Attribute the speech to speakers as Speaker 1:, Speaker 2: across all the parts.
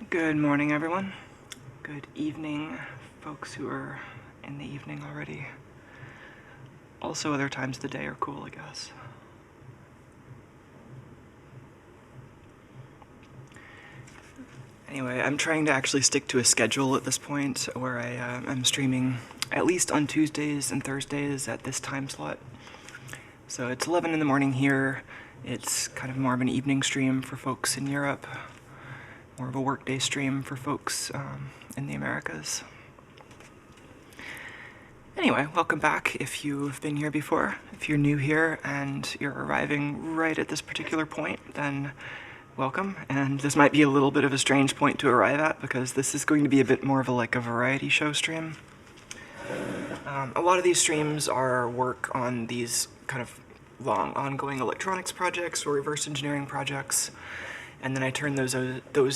Speaker 1: Good morning, everyone. Good evening, folks who are in the evening already. Also, other times of the day are cool, I guess. Anyway, I'm trying to actually stick to a schedule at this point where I'm streaming at least on Tuesdays and Thursdays at this time slot. So it's 11 in the morning here. It's kind of more of an evening stream for folks in Europe. More of a workday stream for folks in the Americas. Anyway, welcome back if you've been here before. If you're new here and you're arriving right at this particular point, then welcome. And this might be a little bit of a strange point to arrive at because this is going to be a bit more of a variety show stream. A lot of these streams are work on these kind of long ongoing electronics projects or reverse engineering projects. And then I turn those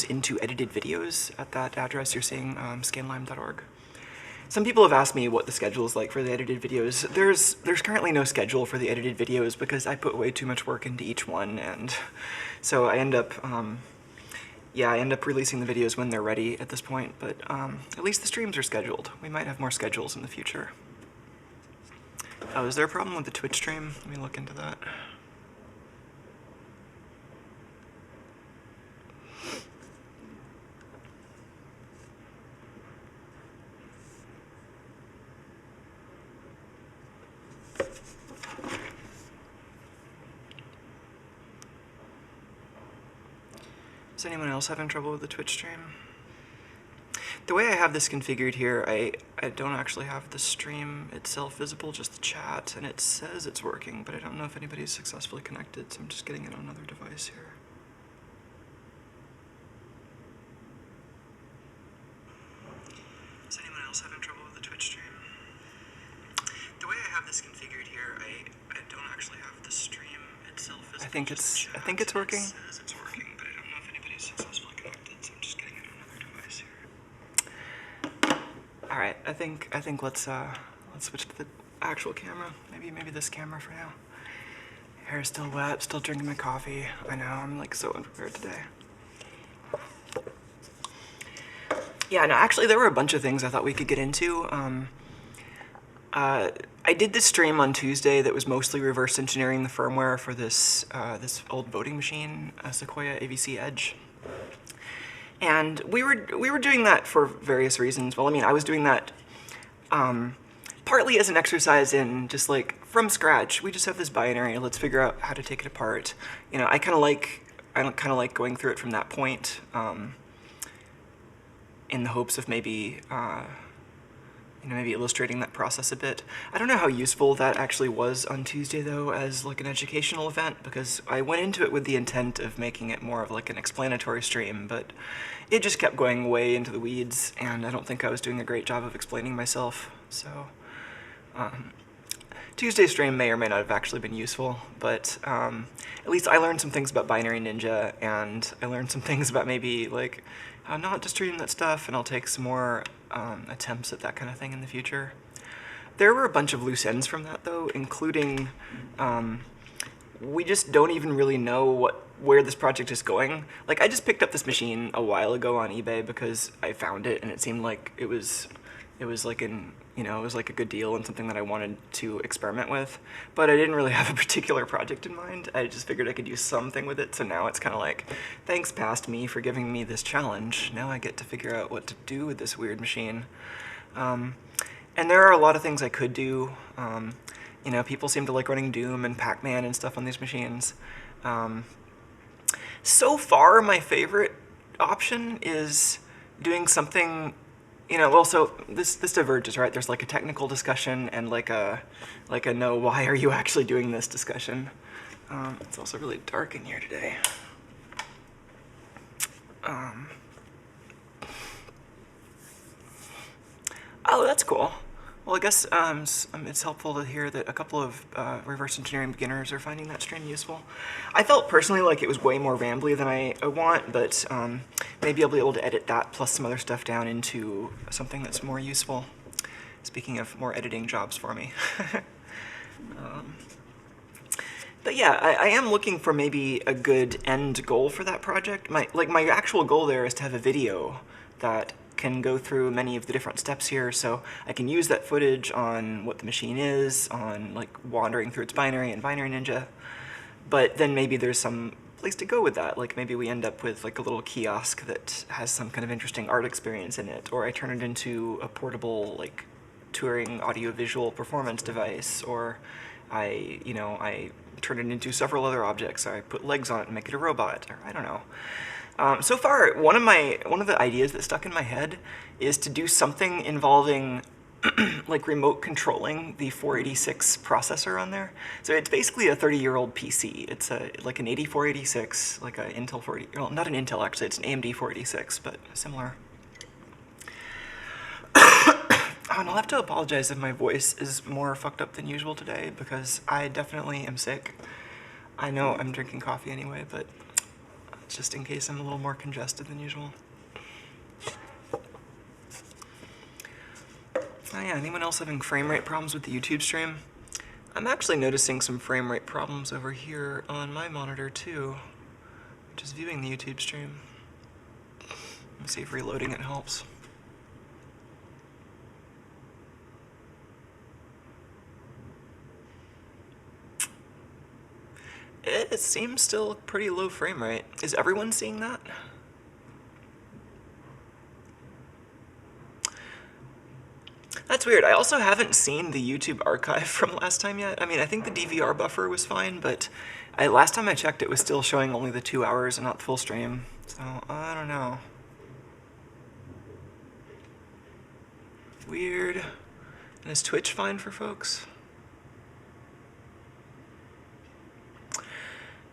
Speaker 1: into edited videos at that address you're seeing, scanlime.org. Some people have asked me what the schedule is like for the edited videos. There's currently no schedule for the edited videos because I put way too much work into each one, and so I end up, releasing the videos when they're ready at this point. But at least the streams are scheduled. We might have more schedules in the future. Oh, is there a problem with the Twitch stream? Let me look into that. Is anyone else having trouble with the Twitch stream? The way I have this configured here, I don't actually have the stream itself visible, just the chat, and it says it's working, but I don't know if anybody's successfully connected, so I'm just getting it on another device here. Is anyone else having trouble with the Twitch stream? The way I have this configured here, I don't actually have the stream itself visible. I think it's working. It says it's working, but I don't know if anybody's successfully connected, so I'm just getting it on another device here. All right, I think let's switch to the actual camera. Maybe this camera for now. Hair's still wet, still drinking my coffee. I know, I'm so unprepared today. Yeah, no, actually there were a bunch of things I thought we could get into. I did this stream on Tuesday that was mostly reverse engineering the firmware for this old voting machine, Sequoia AVC Edge. And we were doing that for various reasons. Well, I mean, I was doing that partly as an exercise in just from scratch. We just have this binary. Let's figure out how to take it apart. You know, I kind of like going through it from that point, in the hopes of maybe maybe illustrating that process a bit. I don't know how useful that actually was on Tuesday, though, as an educational event, because I went into it with the intent of making it more of an explanatory stream, but it just kept going way into the weeds, and I don't think I was doing a great job of explaining myself. So Tuesday's stream may or may not have actually been useful, but at least I learned some things about Binary Ninja, and I learned some things about maybe how not to stream that stuff, and I'll take some more attempts at that kind of thing in the future. There were a bunch of loose ends from that, though, including we just don't even really know where this project is going. I just picked up this machine a while ago on eBay because I found it and it seemed like it was a good deal and something that I wanted to experiment with. But I didn't really have a particular project in mind. I just figured I could do something with it. So now it's kind of thanks past me for giving me this challenge. Now I get to figure out what to do with this weird machine. And there are a lot of things I could do. People seem to like running Doom and Pac-Man and stuff on these machines. So far, my favorite option is doing something, so this diverges, right? There's a technical discussion and a no, why are you actually doing this discussion. It's also really dark in here today. Oh, that's cool. Well, I guess it's helpful to hear that a couple of reverse engineering beginners are finding that stream useful. I felt personally like it was way more rambly than I want, but maybe I'll be able to edit that plus some other stuff down into something that's more useful. Speaking of more editing jobs for me. But yeah, I am looking for maybe a good end goal for that project. My actual goal there is to have a video that can go through many of the different steps here, so I can use that footage on what the machine is, on like wandering through its binary and Binary Ninja. But then maybe there's some place to go with that. Like maybe we end up with like a little kiosk that has some kind of interesting art experience in it, or I turn it into a portable like touring audiovisual performance device, or I turn it into several other objects. I put legs on it and make it a robot, or I don't know. So far, one of the ideas that stuck in my head is to do something involving like remote controlling the 486 processor on there. So it's basically a 30-year-old PC. It's like an 8486, like an Intel 40, well, not an Intel actually, it's an AMD 486, but similar. Oh, and I'll have to apologize if my voice is more fucked up than usual today, because I definitely am sick. I know I'm drinking coffee anyway, but just in case I'm a little more congested than usual. Oh yeah, anyone else having frame rate problems with the YouTube stream? I'm actually noticing some frame rate problems over here on my monitor too, which is viewing the YouTube stream. Let me see if reloading it helps. It seems still pretty low frame rate. Is everyone seeing that? That's weird. I also haven't seen the YouTube archive from last time yet. I mean, I think the DVR buffer was fine, but last time I checked it was still showing only the 2 hours and not the full stream. So, I don't know. Weird. And is Twitch fine for folks?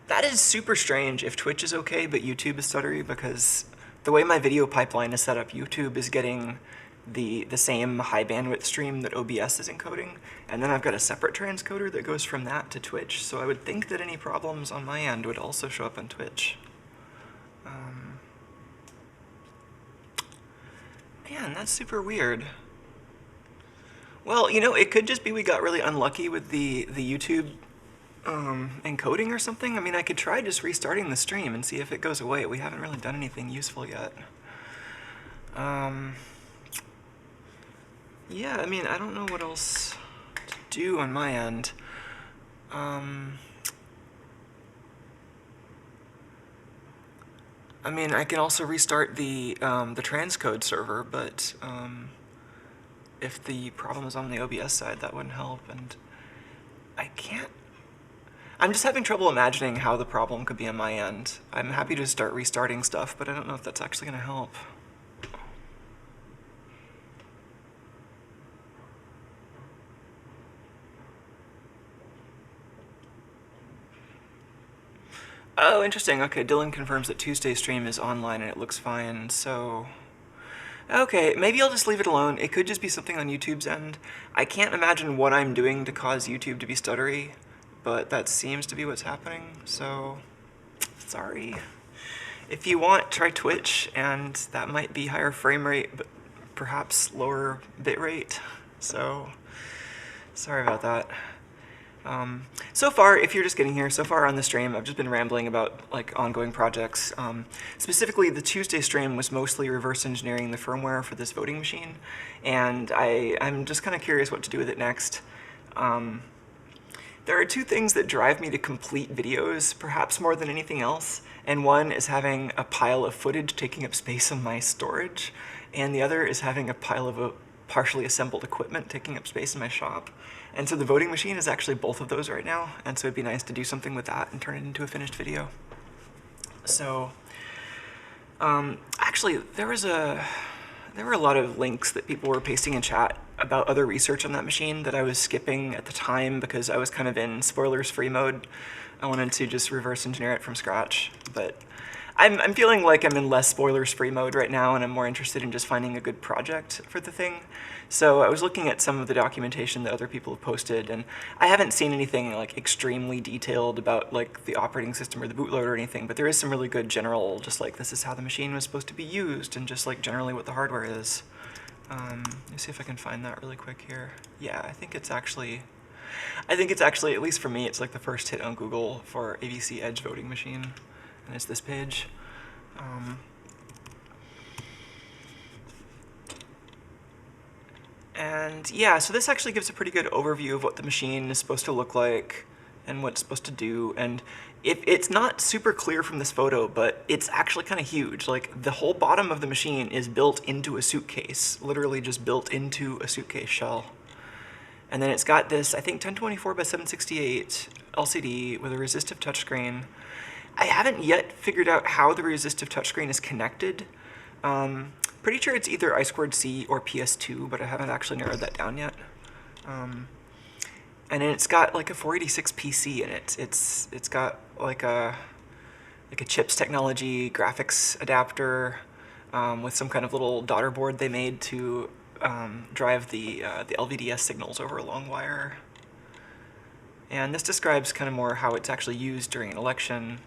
Speaker 1: That is super strange if Twitch is okay, but YouTube is stuttery, because the way my video pipeline is set up, YouTube is getting the same high bandwidth stream that OBS is encoding, and then I've got a separate transcoder that goes from that to Twitch, so I would think that any problems on my end would also show up on Twitch. Man, that's super weird. Well, you know, it could just be we got really unlucky with the YouTube encoding or something. I mean, I could try just restarting the stream and see if it goes away. We haven't really done anything useful yet. Yeah, I mean, I don't know what else to do on my end. I mean, I can also restart the transcode server, but if the problem is on the OBS side, that wouldn't help, and I can't. I'm just having trouble imagining how the problem could be on my end. I'm happy to start restarting stuff, but I don't know if that's actually going to help. Oh, interesting. Okay, Dylan confirms that Tuesday's stream is online and it looks fine, so... Okay, maybe I'll just leave it alone. It could just be something on YouTube's end. I can't imagine what I'm doing to cause YouTube to be stuttery, but that seems to be what's happening, so... Sorry. If you want, try Twitch, and that might be higher frame rate, but perhaps lower bit rate, so... Sorry about that. So far, if you're just getting here, so far on the stream, I've just been rambling about like ongoing projects. Specifically, the Tuesday stream was mostly reverse engineering the firmware for this voting machine, and I'm just kind of curious what to do with it next. There are two things that drive me to complete videos, perhaps more than anything else, and one is having a pile of footage taking up space in my storage, and the other is having a pile of partially assembled equipment taking up space in my shop. And so the voting machine is actually both of those right now, and so it'd be nice to do something with that and turn it into a finished video. So, actually, there were a lot of links that people were pasting in chat about other research on that machine that I was skipping at the time because I was kind of in spoilers-free mode. I wanted to just reverse engineer it from scratch, but I'm feeling like I'm in less spoilers-free mode right now, and I'm more interested in just finding a good project for the thing. So I was looking at some of the documentation that other people have posted, and I haven't seen anything like extremely detailed about like the operating system or the bootloader or anything, but there is some really good general, just like this is how the machine was supposed to be used, and just like generally what the hardware is. Let me see if I can find that really quick here. Yeah, I think it's actually... I think it's actually, at least for me, it's like the first hit on Google for ABC Edge voting machine, and it's this page. And yeah, so this actually gives a pretty good overview of what the machine is supposed to look like and what it's supposed to do. And it's not super clear from this photo, but it's actually kind of huge. Like, the whole bottom of the machine is built into a suitcase, literally just built into a suitcase shell. And then it's got this, I think, 1024 by 768 LCD with a resistive touchscreen. I haven't yet figured out how the resistive touchscreen is connected. Pretty sure it's either I2C or PS2, but I haven't actually narrowed that down yet. And then it's got like a 486 PC in it. It's got like a chips technology graphics adapter with some kind of little daughter board they made to drive the LVDS signals over a long wire. And this describes kind of more how it's actually used during an election,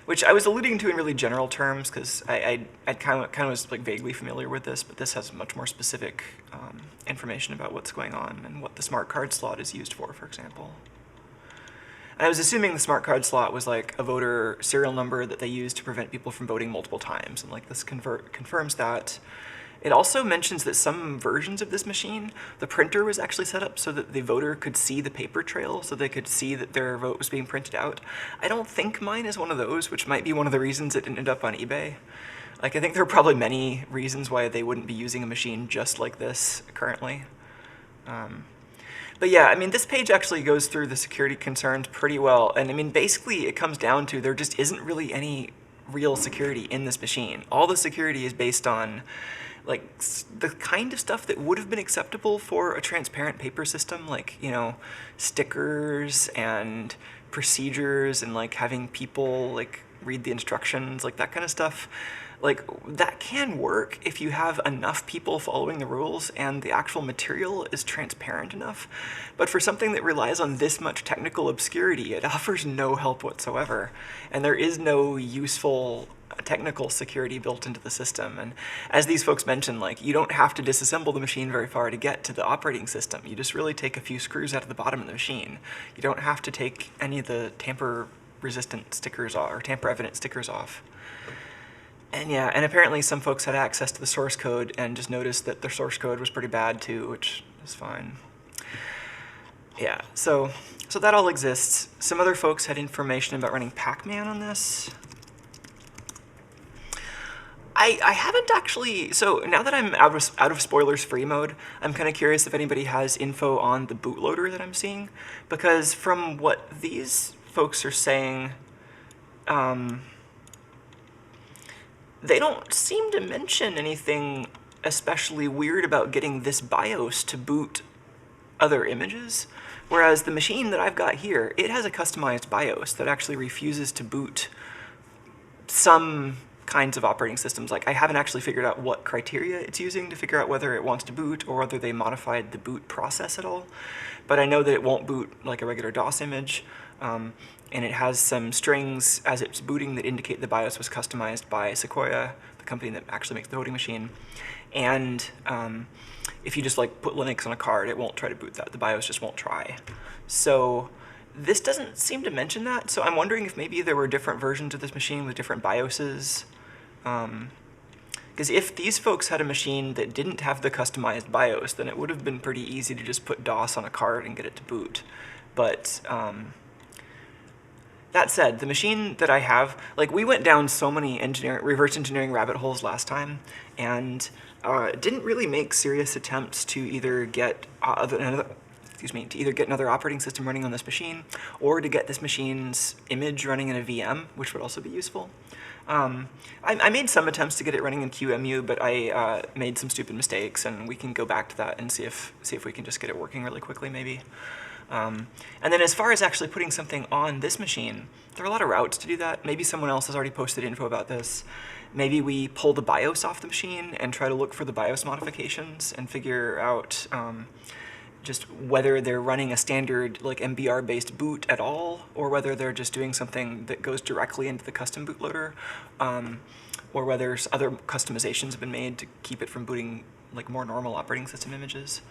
Speaker 1: which I was alluding to in really general terms because I kind of was like vaguely familiar with this, but this has much more specific information about what's going on and what the smart card slot is used for example. And I was assuming the smart card slot was like a voter serial number that they use to prevent people from voting multiple times, and like this confirms that. It also mentions that some versions of this machine, the printer was actually set up so that the voter could see the paper trail, so they could see that their vote was being printed out. I don't think mine is one of those, which might be one of the reasons it didn't end up on eBay. Like, I think there are probably many reasons why they wouldn't be using a machine just like this currently. But yeah, I mean, this page actually goes through the security concerns pretty well. And I mean, basically it comes down to there just isn't really any real security in this machine. All the security is based on like the kind of stuff that would have been acceptable for a transparent paper system, like, you know, stickers and procedures and like having people like read the instructions, like that kind of stuff. Like, that can work if you have enough people following the rules and the actual material is transparent enough. But for something that relies on this much technical obscurity, it offers no help whatsoever. And there is no useful technical security built into the system. And as these folks mentioned, like, you don't have to disassemble the machine very far to get to the operating system. You just really take a few screws out of the bottom of the machine. You don't have to take any of the tamper-resistant stickers off, or tamper-evident stickers off. And yeah, and apparently some folks had access to the source code and just noticed that their source code was pretty bad too, which is fine. Yeah, so that all exists. Some other folks had information about running Pac-Man on this. I haven't actually, so now that I'm out of spoilers free mode, I'm kind of curious if anybody has info on the bootloader that I'm seeing, because from what these folks are saying, they don't seem to mention anything especially weird about getting this BIOS to boot other images, whereas the machine that I've got here, it has a customized BIOS that actually refuses to boot some kinds of operating systems. Like, I haven't actually figured out what criteria it's using to figure out whether it wants to boot or whether they modified the boot process at all, but I know that it won't boot like a regular DOS image. And it has some strings as it's booting that indicate the BIOS was customized by Sequoia, the company that actually makes the voting machine. And if you just like put Linux on a card, it won't try to boot that. The BIOS just won't try. So this doesn't seem to mention that. So I'm wondering if maybe there were different versions of this machine with different BIOSes. Because if these folks had a machine that didn't have the customized BIOS, then it would have been pretty easy to just put DOS on a card and get it to boot. But that said, the machine that I have, like, we went down so many reverse engineering rabbit holes last time, and didn't really make serious attempts to either get another operating system running on this machine, or to get this machine's image running in a VM, which would also be useful. I made some attempts to get it running in QEMU, but I made some stupid mistakes, and we can go back to that and see if we can just get it working really quickly, maybe. And then as far as actually putting something on this machine, there are a lot of routes to do that. Maybe someone else has already posted info about this. Maybe we pull the BIOS off the machine and try to look for the BIOS modifications and figure out just whether they're running a standard like MBR-based boot at all, or whether they're just doing something that goes directly into the custom bootloader, or whether other customizations have been made to keep it from booting like more normal operating system images.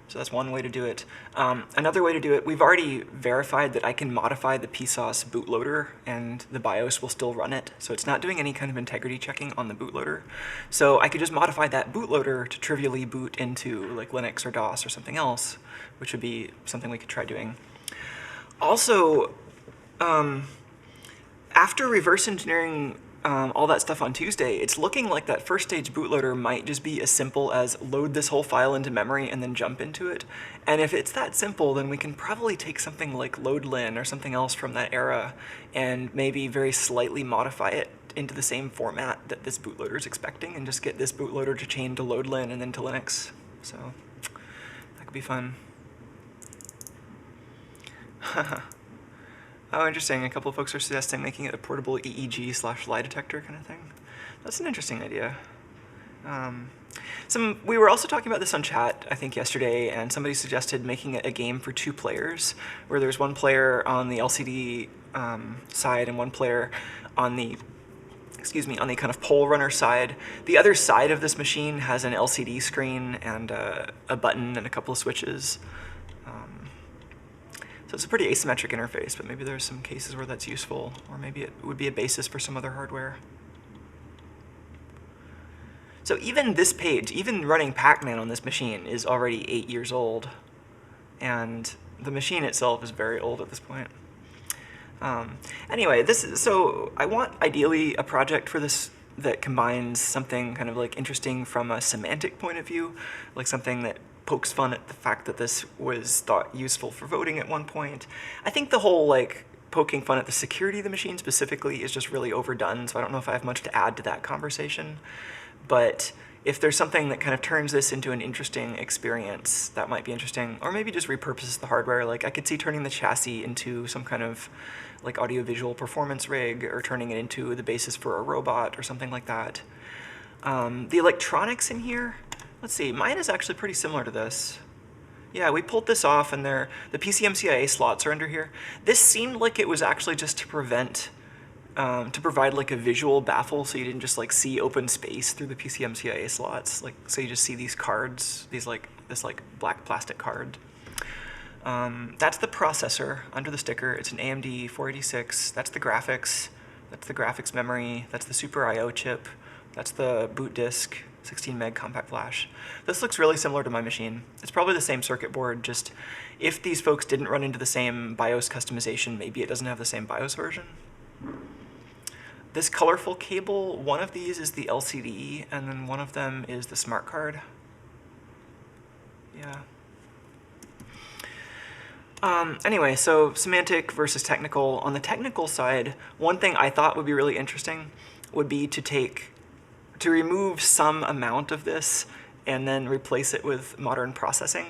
Speaker 1: So that's one way to do it. Another way to do it, we've already verified that I can modify the PSOS bootloader and the BIOS will still run it. So it's not doing any kind of integrity checking on the bootloader. So I could just modify that bootloader to trivially boot into like Linux or DOS or something else, which would be something we could try doing. Also, after reverse engineering all that stuff on Tuesday, it's looking like that first stage bootloader might just be as simple as load this whole file into memory and then jump into it. And if it's that simple, then we can probably take something like loadlin or something else from that era and maybe very slightly modify it into the same format that this bootloader is expecting and just get this bootloader to chain to loadlin and then to Linux. So that could be fun. Oh, interesting. A couple of folks are suggesting making it a portable EEG/lie detector kind of thing. That's an interesting idea. We were also talking about this on chat, I think, yesterday, and somebody suggested making it a game for 2 players, where there's one player on the LCD side and one player on the on the kind of pole runner side. The other side of this machine has an LCD screen and a button and a couple of switches. So it's a pretty asymmetric interface, but maybe there's some cases where that's useful, or maybe it would be a basis for some other hardware. So even this page, even running Pac-Man on this machine is already 8 years old, and the machine itself is very old at this point. Anyway, so I want ideally a project for this that combines something kind of like interesting from a semantic point of view, like something that pokes fun at the fact that this was thought useful for voting at one point. I think the whole like poking fun at the security of the machine specifically is just really overdone, so I don't know if I have much to add to that conversation. But if there's something that kind of turns this into an interesting experience, that might be interesting. Or maybe just repurposes the hardware. Like I could see turning the chassis into some kind of like audiovisual performance rig, or turning it into the basis for a robot or something like that. The electronics in here, let's see, mine is actually pretty similar to this. Yeah, we pulled this off, and the PCMCIA slots are under here. This seemed like it was actually just to prevent, to provide like a visual baffle, so you didn't just like see open space through the PCMCIA slots. Like, so you just see these cards, this black plastic card. That's the processor under the sticker. It's an AMD 486. That's the graphics. That's the graphics memory. That's the Super I/O chip. That's the boot disk. 16 meg compact flash. This looks really similar to my machine. It's probably the same circuit board, just if these folks didn't run into the same BIOS customization, maybe it doesn't have the same BIOS version. This colorful cable, one of these is the LCD, and then one of them is the smart card. Yeah. Anyway, so semantic versus technical. On the technical side, one thing I thought would be really interesting would be to remove some amount of this and then replace it with modern processing.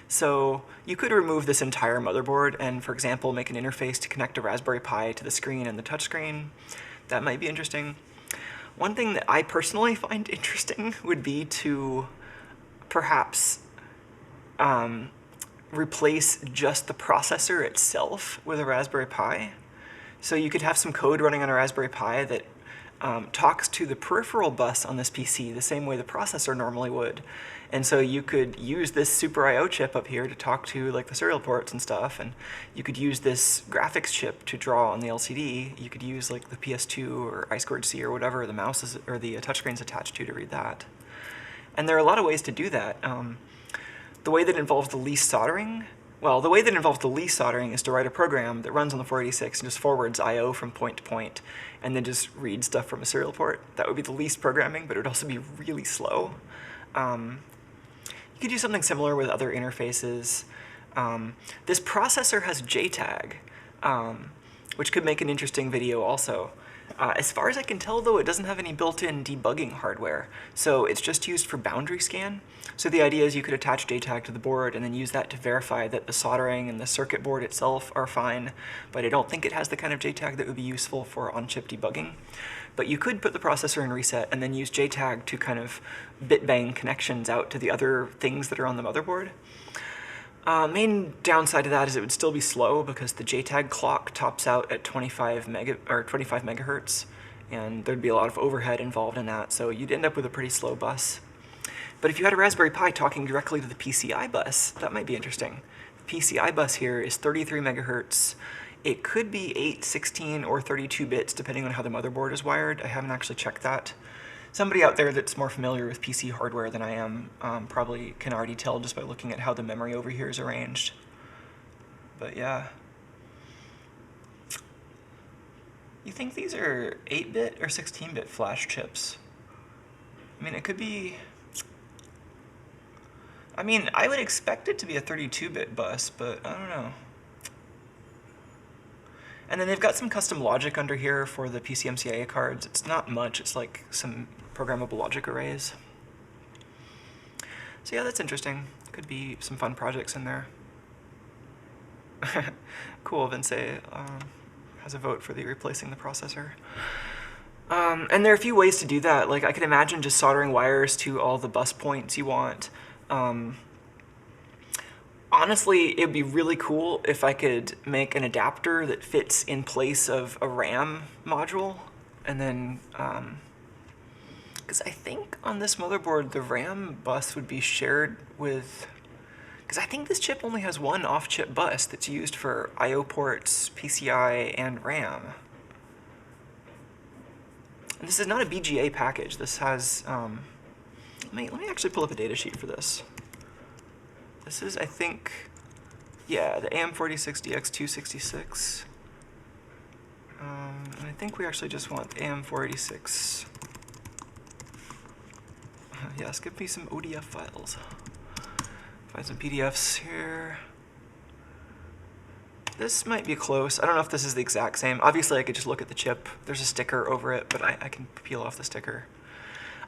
Speaker 1: So you could remove this entire motherboard and, for example, make an interface to connect a Raspberry Pi to the screen and the touchscreen. That might be interesting. One thing that I personally find interesting would be to perhaps replace just the processor itself with a Raspberry Pi. So you could have some code running on a Raspberry Pi that talks to the peripheral bus on this PC the same way the processor normally would. And so you could use this Super I/O chip up here to talk to like the serial ports and stuff, and you could use this graphics chip to draw on the LCD. You could use like the PS2 or I2C or whatever the mouse is, or the touchscreen's attached to read that. And there are a lot of ways to do that. The way that involves the least soldering, well, the way that involves the least soldering is to write a program that runs on the 486 and just forwards I/O from point to point, and then just read stuff from a serial port. That would be the least programming, but it would also be really slow. You could do something similar with other interfaces. This processor has JTAG, which could make an interesting video also. As far as I can tell, though, it doesn't have any built-in debugging hardware, so it's just used for boundary scan. So the idea is you could attach JTAG to the board and then use that to verify that the soldering and the circuit board itself are fine, but I don't think it has the kind of JTAG that would be useful for on-chip debugging. But you could put the processor in reset and then use JTAG to kind of bit-bang connections out to the other things that are on the motherboard. Main downside to that is it would still be slow because the JTAG clock tops out at 25 megahertz, and there'd be a lot of overhead involved in that, so you'd end up with a pretty slow bus. But if you had a Raspberry Pi talking directly to the PCI bus, that might be interesting. The PCI bus here is 33 megahertz. It could be 8, 16, or 32 bits, depending on how the motherboard is wired. I haven't actually checked that. Somebody out there that's more familiar with PC hardware than I am probably can already tell just by looking at how the memory over here is arranged. But yeah. You think these are 8-bit or 16-bit flash chips? I mean, it could be... I mean, I would expect it to be a 32-bit bus, but I don't know. And then they've got some custom logic under here for the PCMCIA cards. It's not much, it's like some programmable logic arrays. So yeah, that's interesting. Could be some fun projects in there. Cool, Vince has a vote for the replacing the processor. And there are a few ways to do that. Like, I could imagine just soldering wires to all the bus points you want. Honestly, it would be really cool if I could make an adapter that fits in place of a RAM module. And then, because I think on this motherboard, the RAM bus would be shared with, because I think this chip only has one off-chip bus that's used for I/O ports, PCI, and RAM. And this is not a BGA package. This has, let me actually pull up a datasheet for this. This is, I think, yeah, the AM46DX266. And I think we actually just want AM486. Yes, give me some ODF files. Find some PDFs here. This might be close. I don't know if this is the exact same. Obviously, I could just look at the chip. There's a sticker over it, but I can peel off the sticker.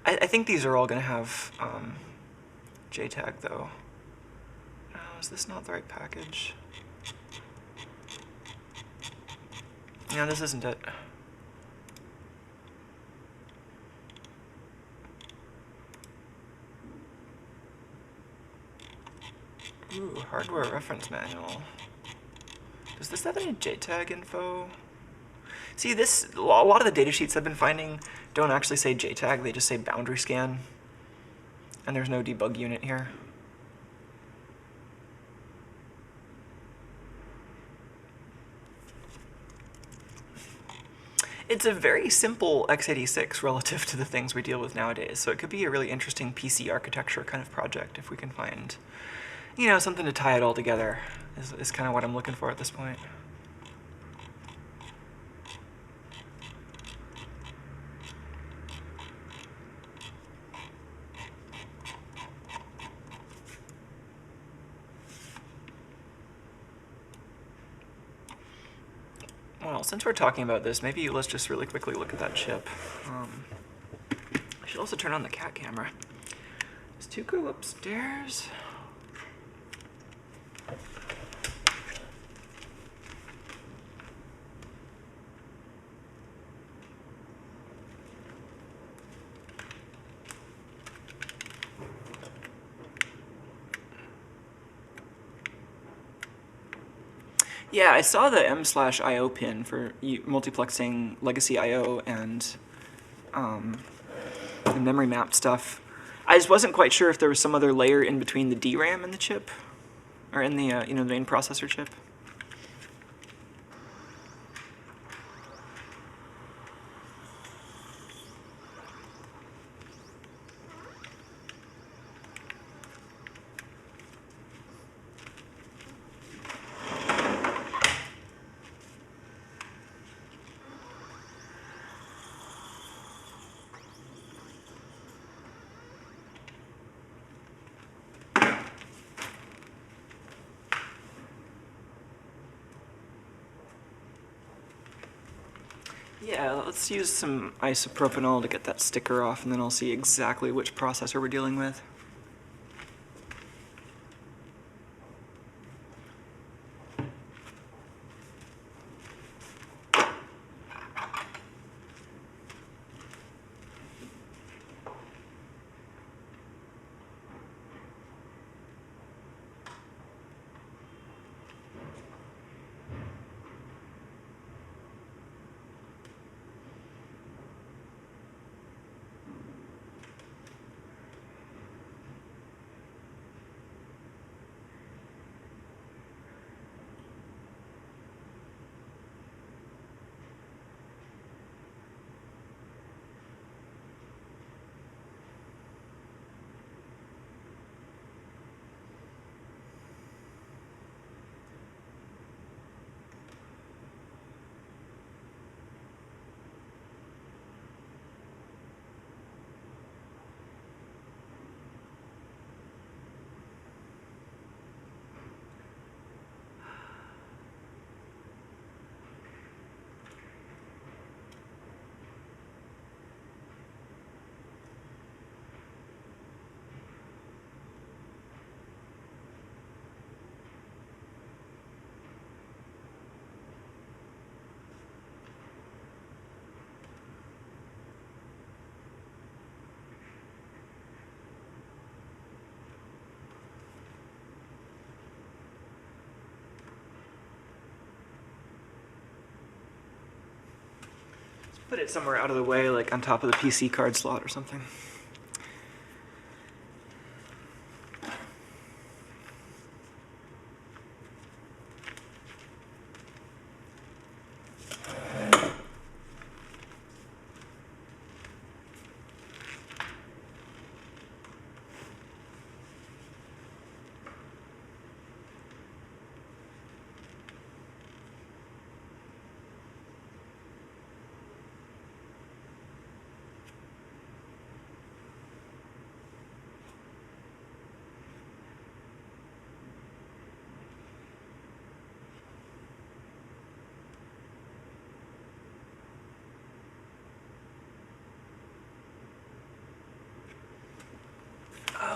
Speaker 1: I think these are all going to have JTAG, though. Is this not the right package? No, this isn't it. Ooh, hardware reference manual. Does this have any JTAG info? See, a lot of the datasheets I've been finding don't actually say JTAG, they just say boundary scan. And there's no debug unit here. It's a very simple x86 relative to the things we deal with nowadays, so it could be a really interesting PC architecture kind of project if we can find, you know, something to tie it all together, is kind of what I'm looking for at this point. Well, since we're talking about this, maybe let's just really quickly look at that chip. I should also turn on the cat camera. Does two go upstairs? Yeah, I saw the M/IO pin for multiplexing legacy I/O and the memory map stuff. I just wasn't quite sure if there was some other layer in between the DRAM and the chip, or in the the main processor chip. Yeah, let's use some isopropanol to get that sticker off, and then I'll see exactly which processor we're dealing with. put it somewhere out of the way, like on top of the PC card slot or something.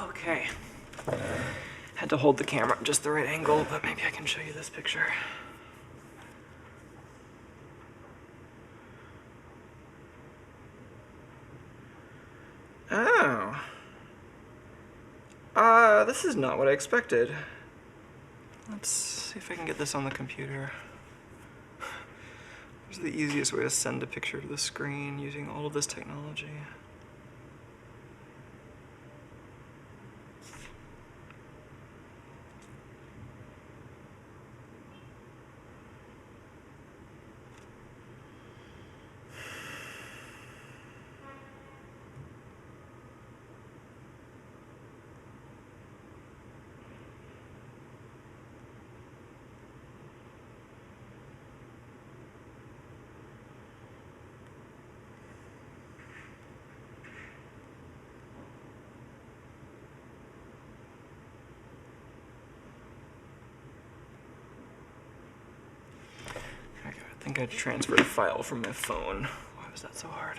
Speaker 1: Okay. Had to hold the camera at just the right angle, but maybe I can show you this picture. Oh. This is not what I expected. Let's see if I can get this on the computer. This is the easiest way to send a picture to the screen using all of this technology. I think I transferred a file from my phone. Why was that so hard?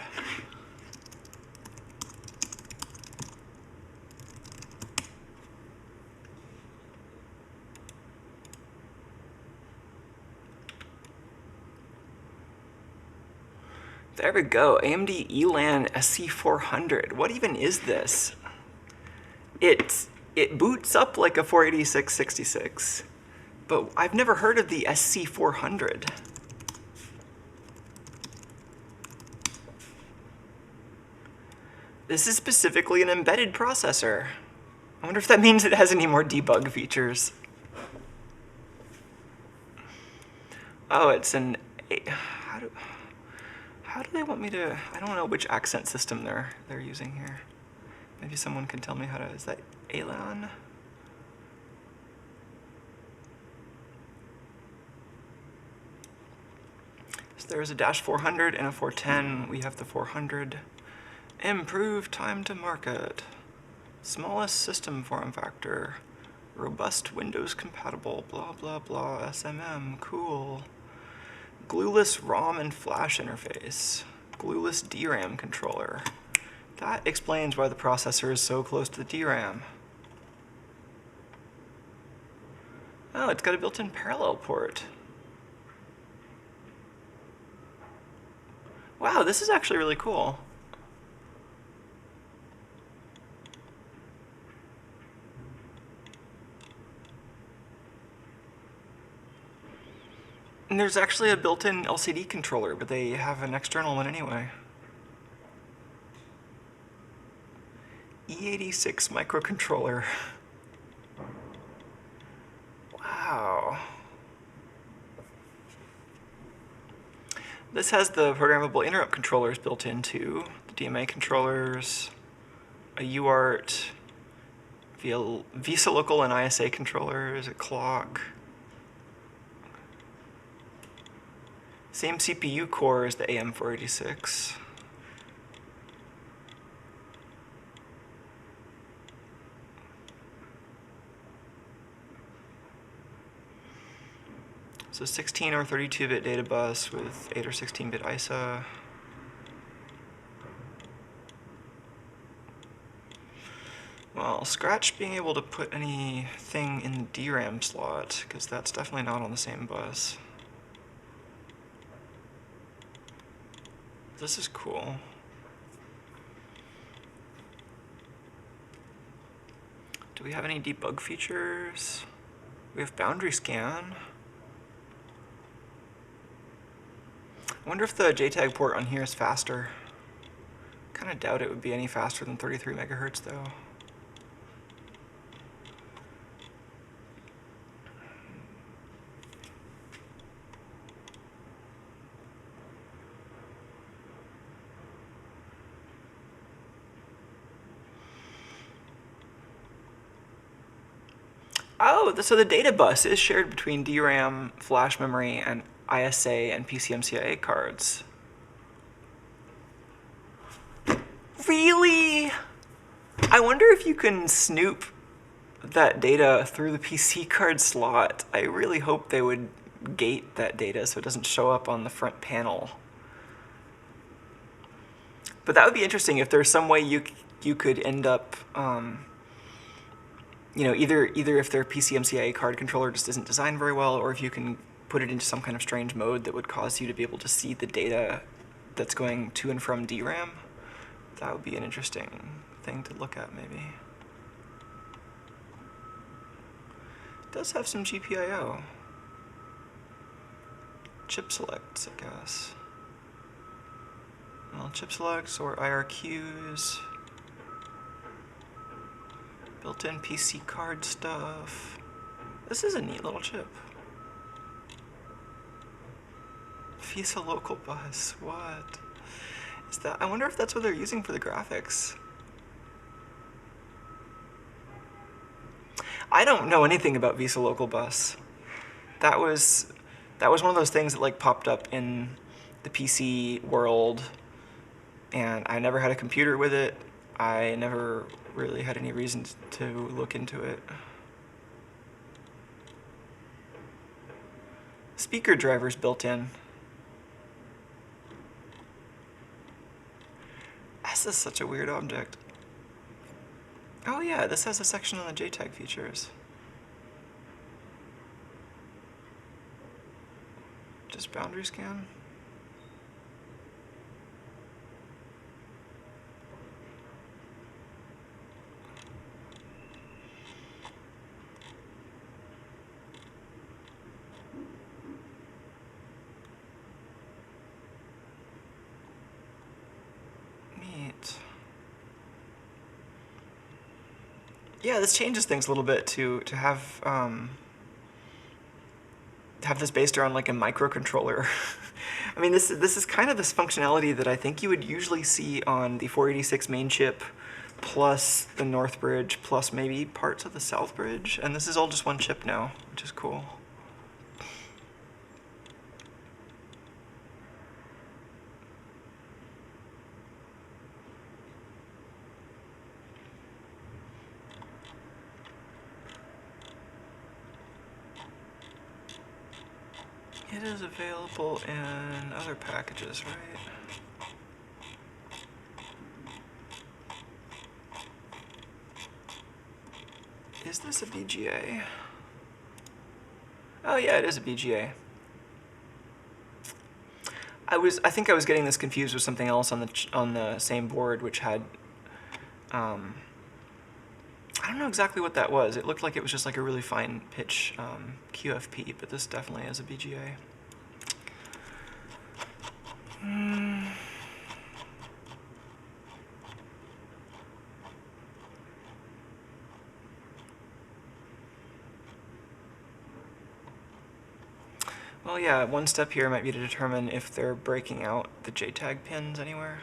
Speaker 1: There we go, AMD Elan SC400. What even is this? It boots up like a 486-66, but I've never heard of the SC400. This is specifically an embedded processor. I wonder if that means it has any more debug features. Oh, it's an... How do they want me to... I don't know which accent system they're using here. Maybe someone can tell me how to... Is that Elan? So there's a dash 400 and a 410. We have the 400. Improved time to market. Smallest system form factor. Robust Windows compatible. Blah, blah, blah. SMM. Cool. Glueless ROM and flash interface. Glueless DRAM controller. That explains why the processor is so close to the DRAM. Oh, it's got a built-in parallel port. Wow, this is actually really cool. And there's actually a built-in LCD controller, but they have an external one anyway. E86 microcontroller. Wow. This has the programmable interrupt controllers built into the DMA controllers, a UART, VISA local and ISA controllers, a clock. Same CPU core as the AM486. So 16 or 32-bit data bus with 8 or 16-bit ISA. Well, scratch being able to put anything in the DRAM slot, because that's definitely not on the same bus. This is cool. Do we have any debug features? We have boundary scan. I wonder if the JTAG port on here is faster. Kind of doubt it would be any faster than 33 megahertz though. Oh, so the data bus is shared between DRAM, flash memory, and ISA and PCMCIA cards. Really? I wonder if you can snoop that data through the PC card slot. I really hope they would gate that data so it doesn't show up on the front panel. But that would be interesting if there's some way you could end up, you know, either if their PCMCIA card controller just isn't designed very well, or if you can put it into some kind of strange mode that would cause you to be able to see the data that's going to and from DRAM. That would be an interesting thing to look at, maybe. It does have some GPIO. Chip selects, I guess. Well, chip selects or IRQs. Built-in PC card stuff. This is a neat little chip. FISA local bus, what? Is that? I wonder if that's what they're using for the graphics. I don't know anything about Visa Local Bus. That was one of those things that like popped up in the PC world, and I never had a computer with it. I never really had any reason to look into it. Speaker drivers built in. This is such a weird object. Oh yeah, this has a section on the JTAG features. Just boundary scan. Yeah, this changes things a little bit to have this based around like a microcontroller. I mean, this is kind of this functionality that I think you would usually see on the 486 main chip, plus the North Bridge, plus maybe parts of the South Bridge, and this is all just one chip now, which is cool. It is available in other packages, right? Is this a BGA? Oh yeah, it is a BGA. I think I was getting this confused with something else on the same board, which had I don't know exactly what that was. It looked like it was just like a really fine pitch QFP, but this definitely is a BGA. Well, yeah, one step here might be to determine if they're breaking out the JTAG pins anywhere.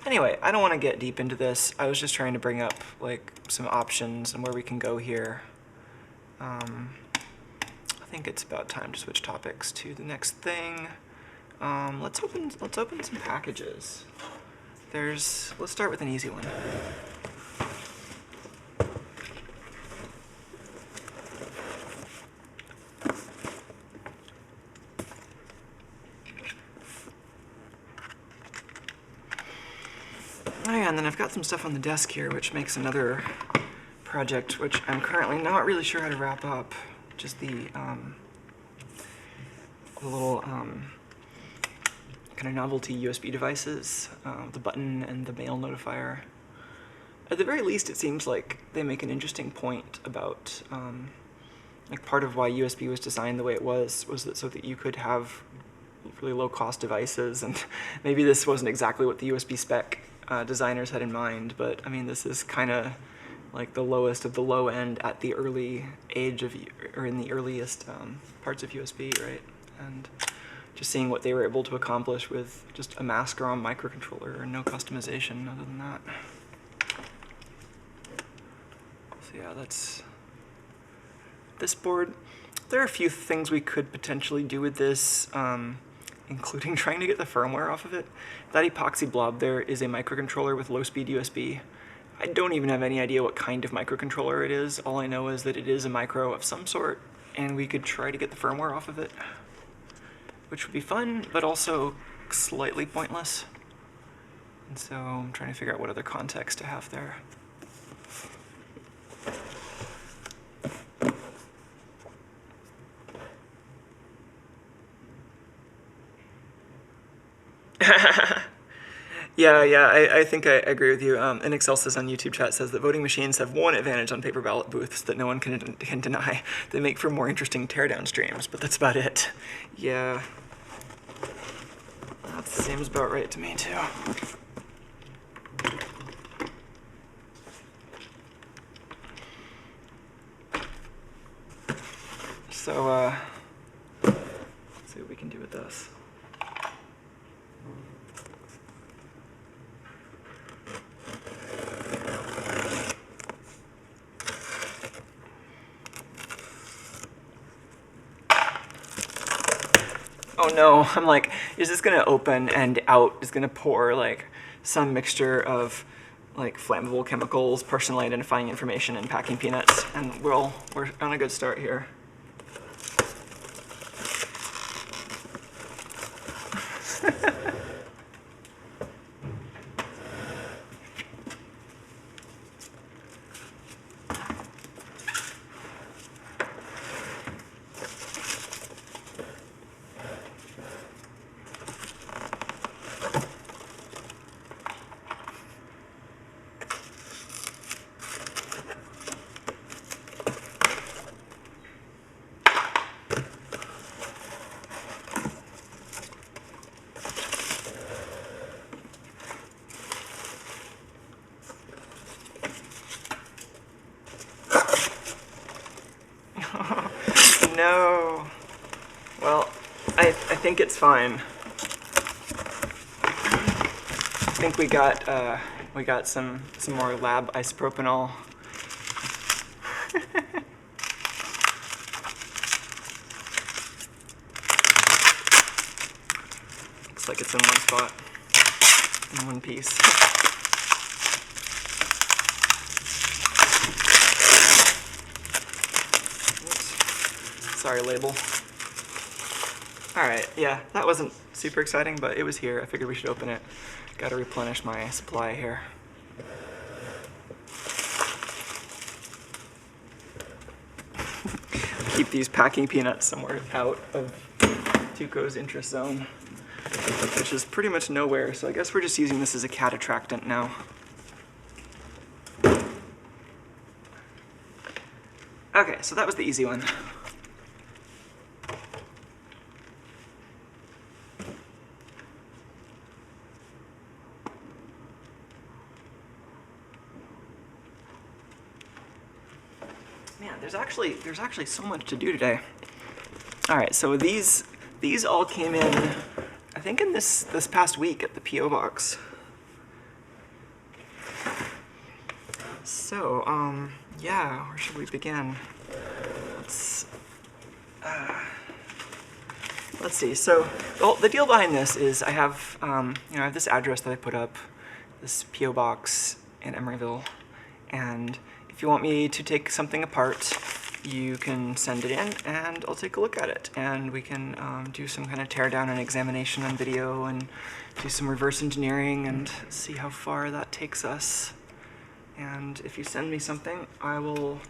Speaker 1: Anyway, I don't want to get deep into this. I was just trying to bring up like some options and where we can go here. I think it's about time to switch topics to the next thing. Let's open some packages. Let's start with an easy one. Oh yeah, and then I've got some stuff on the desk here, which makes another project, which I'm currently not really sure how to wrap up. Just the little kind of novelty USB devices, the button and the mail notifier. At the very least, it seems like they make an interesting point about like part of why USB was designed the way it was that so that you could have really low-cost devices, and maybe this wasn't exactly what the USB spec designers had in mind, but I mean, this is kind of like the lowest of the low end at the early age of, or in the earliest parts of USB, right? And just seeing what they were able to accomplish with just a mask-ROM microcontroller and no customization other than that. So yeah, that's this board. There are a few things we could potentially do with this, including trying to get the firmware off of it. That epoxy blob there is a microcontroller with low-speed USB. I don't even have any idea what kind of microcontroller it is. All I know is that it is a micro of some sort, and we could try to get the firmware off of it, which would be fun, but also slightly pointless. And so I'm trying to figure out what other context to have there. Yeah, I think I agree with you. NXL on YouTube chat says that voting machines have one advantage on paper ballot booths that no one can deny. They make for more interesting teardown streams, but that's about it. Yeah, that seems about right to me too. So, let's see what we can do with this. Oh no, I'm like, is this gonna open and out is gonna pour like some mixture of like flammable chemicals, personally identifying information, and packing peanuts, and we're on a good start here. No. Well, I think it's fine. I think we got some more lab isopropanol. Looks like it's in one spot, in one piece. Sorry, label. Alright, yeah, that wasn't super exciting, but it was here. I figured we should open it. Gotta replenish my supply here. Keep these packing peanuts somewhere out of Tuco's interest zone, which is pretty much nowhere, so I guess we're just using this as a cat attractant now. Okay, so that was the easy one. Man, there's actually so much to do today. All right, so these all came in, I think in this past week at the PO box. So, yeah, where should we begin? Let's see. So, the deal behind this is I have, I have this address that I put up, this PO box in Emeryville, and if you want me to take something apart, you can send it in, and I'll take a look at it, and we can do some kind of teardown and examination on video, and do some reverse engineering, and see how far that takes us. And if you send me something, I will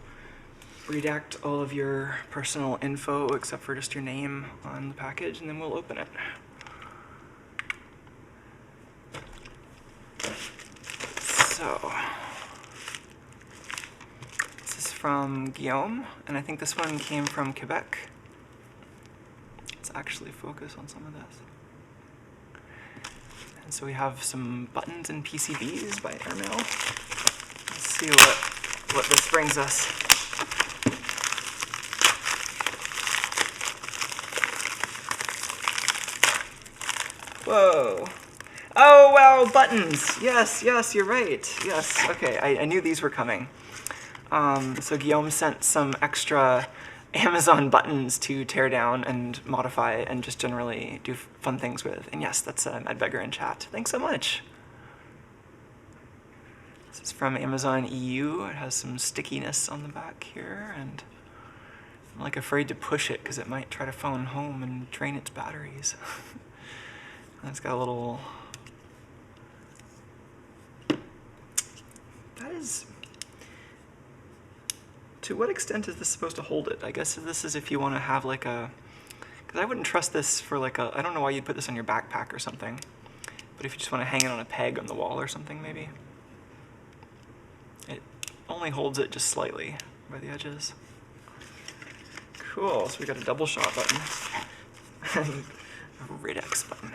Speaker 1: redact all of your personal info except for just your name on the package, and then we'll open it. So, this is from Guillaume, and I think this one came from Quebec. Let's actually focus on some of this. And so we have some buttons and PCBs by airmail. Let's see what this brings us. Whoa. Oh, wow, buttons. Yes, you're right. Yes, okay, I knew these were coming. So Guillaume sent some extra Amazon buttons to tear down and modify and just generally do fun things with. And yes, that's Medbeggar in chat. Thanks so much. This is from Amazon EU. It has some stickiness on the back here, and I'm like afraid to push it because it might try to phone home and drain its batteries. And it's got a little... That is... To what extent is this supposed to hold it? I guess this is if you want to have like a... Because I wouldn't trust this for like a... I don't know why you'd put this on your backpack or something. But if you just want to hang it on a peg on the wall or something, maybe. It only holds it just slightly by the edges. Cool, so we got a double shot button. And a Ridex button.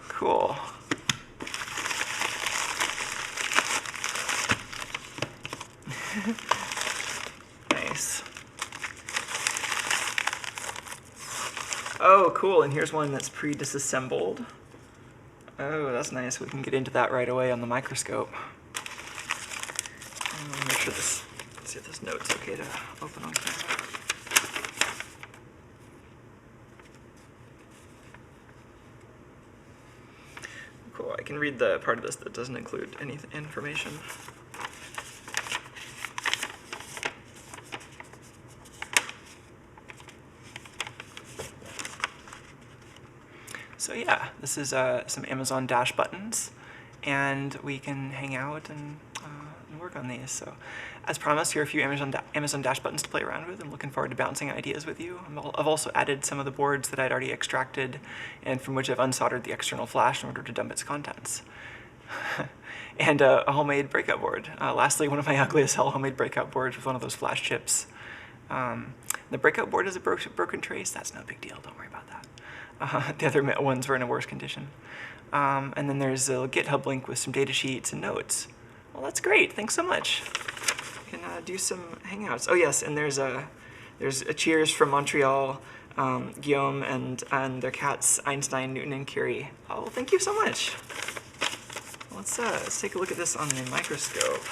Speaker 1: Cool. Nice. Oh, cool, and here's one that's pre-disassembled. Oh, that's nice. We can get into that right away on the microscope. Make sure this, let's see if this note's okay to open on camera. Cool, I can read the part of this that doesn't include any information. So yeah, this is some Amazon Dash buttons, and we can hang out and work on these. So as promised, here are a few Amazon Dash buttons to play around with. I'm looking forward to bouncing ideas with you. I've also added some of the boards that I'd already extracted and from which I've unsoldered the external flash in order to dump its contents. And a homemade breakout board. Lastly, one of my ugly as hell homemade breakout boards with one of those flash chips. The breakout board is a broken trace. That's no big deal. Don't worry about that. The other ones were in a worse condition. And then there's a GitHub link with some data sheets and notes. Well, that's great. Thanks so much. We can do some hangouts. Oh yes, and there's a cheers from Montreal, Guillaume and their cats Einstein, Newton, and Curie. Oh, well, thank you so much. Let's take a look at this on the microscope.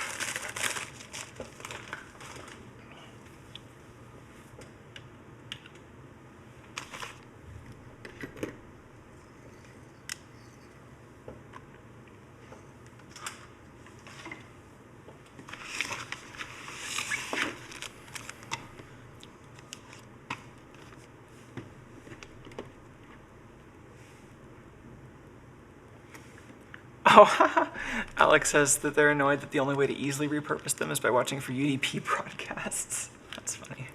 Speaker 1: Oh, Alex says that they're annoyed that the only way to easily repurpose them is by watching for UDP broadcasts. That's funny.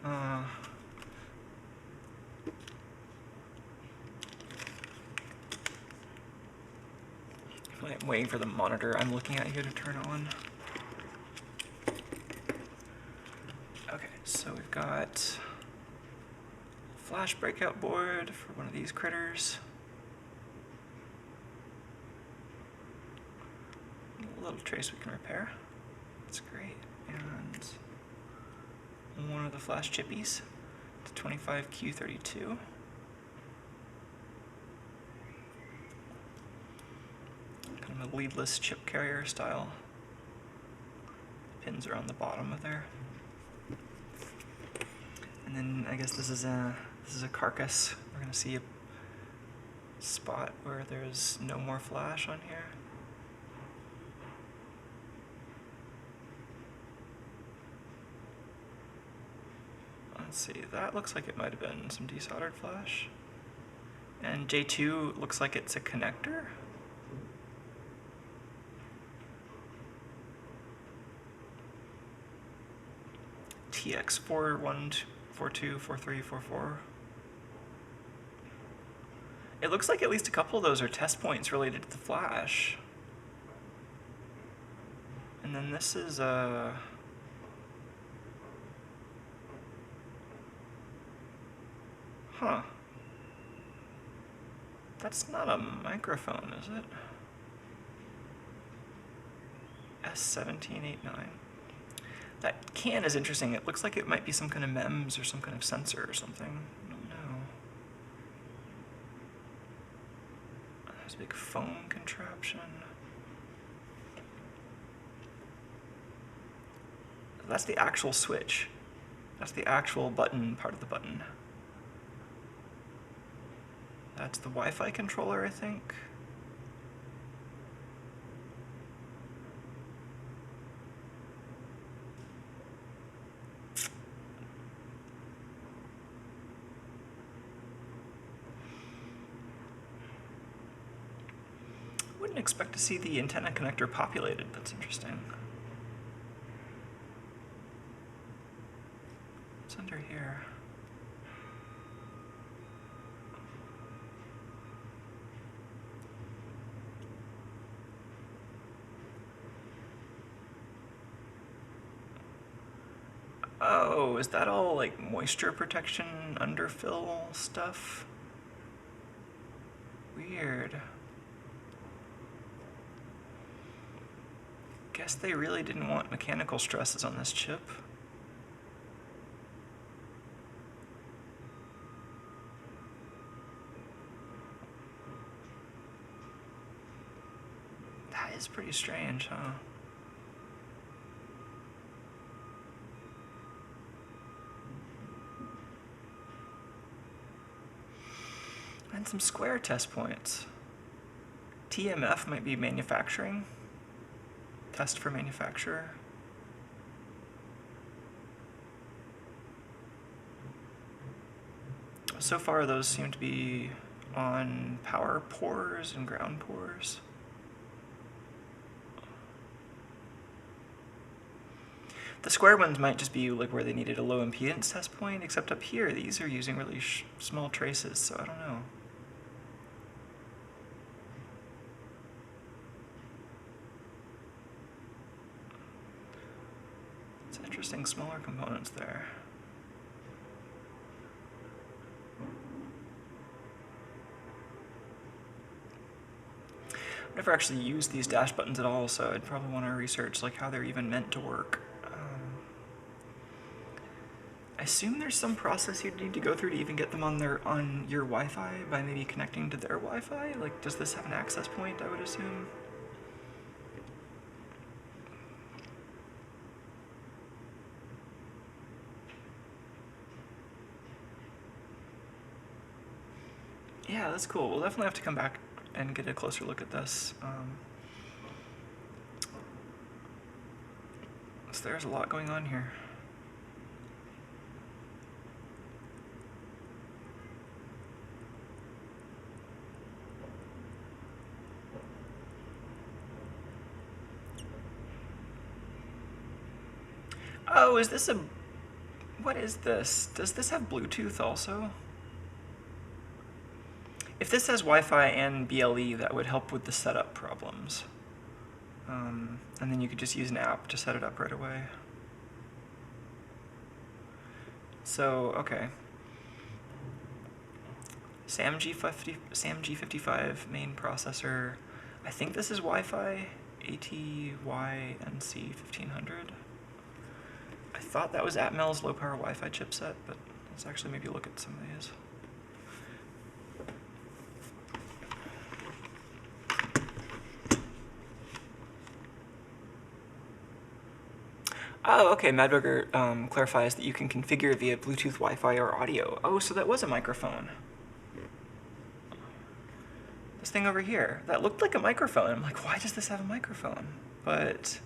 Speaker 1: I'm waiting for the monitor I'm looking at here to turn on. Okay, so we've got a flash breakout board for one of these critters. A little trace we can repair. That's great. And one of the flash chippies. It's 25Q32. Kind of a leadless chip carrier style. Pins are on the bottom of there. And then I guess this is a carcass. We're gonna see a spot where there's no more flash on here. Let's see, that looks like it might have been some desoldered flash. And J2 looks like it's a connector. TX41424344. It looks like at least a couple of those are test points related to the flash. And then this is a... Huh. That's not a microphone, is it? S1789. That can is interesting. It looks like it might be some kind of MEMS or some kind of sensor or something. I don't know. There's a big foam contraption. That's the actual switch. That's the actual button, part of the button. That's the Wi-Fi controller, I think. Wouldn't expect to see the antenna connector populated. That's interesting. What's under here? Oh, is that all like moisture protection, underfill stuff? Weird. Guess they really didn't want mechanical stresses on this chip. That is pretty strange, huh? And some square test points. TMF might be manufacturing. Test for manufacturer. So far those seem to be on power pores and ground pores. The square ones might just be like where they needed a low impedance test point, except up here these are using really small traces, so I don't know. It's interesting, smaller components there. I've never actually used these dash buttons at all, so I'd probably want to research like how they're even meant to work. I assume there's some process you'd need to go through to even get them on your Wi-Fi by maybe connecting to their Wi-Fi. Like, does this have an access point, I would assume? Yeah, that's cool. We'll definitely have to come back and get a closer look at this. So there's a lot going on here. Oh, is this a... What is this? Does this have Bluetooth also? If this has Wi-Fi and BLE, that would help with the setup problems. And then you could just use an app to set it up right away. So, okay. SAM G55 main processor. I think this is Wi-Fi, ATYNC 1500. I thought that was Atmel's low power Wi-Fi chipset, but let's actually maybe look at some of these. Oh, okay, Madburger clarifies that you can configure via Bluetooth, Wi-Fi, or audio. Oh, so that was a microphone. This thing over here, that looked like a microphone. I'm like, why does this have a microphone? But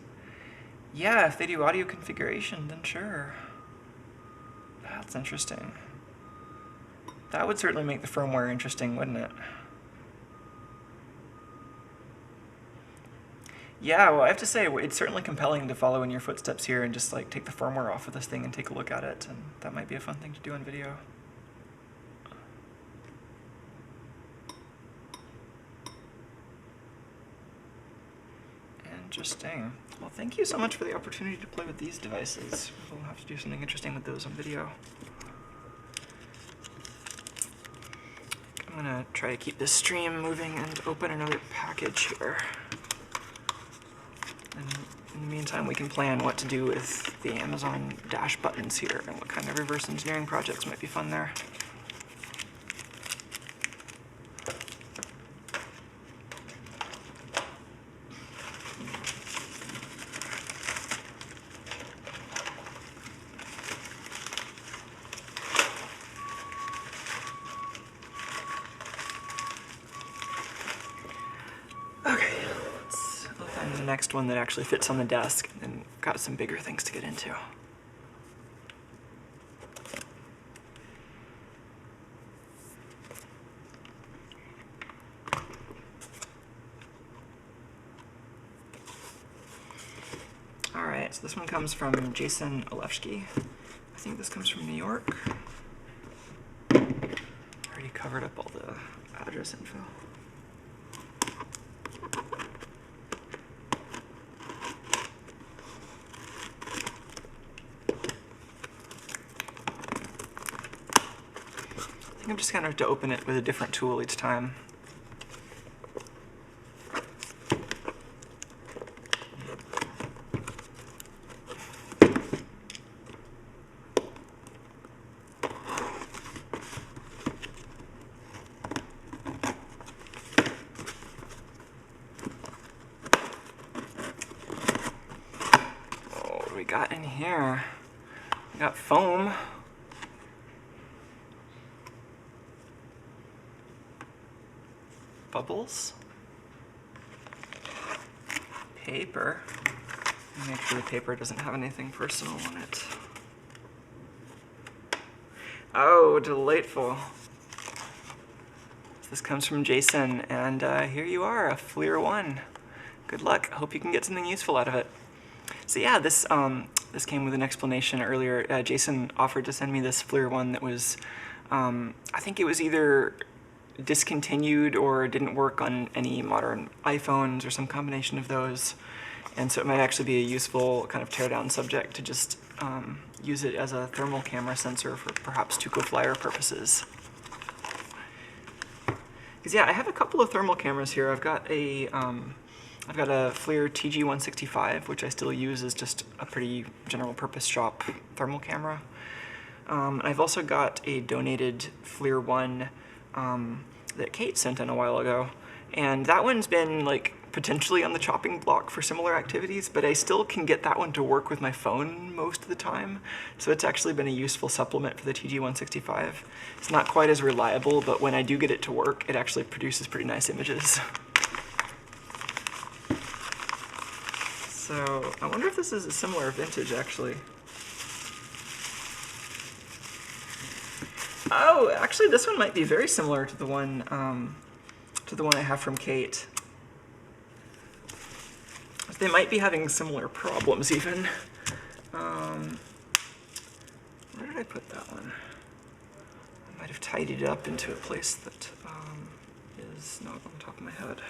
Speaker 1: yeah, if they do audio configuration, then sure. That's interesting. That would certainly make the firmware interesting, wouldn't it? Yeah, well, I have to say, it's certainly compelling to follow in your footsteps here and just like take the firmware off of this thing and take a look at it, and that might be a fun thing to do on video. Interesting. Well, thank you so much for the opportunity to play with these devices. We'll have to do something interesting with those on video. I'm gonna try to keep this stream moving and open another package here. And in the meantime, we can plan what to do with the Amazon Dash buttons here and what kind of reverse engineering projects might be fun there. Okay, let's find the next one that actually fits on the desk, and got some bigger things to get into. Alright, so this one comes from Jason Olefsky. I think this comes from New York. Already covered up all the address info. I think I'm just gonna have to open it with a different tool each time. What do we got in here? We got foam. Bubbles, paper, make sure the paper doesn't have anything personal on it. Oh, delightful. This comes from Jason, and here you are, a FLIR One. Good luck, hope you can get something useful out of it. So yeah, this came with an explanation earlier. Jason offered to send me this FLIR One that was, I think it was either discontinued or didn't work on any modern iPhones or some combination of those, and so it might actually be a useful kind of teardown subject to just use it as a thermal camera sensor for perhaps FLIR purposes. Because yeah, I have a couple of thermal cameras here. I've got a FLIR TG165, which I still use as just a pretty general purpose shop thermal camera. I've also got a donated FLIR One that Kate sent in a while ago, and that one's been like potentially on the chopping block for similar activities, but I still can get that one to work with my phone most of the time, so it's actually been a useful supplement for the TG165. It's not quite as reliable, but when I do get it to work, it actually produces pretty nice images. So I wonder if this is a similar vintage actually. Oh, actually, this one might be very similar to the one I have from Kate. They might be having similar problems even. Where did I put that one? I might have tidied it up into a place that is not on top of my head.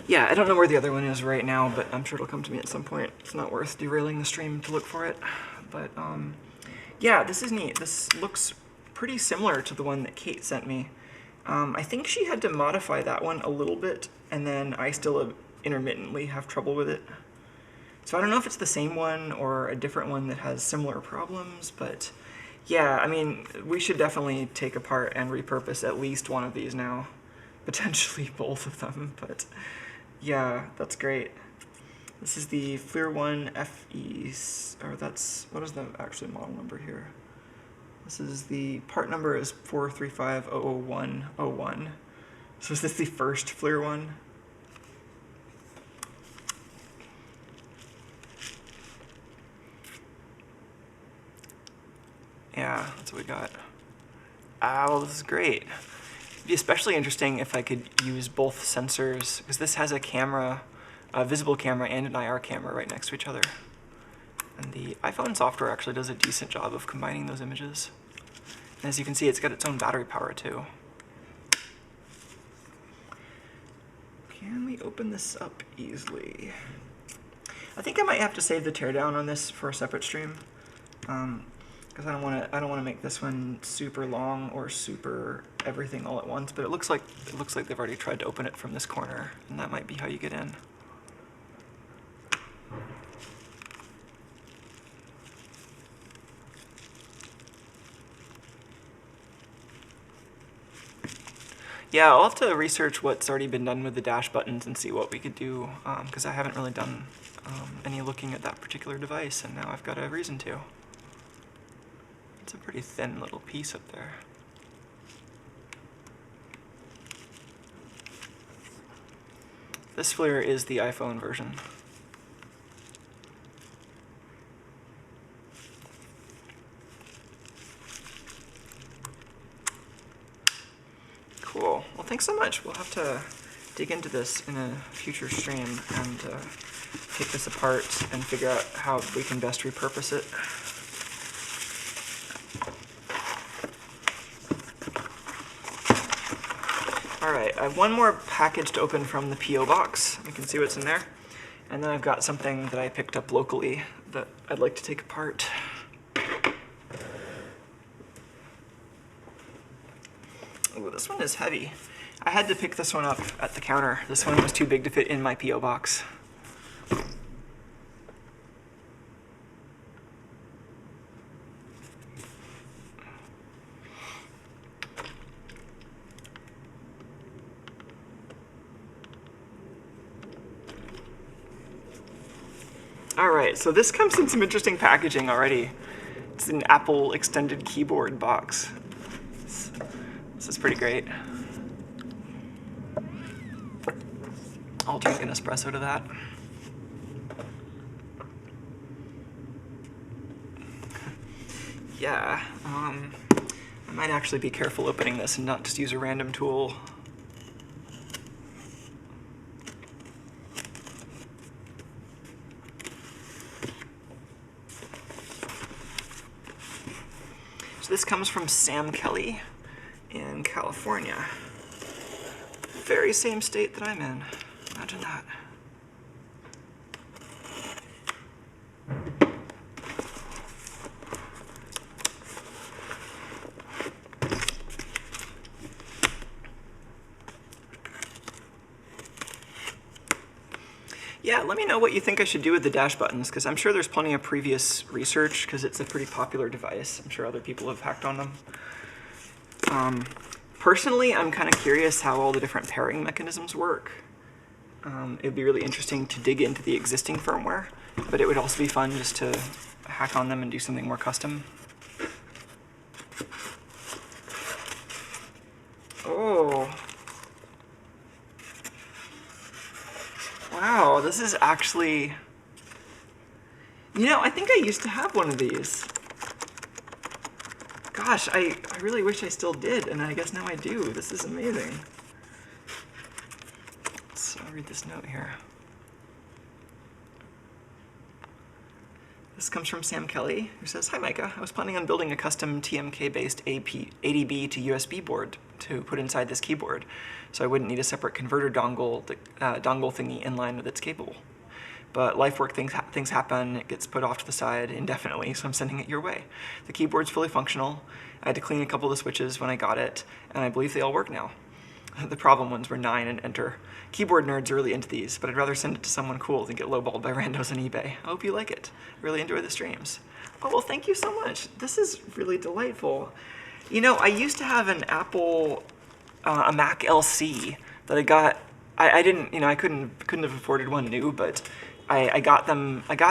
Speaker 1: Yeah, I don't know where the other one is right now, but I'm sure it'll come to me at some point. It's not worth derailing the stream to look for it. But yeah, this is neat. This looks pretty similar to the one that Kate sent me. I think she had to modify that one a little bit, and then I still intermittently have trouble with it. So I don't know if it's the same one or a different one that has similar problems, but yeah, I mean, we should definitely take apart and repurpose at least one of these now. Potentially both of them, but yeah, that's great. This is the FLIR One FE, or that's, what is the actual model number here? This is the part number is 435000101. So is this the first FLIR One? Yeah, that's what we got. Ah, well, this is great. It'd be especially interesting if I could use both sensors, because this has a camera, a visible camera and an IR camera right next to each other. And the iPhone software actually does a decent job of combining those images. And as you can see, it's got its own battery power too. Can we open this up easily? I think I might have to save the teardown on this for a separate stream, because I don't want to make this one super long or super everything all at once. But it looks like they've already tried to open it from this corner, and that might be how you get in. Yeah, I'll have to research what's already been done with the dash buttons and see what we could do, because I haven't really done any looking at that particular device, and now I've got a reason to. It's a pretty thin little piece up there. This FLIR is the iPhone version. Cool. Well, thanks so much. We'll have to dig into this in a future stream and take this apart and figure out how we can best repurpose it. All right, I have one more package to open from the P.O. box. We can see what's in there. And then I've got something that I picked up locally that I'd like to take apart. Ooh, this one is heavy. I had to pick this one up at the counter. This one was too big to fit in my P.O. box. All right, so this comes in some interesting packaging already. It's an Apple extended keyboard box. This is pretty great. I'll drink an espresso to that. Yeah, I might actually be careful opening this and not just use a random tool. So this comes from Sam Kelly in California. Very same state that I'm in. Imagine that. Yeah, let me know what you think I should do with the dash buttons, because I'm sure there's plenty of previous research, because it's a pretty popular device. I'm sure other people have hacked on them. Personally, I'm kind of curious how all the different pairing mechanisms work. It'd be really interesting to dig into the existing firmware, but it would also be fun just to hack on them and do something more custom. Oh. Wow, this is actually... You know, I think I used to have one of these. Gosh, I really wish I still did, and I guess now I do. This is amazing. So I'll read this note here. This comes from Sam Kelly, who says, "Hi Micah, I was planning on building a custom TMK-based ADB to USB board to put inside this keyboard, so I wouldn't need a separate converter dongle thingy in line with its cable. But life work things happen, it gets put off to the side indefinitely, so I'm sending it your way. The keyboard's fully functional. I had to clean a couple of the switches when I got it, and I believe they all work now. The problem ones were 9 and enter. Keyboard nerds are really into these, but I'd rather send it to someone cool than get lowballed by randos on eBay. I hope you like it. Really enjoy the streams." Oh, well, thank you so much. This is really delightful. You know, I used to have an Apple, a Mac LC that I got. I didn't, you know, I couldn't have afforded one new, but I got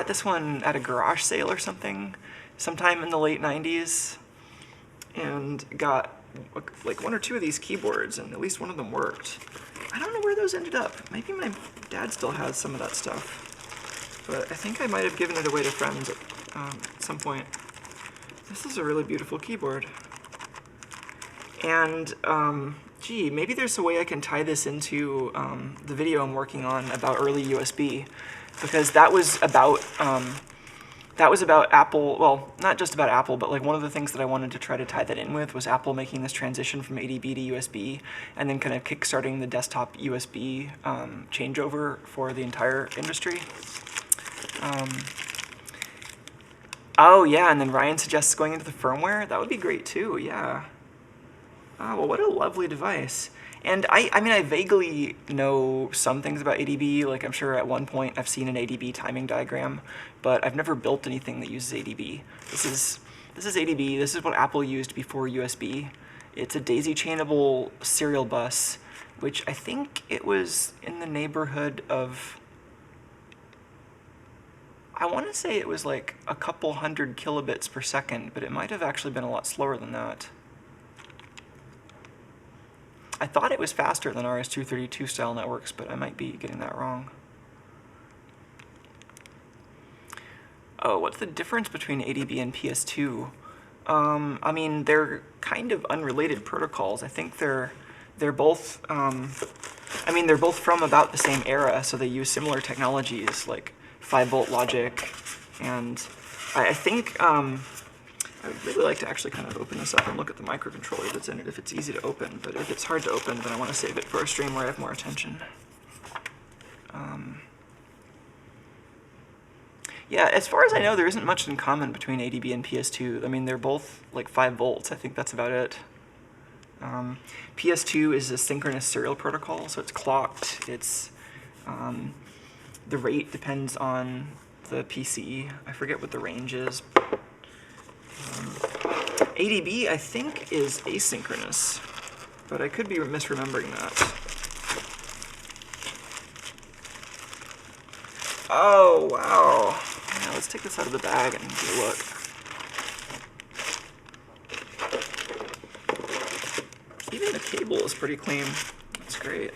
Speaker 1: this one at a garage sale or something, sometime in the late 90s, and got like 1 or 2 of these keyboards, and at least one of them worked. I don't know where those ended up. Maybe my dad still has some of that stuff, but I think I might have given it away to friends at some point. This is a really beautiful keyboard. And gee, maybe there's a way I can tie this into the video I'm working on about early USB, because that was about that was about Apple, well, not just about Apple, but like one of the things that I wanted to try to tie that in with was Apple making this transition from ADB to USB, and then kind of kickstarting the desktop USB changeover for the entire industry. Oh yeah, and then Ryan suggests going into the firmware. That would be great too, yeah. Oh, well, what a lovely device. And I mean, I vaguely know some things about ADB. Like, I'm sure at one point I've seen an ADB timing diagram, but I've never built anything that uses ADB. This is ADB. This is what Apple used before USB. It's a daisy-chainable serial bus, which I think it was in the neighborhood of, I want to say it was like a couple hundred kilobits per second, but it might have actually been a lot slower than that. I thought it was faster than RS-232 style networks, but I might be getting that wrong. Oh, what's the difference between ADB and PS2? I mean, they're kind of unrelated protocols. I think they're both, I mean, they're both from about the same era, so they use similar technologies like 5-volt logic, and I think, I would really like to actually kind of open this up and look at the microcontroller that's in it if it's easy to open, but if it's hard to open, then I want to save it for a stream where I have more attention. Yeah, as far as I know, there isn't much in common between ADB and PS2. I mean, they're both like 5 volts. I think that's about it. PS2 is a synchronous serial protocol, so it's clocked. It's the rate depends on the PC. I forget what the range is. ADB, I think, is asynchronous, but I could be misremembering that. Oh, wow. Yeah, let's take this out of the bag and get a look. Even the cable is pretty clean. That's great.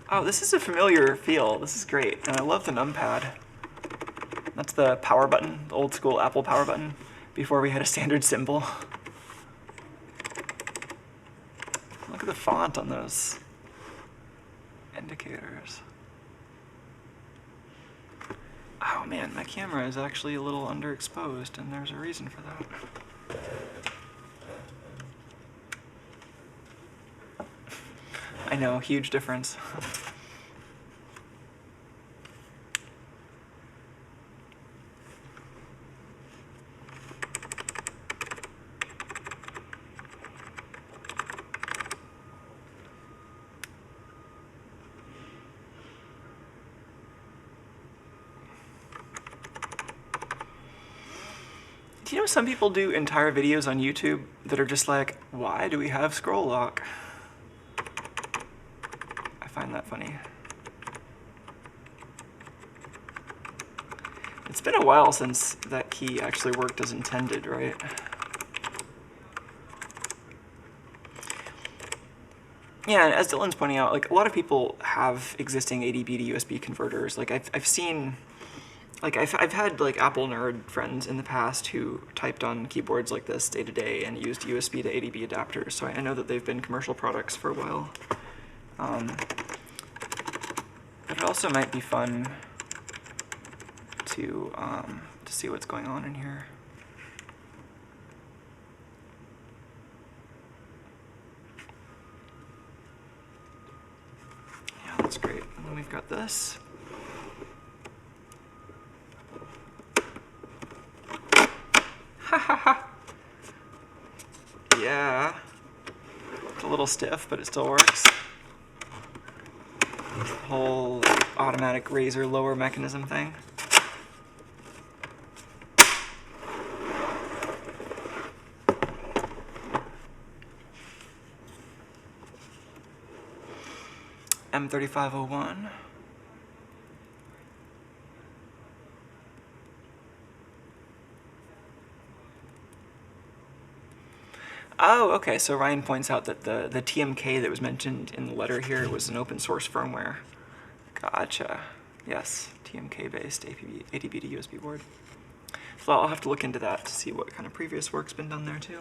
Speaker 1: Oh, this is a familiar feel. This is great, and I love the numpad. That's the power button, the old school Apple power button, before we had a standard symbol. Look at the font on those indicators. Oh man, my camera is actually a little underexposed, and there's a reason for that. I know, huge difference. Do you know some people do entire videos on YouTube that are just like, why do we have scroll lock? I find that funny. It's been a while since that key actually worked as intended, right? Yeah, and as Dylan's pointing out, like a lot of people have existing ADB to USB converters. Like I've seen, like I've had like Apple nerd friends in the past who typed on keyboards like this day to day and used USB to ADB adapters. So I know that they've been commercial products for a while. But it also might be fun to see what's going on in here. Yeah, that's great. And then we've got this. Ha ha ha! Yeah. It's a little stiff, but it still works. Whole automatic razor lower mechanism thing. M3501. Oh, okay, so Ryan points out that the TMK that was mentioned in the letter here was an open source firmware. Gotcha. Yes, TMK-based ADB to USB board. So I'll have to look into that to see what kind of previous work's been done there too.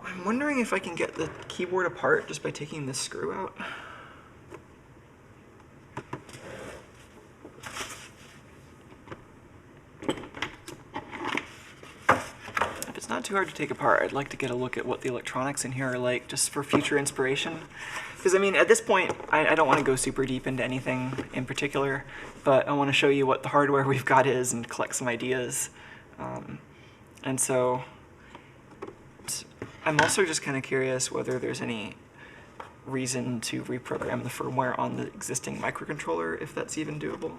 Speaker 1: I'm wondering if I can get the keyboard apart just by taking this screw out. If it's not too hard to take apart, I'd like to get a look at what the electronics in here are like, just for future inspiration. Because I mean, at this point, I don't want to go super deep into anything in particular, but I want to show you what the hardware we've got is and collect some ideas. And so I'm also just kind of curious whether there's any reason to reprogram the firmware on the existing microcontroller, if that's even doable.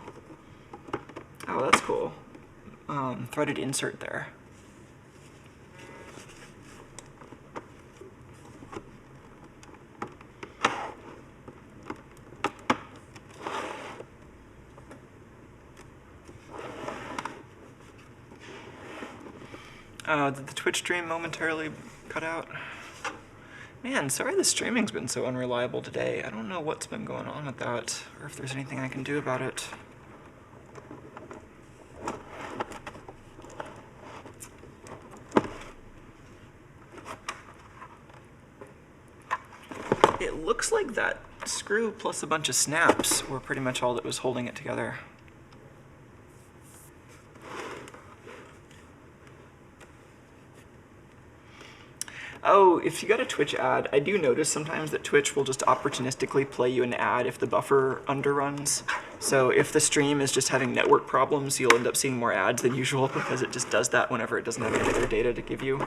Speaker 1: Oh, that's cool. Threaded insert there. Did the Twitch stream momentarily cut out? Man, sorry the streaming's been so unreliable today. I don't know what's been going on with that, or if there's anything I can do about it. It looks like that screw plus a bunch of snaps were pretty much all that was holding it together. Oh, if you got a Twitch ad, I do notice sometimes that Twitch will just opportunistically play you an ad if the buffer underruns. So if the stream is just having network problems, you'll end up seeing more ads than usual because it just does that whenever it doesn't have any other data to give you.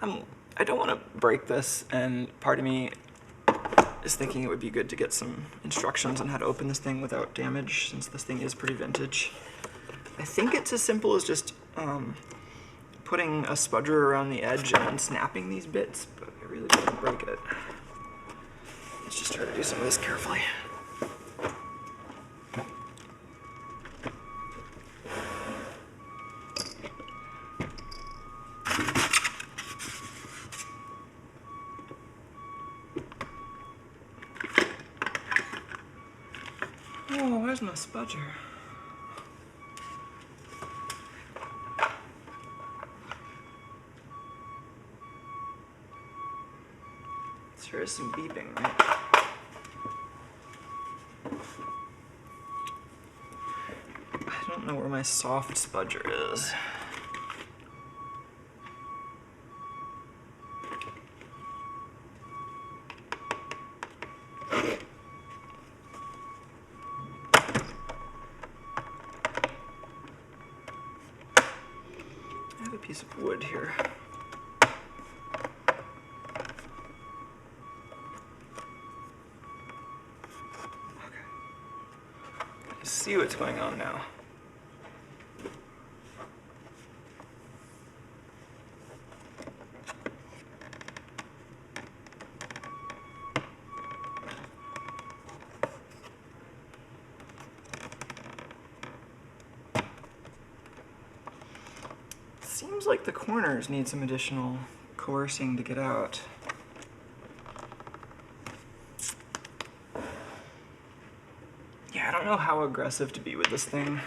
Speaker 1: I don't want to break this, and part of me is thinking it would be good to get some instructions on how to open this thing without damage, since this thing is pretty vintage. I think it's as simple as just putting a spudger around the edge and then snapping these bits, but I really don't want to break it. Let's just try to do some of this carefully. Oh, where's my spudger? Sure is some beeping, right? I don't know where my soft spudger is. I have a piece of wood here. See what's going on now. Seems like the corners need some additional coercing to get out. I don't know how aggressive to be with this thing.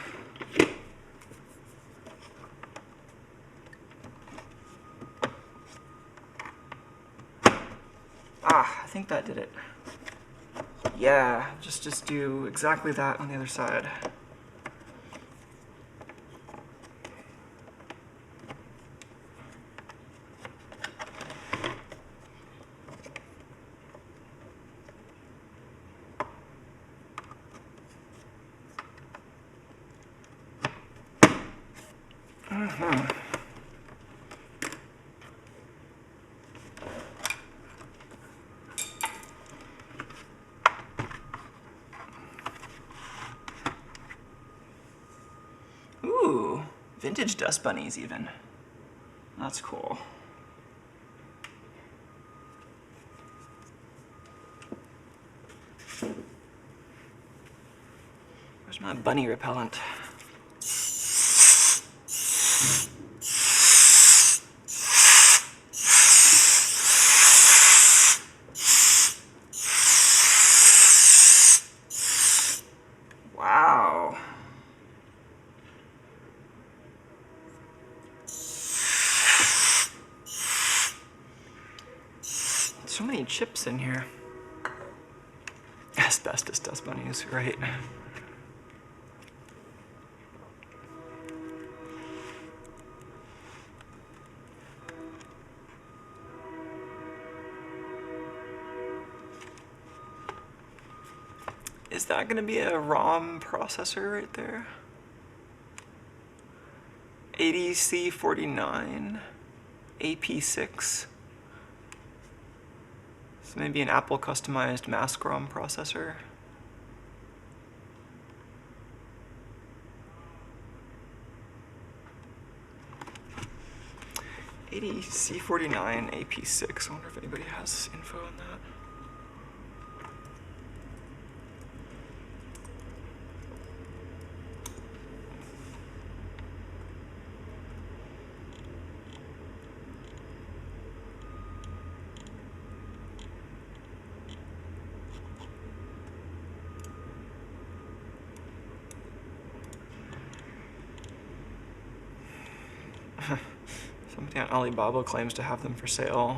Speaker 1: Ah, I think that did it. Yeah, just do exactly that on the other side. Ooh, vintage dust bunnies even. That's cool. Where's my bunny repellent? Wow. So many chips in here. Asbestos dust bunnies, right? Is that going to be a ROM processor right there? 80C49, AP6. So maybe an Apple customized mask ROM processor. C49 AP6. I wonder if anybody has info on that. Somebody on Alibaba claims to have them for sale.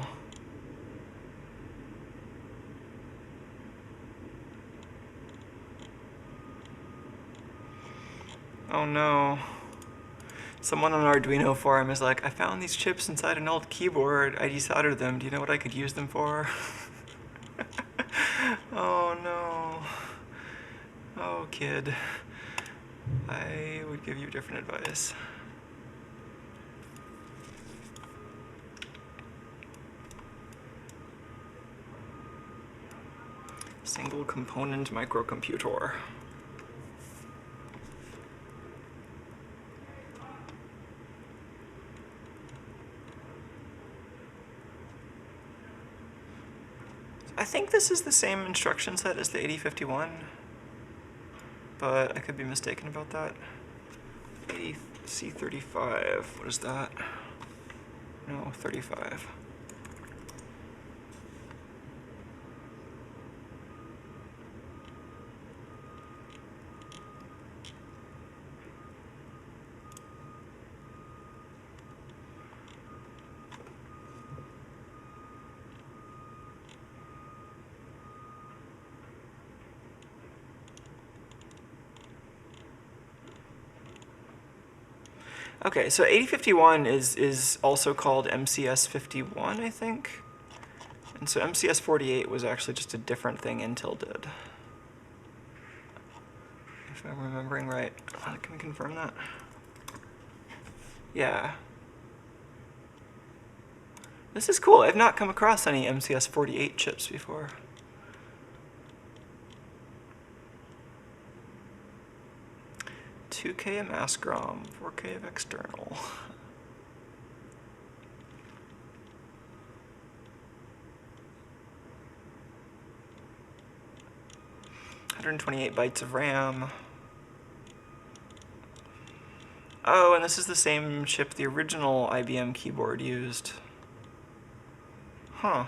Speaker 1: Oh no. Someone on Arduino forum is like, I found these chips inside an old keyboard. I desoldered them. Do you know what I could use them for? Oh no. Oh kid. I would give you different advice. Single component microcomputer. I think this is the same instruction set as the 8051, but I could be mistaken about that. 80C35, what is that? No, 35. Okay, so 8051 is also called MCS51, I think. And so MCS48 was actually just a different thing Intel did. If I'm remembering right. Can we confirm that? Yeah. This is cool. I've not come across any MCS48 chips before. $2K of mask ROM, 4K of external. $128 of RAM. Oh, and this is the same chip the original IBM keyboard used. Huh.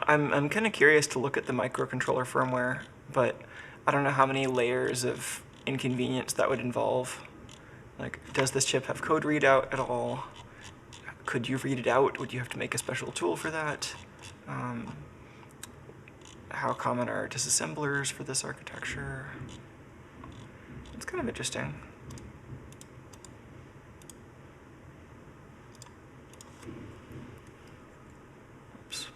Speaker 1: I'm kind of curious to look at the microcontroller firmware, but I don't know how many layers of inconvenience that would involve. Like, does this chip have code readout at all? Could you read it out? Would you have to make a special tool for that? How common are disassemblers for this architecture? It's kind of interesting. Oops.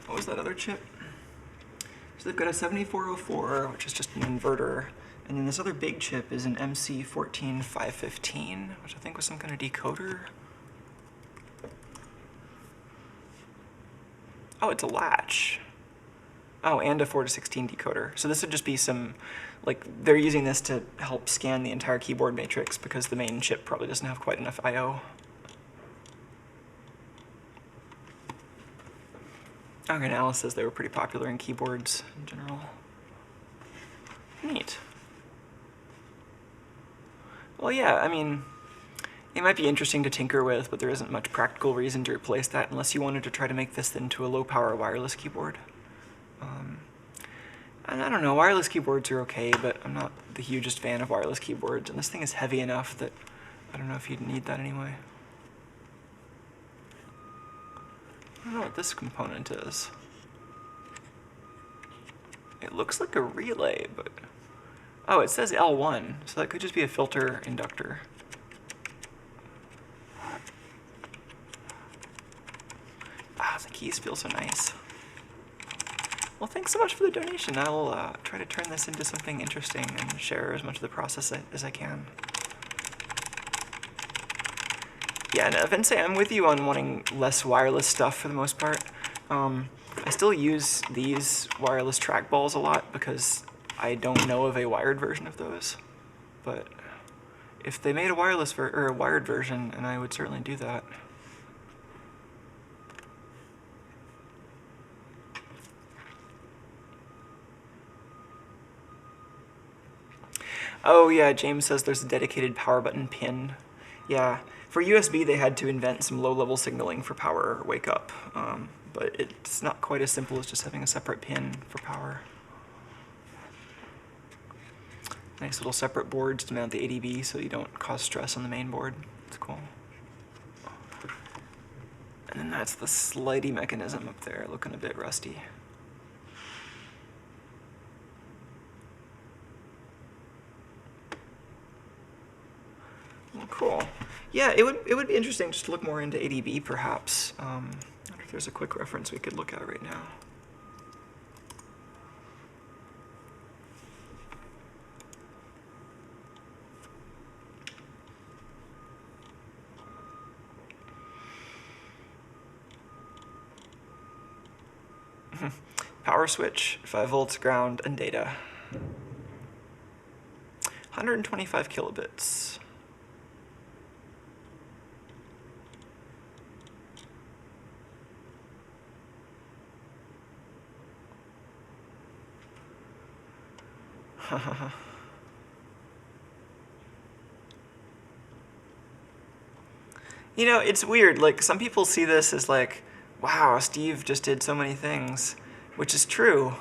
Speaker 1: What was that other chip? So they've got a 7404, which is just an inverter, and then this other big chip is an MC14515, which I think was some kind of decoder. Oh, it's a latch. Oh, and a 4 to 16 decoder. So this would just be some like they're using this to help scan the entire keyboard matrix because the main chip probably doesn't have quite enough I/O. Okay, now Alice says they were pretty popular in keyboards in general. Neat. Well, yeah, I mean, it might be interesting to tinker with, but there isn't much practical reason to replace that unless you wanted to try to make this into a low-power wireless keyboard. And I don't know, wireless keyboards are okay, but I'm not the hugest fan of wireless keyboards, and this thing is heavy enough that I don't know if you'd need that anyway. I don't know what this component is. It looks like a relay, but... Oh, it says L1, so that could just be a filter inductor. Ah, the keys feel so nice. Well, thanks so much for the donation. I'll try to turn this into something interesting and share as much of the process as I can. Yeah, and Vince, I'm with you on wanting less wireless stuff for the most part. I still use these wireless trackballs a lot because I don't know of a wired version of those. But if they made a wireless or a wired version, and I would certainly do that. Oh yeah, James says there's a dedicated power button pin. Yeah, for USB they had to invent some low-level signaling for power wake up, but it's not quite as simple as just having a separate pin for power. Nice little separate boards to mount the ADB so you don't cause stress on the main board. It's cool. And then that's the slidey mechanism up there, looking a bit rusty. Cool. Yeah, it would be interesting just to look more into ADB, perhaps. I wonder if there's a quick reference we could look at right now. Power switch, 5 volts, ground, and data. 125 kilobits. You know, it's weird. Like, some people see this as like, wow, Steve just did so many things, which is true.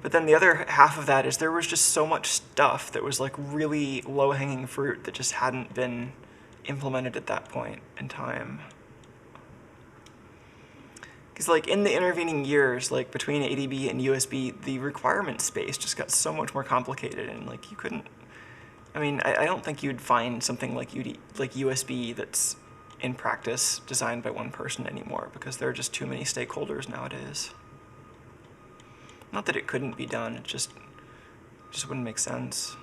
Speaker 1: But then the other half of that is there was just so much stuff that was like really low-hanging fruit that just hadn't been implemented at that point in time. Because like in the intervening years, like between ADB and USB, the requirement space just got so much more complicated, and like you couldn't. I mean, I don't think you'd find something like USB that's in practice designed by one person anymore, because there are just too many stakeholders nowadays. Not that it couldn't be done, it just wouldn't make sense.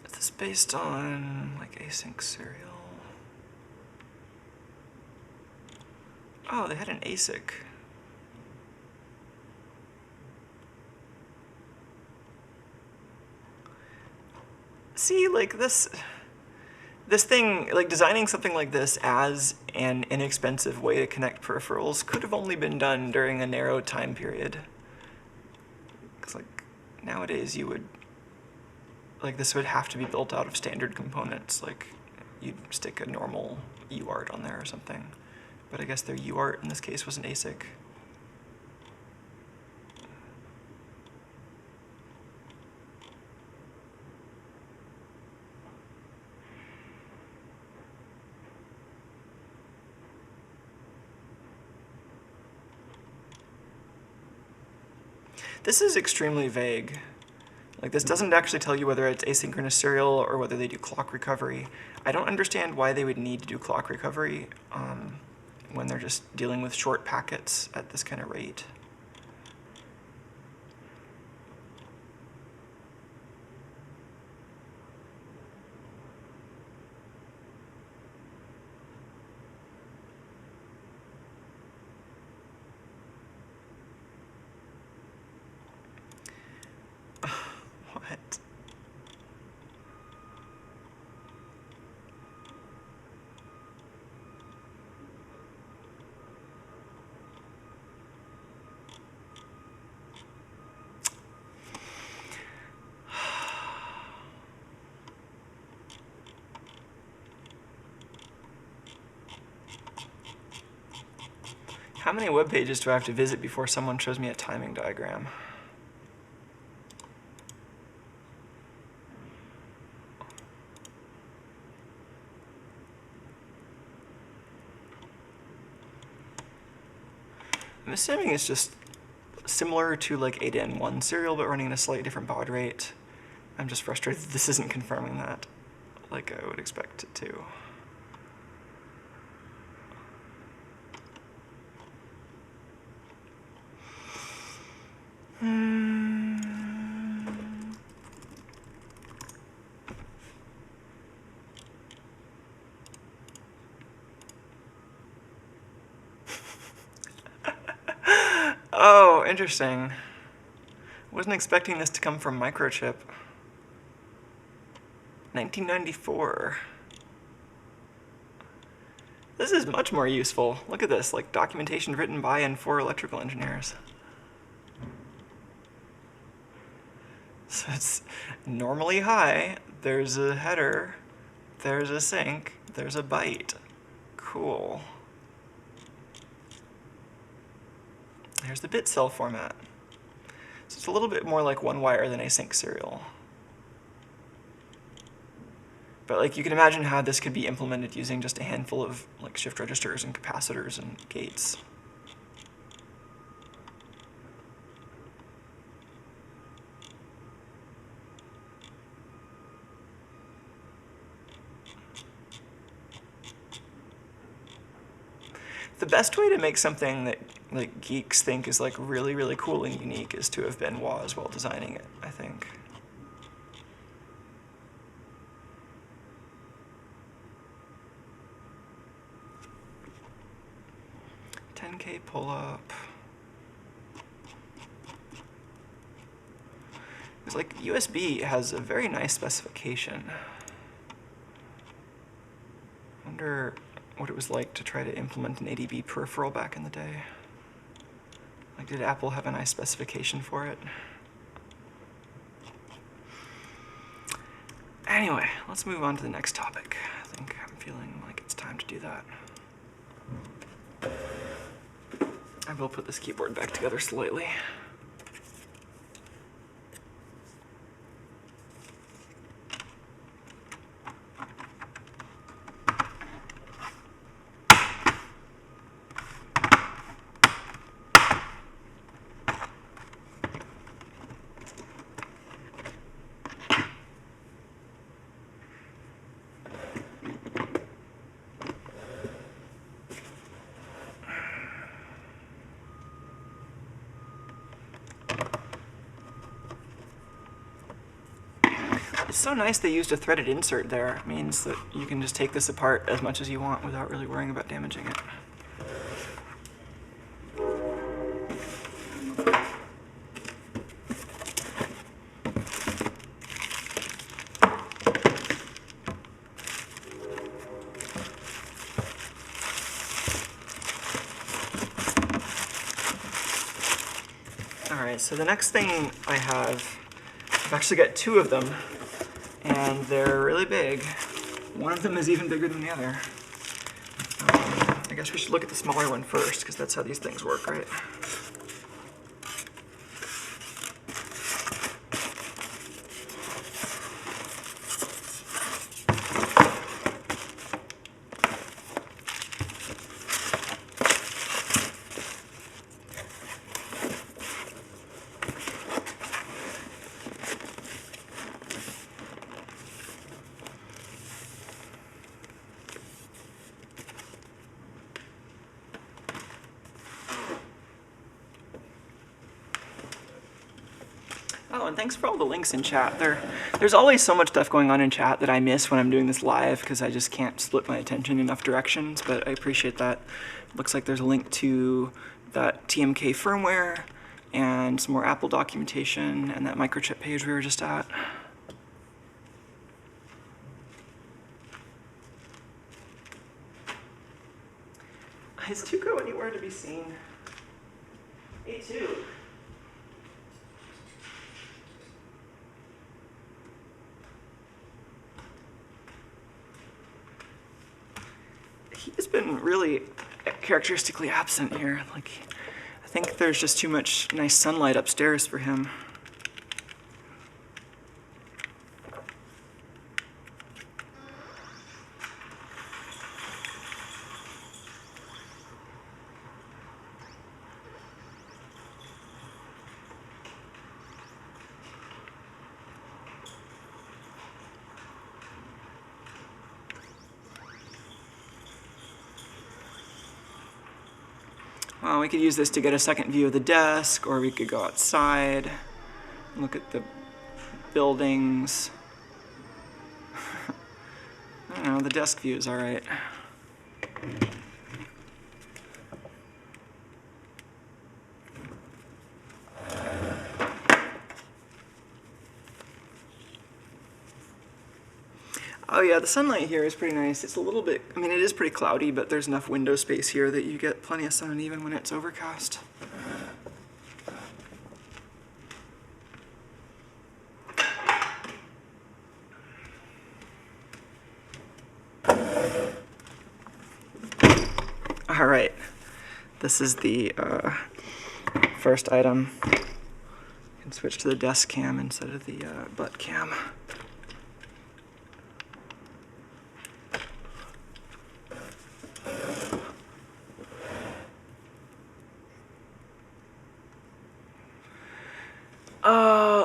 Speaker 1: Is this based on like async serial? Oh, they had an ASIC. See, like this thing, like designing something like this as an inexpensive way to connect peripherals could have only been done during a narrow time period. Because like nowadays you would, like this would have to be built out of standard components, like you'd stick a normal UART on there or something. But I guess their UART in this case was an ASIC. This is extremely vague. Like, this doesn't actually tell you whether it's asynchronous serial or whether they do clock recovery. I don't understand why they would need to do clock recovery when they're just dealing with short packets at this kind of rate. What? How many web pages do I have to visit before someone shows me a timing diagram? I'm assuming it's just similar to like ADN1 serial, but running at a slightly different baud rate. I'm just frustrated that this isn't confirming that like I would expect it to. Oh, interesting. Wasn't expecting this to come from Microchip. 1994. This is much more useful. Look at this, like documentation written by and for electrical engineers. So it's normally high, there's a header, there's a sync, there's a byte. Cool. Here's the bit cell format. So it's a little bit more like one wire than async serial. But like you can imagine how this could be implemented using just a handful of like shift registers and capacitors and gates. The best way to make something that like geeks think is like really, really cool and unique is to have been Woz while designing it, I think. $10K pull-up. It's like USB has a very nice specification. I wonder what it was like to try to implement an ADB peripheral back in the day. Like, did Apple have a nice specification for it? Anyway, let's move on to the next topic. I think I'm feeling like it's time to do that. I will put this keyboard back together slightly. It's so nice they used a threaded insert there. It means that you can just take this apart as much as you want without really worrying about damaging it. Alright, so the next thing I've actually got two of them, and they're really big. One of them is even bigger than the other. I guess we should look at the smaller one first, because that's how these things work, right? Oh, and thanks for all the links in chat. There's always so much stuff going on in chat that I miss when I'm doing this live because I just can't split my attention in enough directions, but I appreciate that. Looks like there's a link to that TMK firmware and some more Apple documentation and that microchip page we were just at. Is Tuco anywhere to be seen? A2. He has been really characteristically absent here. Like, I think there's just too much nice sunlight upstairs for him. Well, we could use this to get a second view of the desk, or we could go outside, look at the buildings. I don't know, the desk view is all right. Oh yeah, the sunlight here is pretty nice. It's a little bit, I mean, it is pretty cloudy, but there's enough window space here that you get plenty of sun even when it's overcast. All right, this is the first item. You can switch to the desk cam instead of the butt cam.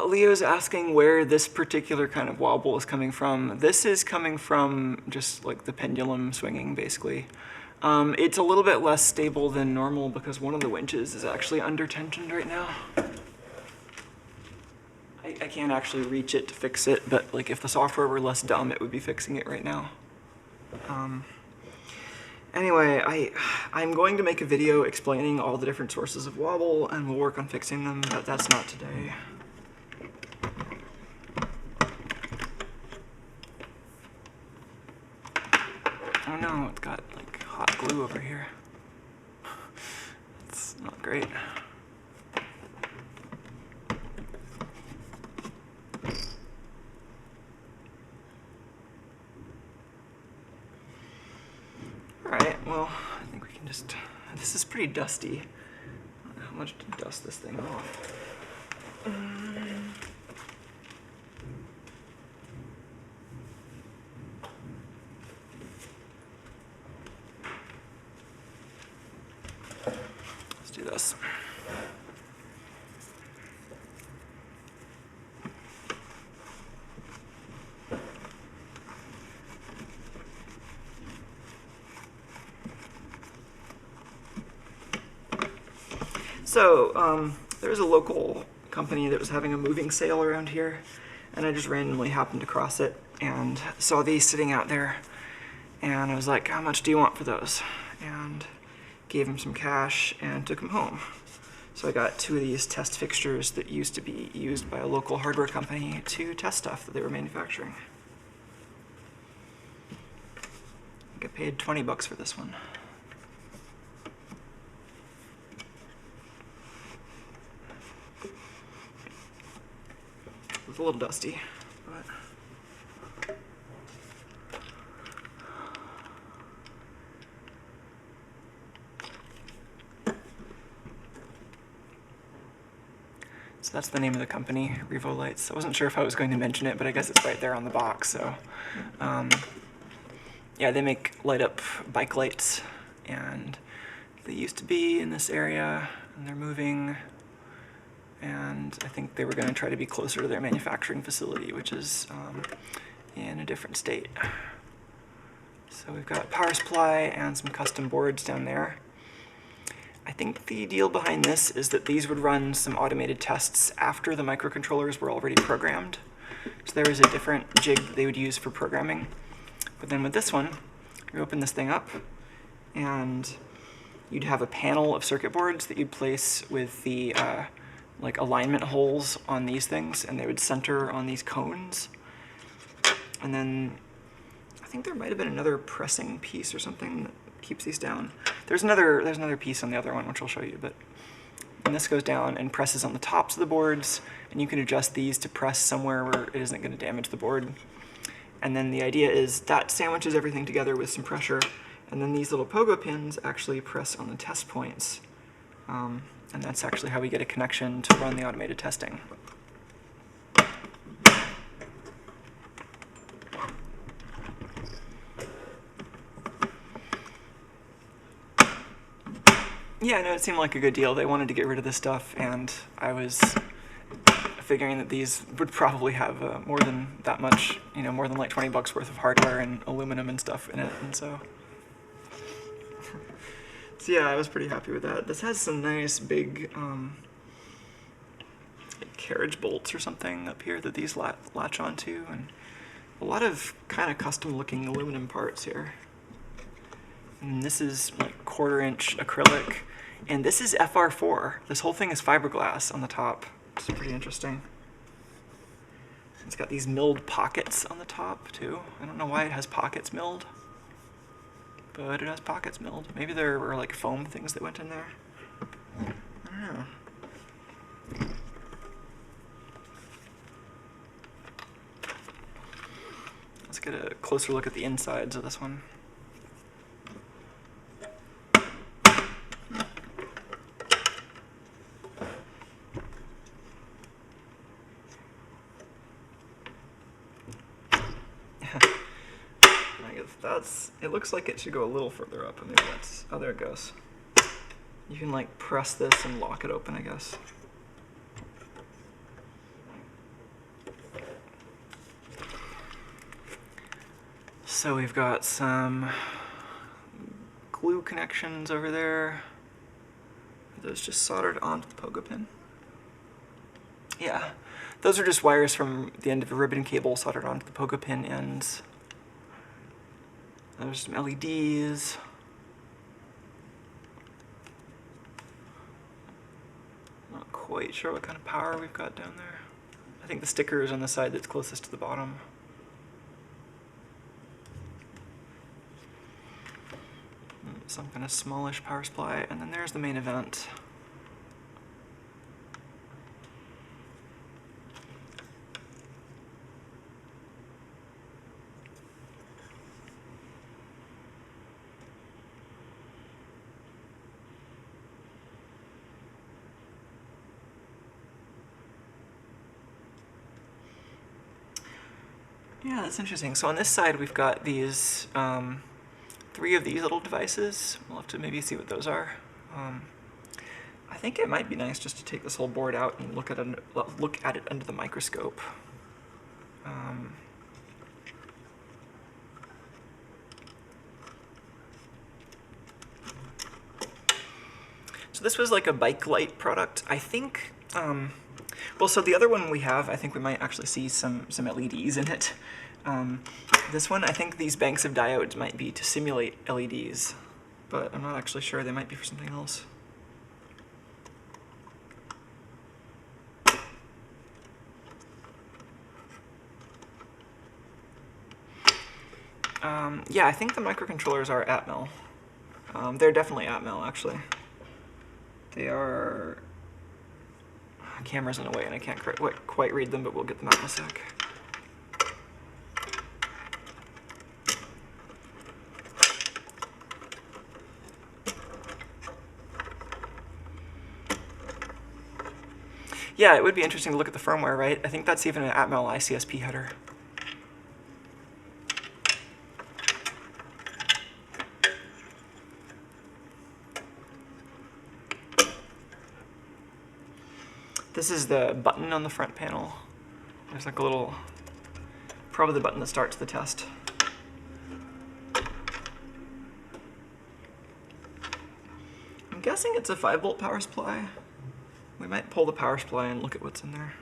Speaker 1: Leo's asking where this particular kind of wobble is coming from. This is coming from just like the pendulum swinging, basically. It's a little bit less stable than normal because one of the winches is actually under tensioned right now. I can't actually reach it to fix it, but like if the software were less dumb, it would be fixing it right now. Anyway, I'm going to make a video explaining all the different sources of wobble, and we'll work on fixing them, but that's not today. Oh no, it's got like hot glue over here. It's not great. Alright, well, I think we can just, this is pretty dusty. I don't know how much to dust this thing off. Let's do this. So, there was a local company that was having a moving sale around here, and I just randomly happened across it and saw these sitting out there, and I was like, how much do you want for those? And gave him some cash and took them home. So I got 2 of these test fixtures that used to be used by a local hardware company to test stuff that they were manufacturing. I got paid 20 bucks for this one. It's a little dusty, but so that's the name of the company, Revo Lights. I wasn't sure if I was going to mention it, but I guess it's right there on the box. So, yeah, they make light up bike lights, and they used to be in this area, and they're moving. And I think they were going to try to be closer to their manufacturing facility, which is in a different state. So we've got power supply and some custom boards down there. I think the deal behind this is that these would run some automated tests after the microcontrollers were already programmed. So there is a different jig that they would use for programming. But then with this one, you open this thing up, and you'd have a panel of circuit boards that you'd place with the like alignment holes on these things, and they would center on these cones. And then I think there might have been another pressing piece or something that keeps these down. There's another piece on the other one, which I'll show you. But and this goes down and presses on the tops of the boards, and you can adjust these to press somewhere where it isn't going to damage the board. And then the idea is that sandwiches everything together with some pressure, and then these little pogo pins actually press on the test points. And that's actually how we get a connection to run the automated testing. Yeah, no, it seemed like a good deal. They wanted to get rid of this stuff, and I was figuring that these would probably have more than that much, more than like 20 bucks worth of hardware and aluminum and stuff in it, and so yeah, I was pretty happy with that. This has some nice big like carriage bolts or something up here that these latch onto, and a lot of kind of custom looking aluminum parts here. And this is like 1/4-inch acrylic, and this is FR4. This whole thing is fiberglass on the top. It's pretty interesting. It's got these milled pockets on the top too. I don't know why it has pockets milled, but it has pockets milled. Maybe there were like foam things that went in there. I don't know. Let's get a closer look at the insides of this one. It looks like it should go a little further up, and maybe that's, oh, there it goes. You can like press this and lock it open, I guess. So we've got some glue connections over there. Are those just soldered onto the pogo pin? Yeah, those are just wires from the end of a ribbon cable soldered onto the pogo pin ends. There's some LEDs. Not quite sure what kind of power we've got down there. I think the sticker is on the side that's closest to the bottom. Some kind of smallish power supply, and then there's the main event. Yeah, that's interesting. So on this side, we've got these 3 of these little devices. We'll have to maybe see what those are. I think it might be nice just to take this whole board out and look at it under the microscope. So this was like a bike light product. I think, well, so the other one we have, I think we might actually see some LEDs in it. This one, I think these banks of diodes might be to simulate LEDs, but I'm not actually sure. They might be for something else. Yeah, I think the microcontrollers are Atmel. They're definitely Atmel, actually. They are... Camera's in the way and I can't quite read them, but we'll get them out in a sec. Yeah, it would be interesting to look at the firmware, right? I think that's even an Atmel ICSP header. This is the button on the front panel. There's like a little, probably the button that starts the test. I'm guessing it's a 5-volt power supply. We might pull the power supply and look at what's in there.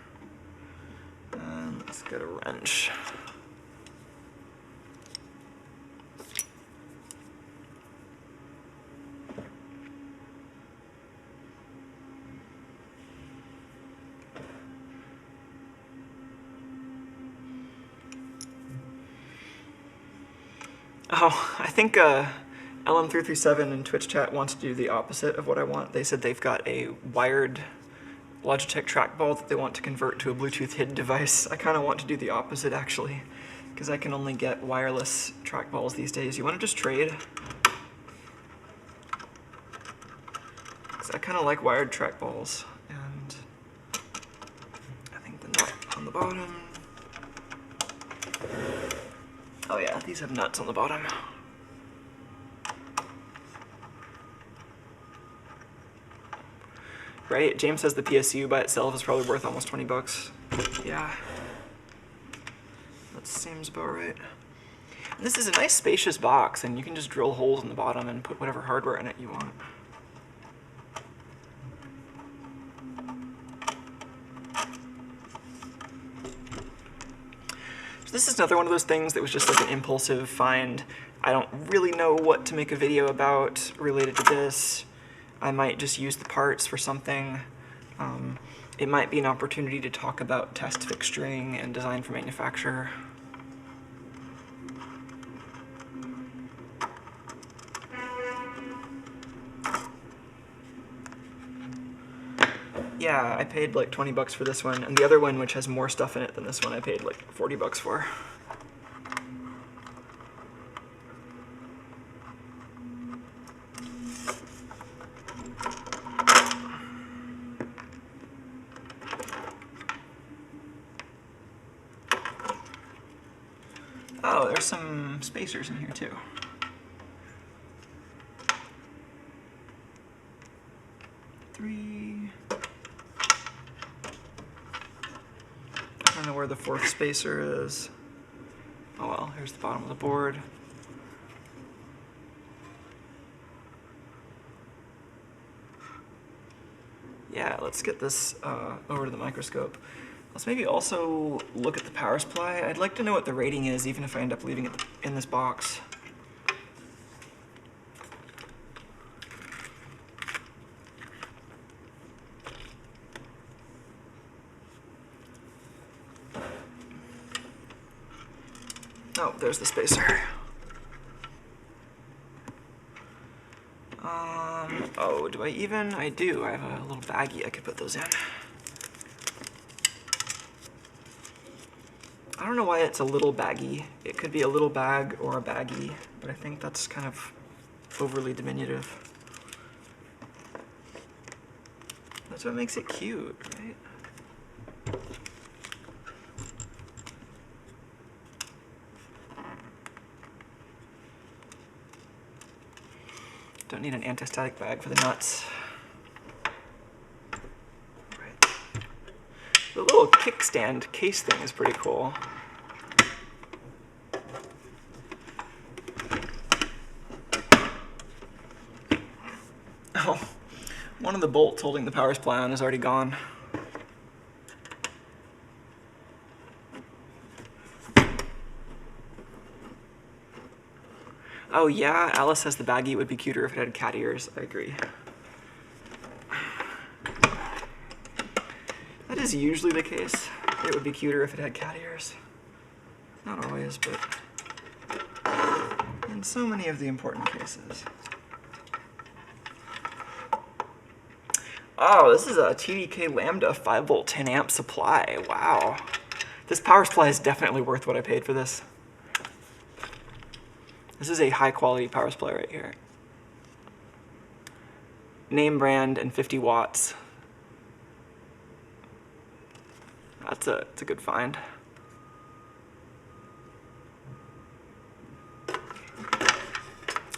Speaker 1: Let's get a wrench. Oh, I think LM337 in Twitch chat wants to do the opposite of what I want. They said they've got a wired Logitech trackball that they want to convert to a Bluetooth HID device. I kind of want to do the opposite, actually, because I can only get wireless trackballs these days. You want to just trade? Because I kind of like wired trackballs, and I think the nut on the bottom. Oh yeah, these have nuts on the bottom. Right, James says the PSU by itself is probably worth almost 20 bucks. Yeah, that seems about right. And this is a nice spacious box, and you can just drill holes in the bottom and put whatever hardware in it you want. So this is another one of those things that was just like an impulsive find. I don't really know what to make a video about related to this. I might just use the parts for something. It might be an opportunity to talk about test fixturing and design for manufacture. Yeah, I paid like 20 bucks for this one, and the other one, which has more stuff in it than this one, I paid like 40 bucks for. Oh, there's some spacers in here too. Three. I don't know where the fourth spacer is. Oh well, here's the bottom of the board. Yeah, let's get this over to the microscope. Let's maybe also look at the power supply. I'd like to know what the rating is, even if I end up leaving it in this box. Oh, there's the spacer. Oh, do I even? I do. I have a little baggie I could put those in. I don't know why it's a little baggie. It could be a little bag or a baggie, but I think that's kind of overly diminutive. That's what makes it cute, right? Don't need an anti-static bag for the nuts. Right. The little kickstand case thing is pretty cool. Oh, one of the bolts holding the power supply on is already gone. Oh yeah, Alice says the baggie would be cuter if it had cat ears. I agree. That is usually the case. It would be cuter if it had cat ears. Not always, but in so many of the important cases. Oh, this is a TDK Lambda 5-volt 10 amp supply. Wow. This power supply is definitely worth what I paid for this. This is a high quality power supply right here. Name brand and 50 watts. It's a good find.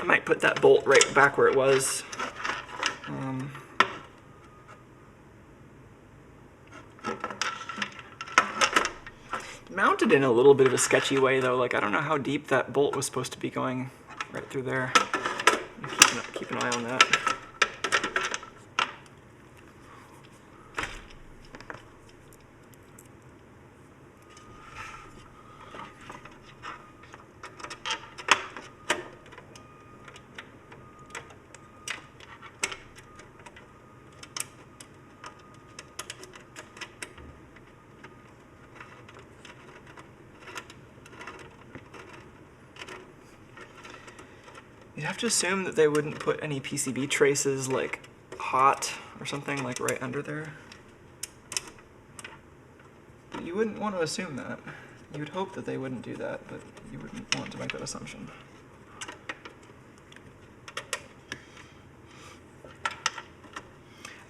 Speaker 1: I might put that bolt right back where it was. Mounted in a little bit of a sketchy way though. Like I don't know how deep that bolt was supposed to be going right through there. Keep an eye on that. You'd have to assume that they wouldn't put any PCB traces like hot or something like right under there. But you wouldn't want to assume that. You would hope that they wouldn't do that, but you wouldn't want to make that assumption.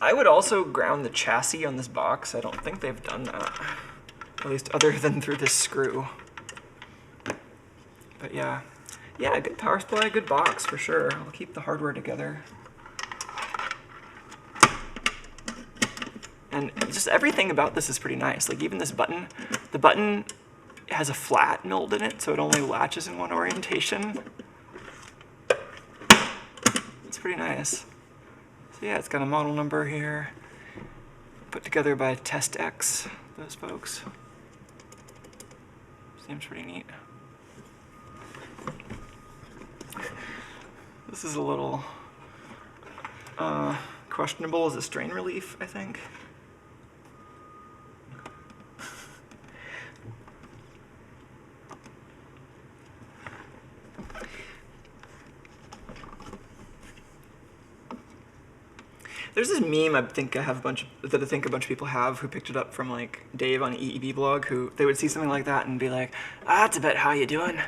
Speaker 1: I would also ground the chassis on this box. I don't think they've done that, at least other than through this screw. But yeah, good power supply, good box for sure. I'll keep the hardware together. And just everything about this is pretty nice. Like even this button, the button has a flat milled in it, so it only latches in one orientation. It's pretty nice. So yeah, it's got a model number here, put together by Test X, those folks. Seems pretty neat. This is a little questionable as a strain relief, I think. There's this meme I think a bunch of people have who picked it up from like Dave on EEB blog, who they would see something like that and be like, ah, it's a bit how you doing.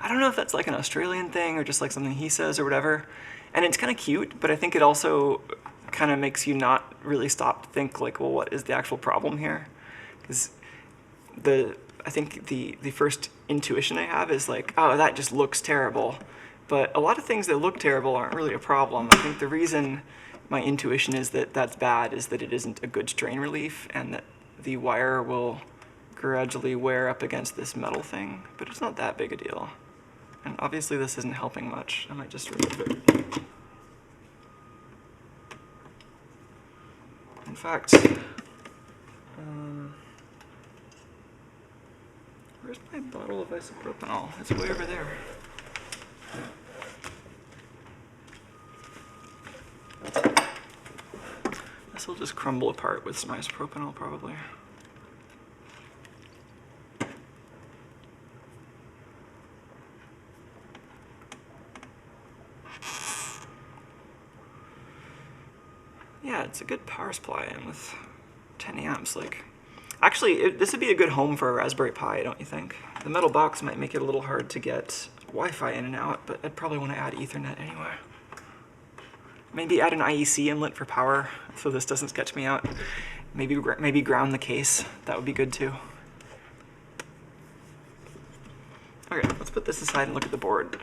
Speaker 1: I don't know if that's like an Australian thing or just like something he says or whatever. And it's kind of cute, but I think it also kind of makes you not really stop to think like, well, what is the actual problem here? Because I think the first intuition I have is like, oh, that just looks terrible. But a lot of things that look terrible aren't really a problem. I think the reason my intuition is that that's bad is that it isn't a good strain relief and that the wire will gradually wear up against this metal thing, but it's not that big a deal. And obviously this isn't helping much. I might just remove it. In fact, where's my bottle of isopropanol? It's way over there. This will just crumble apart with some isopropanol probably. Yeah, it's a good power supply and with 10 amps. Like, actually, this would be a good home for a Raspberry Pi, don't you think? The metal box might make it a little hard to get Wi-Fi in and out, but I'd probably want to add Ethernet anyway. Maybe add an IEC inlet for power, so this doesn't sketch me out. Maybe ground the case. That would be good too. Okay, let's put this aside and look at the board.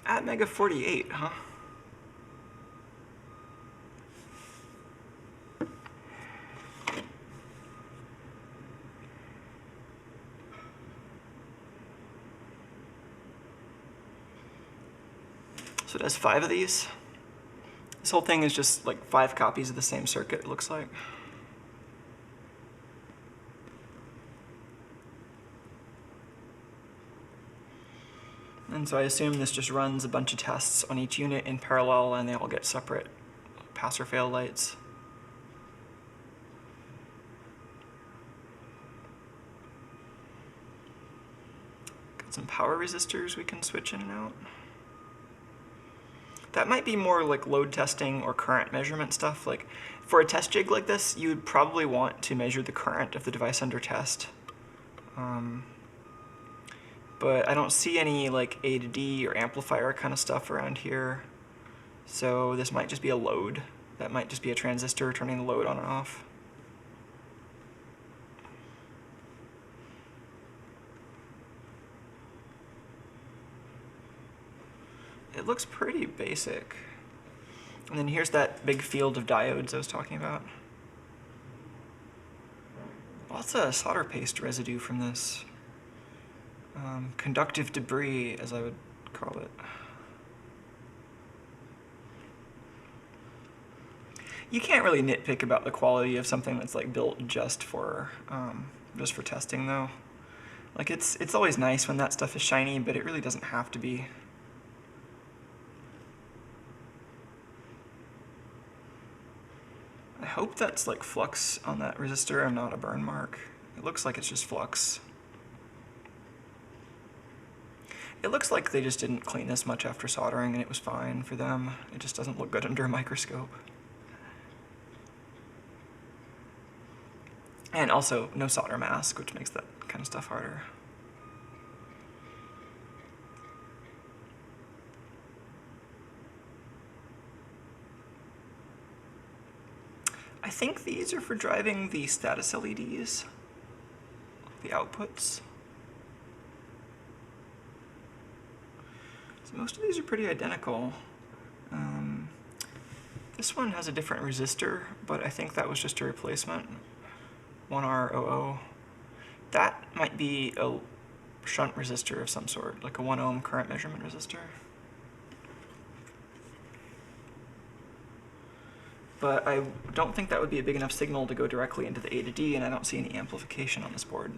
Speaker 1: At Mega 48, huh? So it has 5 of these. This whole thing is just like 5 copies of the same circuit, it looks like. And so I assume this just runs a bunch of tests on each unit in parallel and they all get separate pass or fail lights. Got some power resistors we can switch in and out. That might be more like load testing or current measurement stuff. Like for a test jig like this, you would probably want to measure the current of the device under test. But I don't see any like A to D or amplifier kind of stuff around here. So this might just be a load That might just be a transistor turning the load on and off. It looks pretty basic. And then here's that big field of diodes I was talking about. Lots of solder paste residue from this. Conductive debris, as I would call it. You can't really nitpick about the quality of something that's like built just for testing, though. Like it's always nice when that stuff is shiny, but it really doesn't have to be. I hope that's like flux on that resistor and not a burn mark. It looks like it's just flux. It looks like they just didn't clean this much after soldering and it was fine for them. It just doesn't look good under a microscope. And also no solder mask, which makes that kind of stuff harder. I think these are for driving the status LEDs, the outputs. So most of these are pretty identical. This one has a different resistor, but I think that was just a replacement. 1R00. That might be a shunt resistor of some sort, like a 1 ohm current measurement resistor. But I don't think that would be a big enough signal to go directly into the A to D, and I don't see any amplification on this board.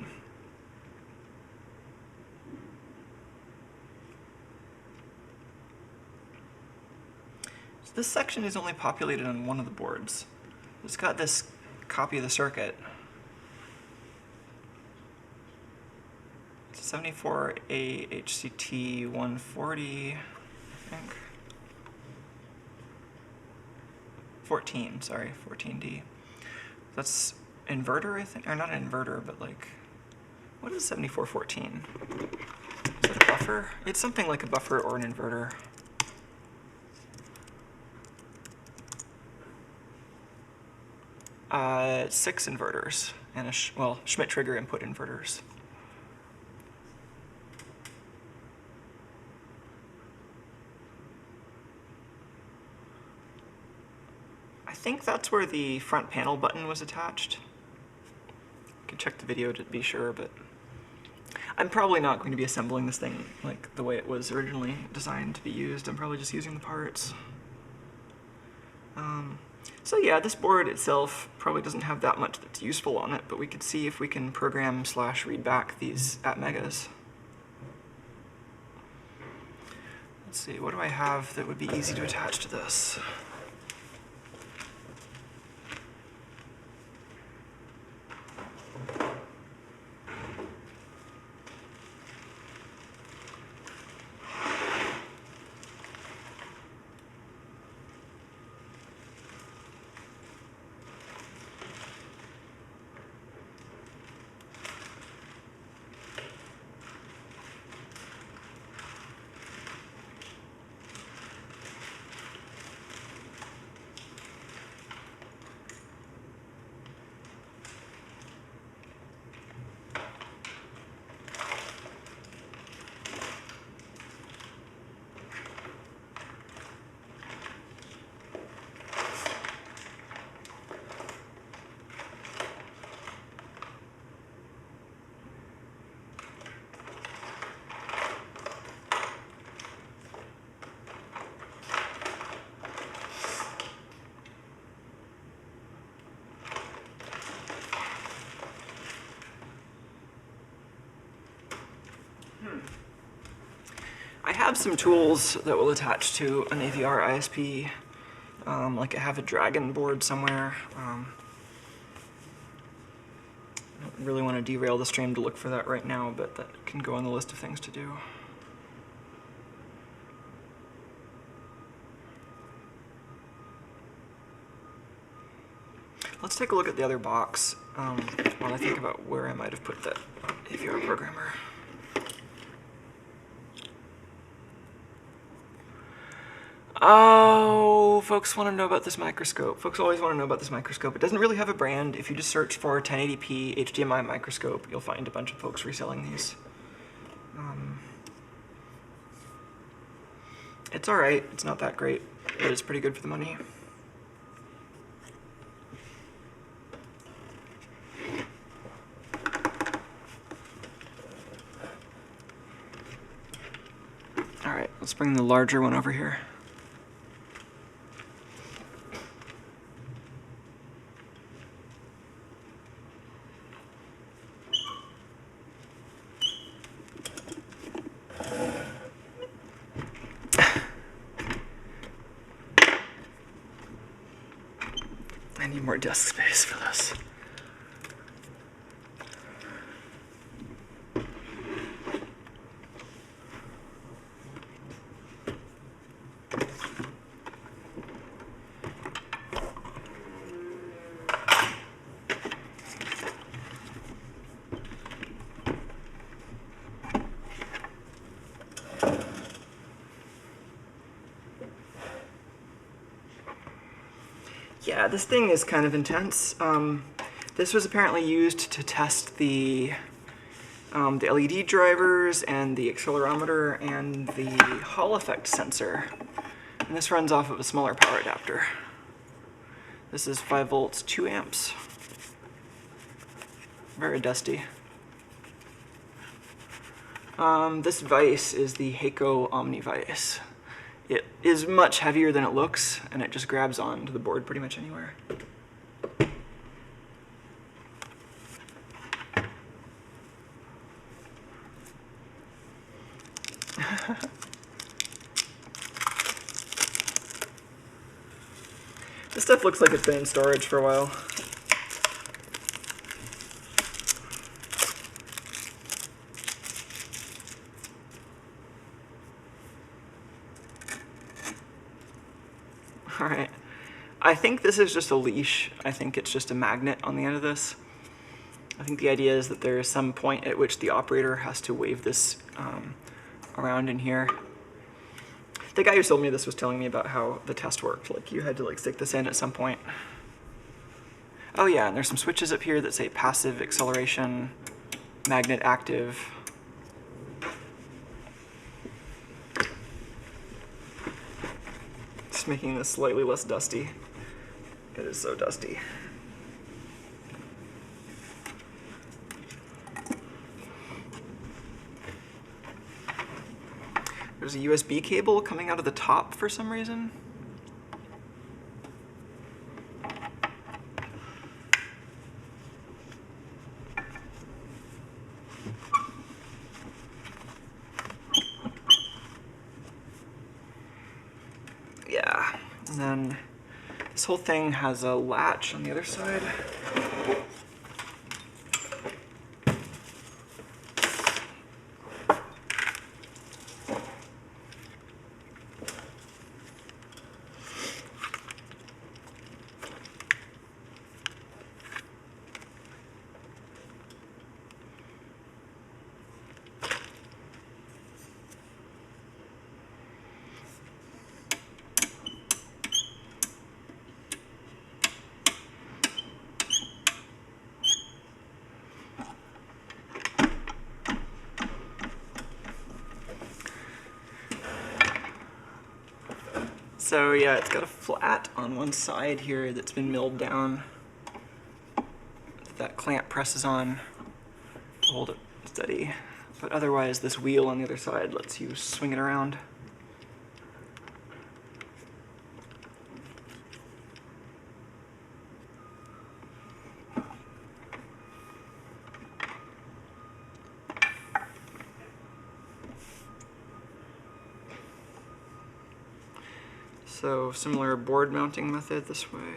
Speaker 1: So this section is only populated on one of the boards. It's got this copy of the circuit. It's 74A HCT 140, I think. 14, sorry, 14D. That's inverter, I think, or not an inverter, but like, what is 7414? Is that a buffer? It's something like a buffer or an inverter. It's 6 inverters and Schmidt trigger input inverters. I think that's where the front panel button was attached. I could check the video to be sure, but I'm probably not going to be assembling this thing like the way it was originally designed to be used. I'm probably just using the parts. So yeah, this board itself probably doesn't have that much that's useful on it, but we could see if we can program / read back these atmegas. Let's see, what do I have that would be easy to attach to this? I have some tools that will attach to an AVR ISP, like I have a Dragon board somewhere. I don't really want to derail the stream to look for that right now, but that can go on the list of things to do. Let's take a look at the other box while I think about where I might have put that AVR programmer. Oh, So folks want to know about this microscope. Folks always want to know about this microscope. It doesn't really have a brand. If you just search for 1080p HDMI microscope, you'll find a bunch of folks reselling these. It's alright. It's not that great, but it's pretty good for the money. Alright, let's bring the larger one over here. I need more desk space for this. Yeah, this thing is kind of intense. This was apparently used to test the LED drivers and the accelerometer and the Hall effect sensor. And this runs off of a smaller power adapter. This is 5 volts, 2 amps. Very dusty. This vise is the Heiko Omni vise. It is much heavier than it looks, and it just grabs onto the board pretty much anywhere. This stuff looks like it's been in storage for a while. Alright, I think this is just a leash. I think it's just a magnet on the end of this. I think the idea is that there is some point at which the operator has to wave this around in here. The guy who sold me this was telling me about how the test worked. Like, you had to like stick this in at some point. Oh yeah, and there's some switches up here that say passive acceleration, magnet active. Just making this slightly less dusty. It is so dusty. There's a USB cable coming out of the top for some reason. Yeah, and then this whole thing has a latch on the other side. So yeah, it's got a flat on one side here that's been milled down. That clamp presses on to hold it steady. But otherwise, this wheel on the other side lets you swing it around. So similar board mounting method this way.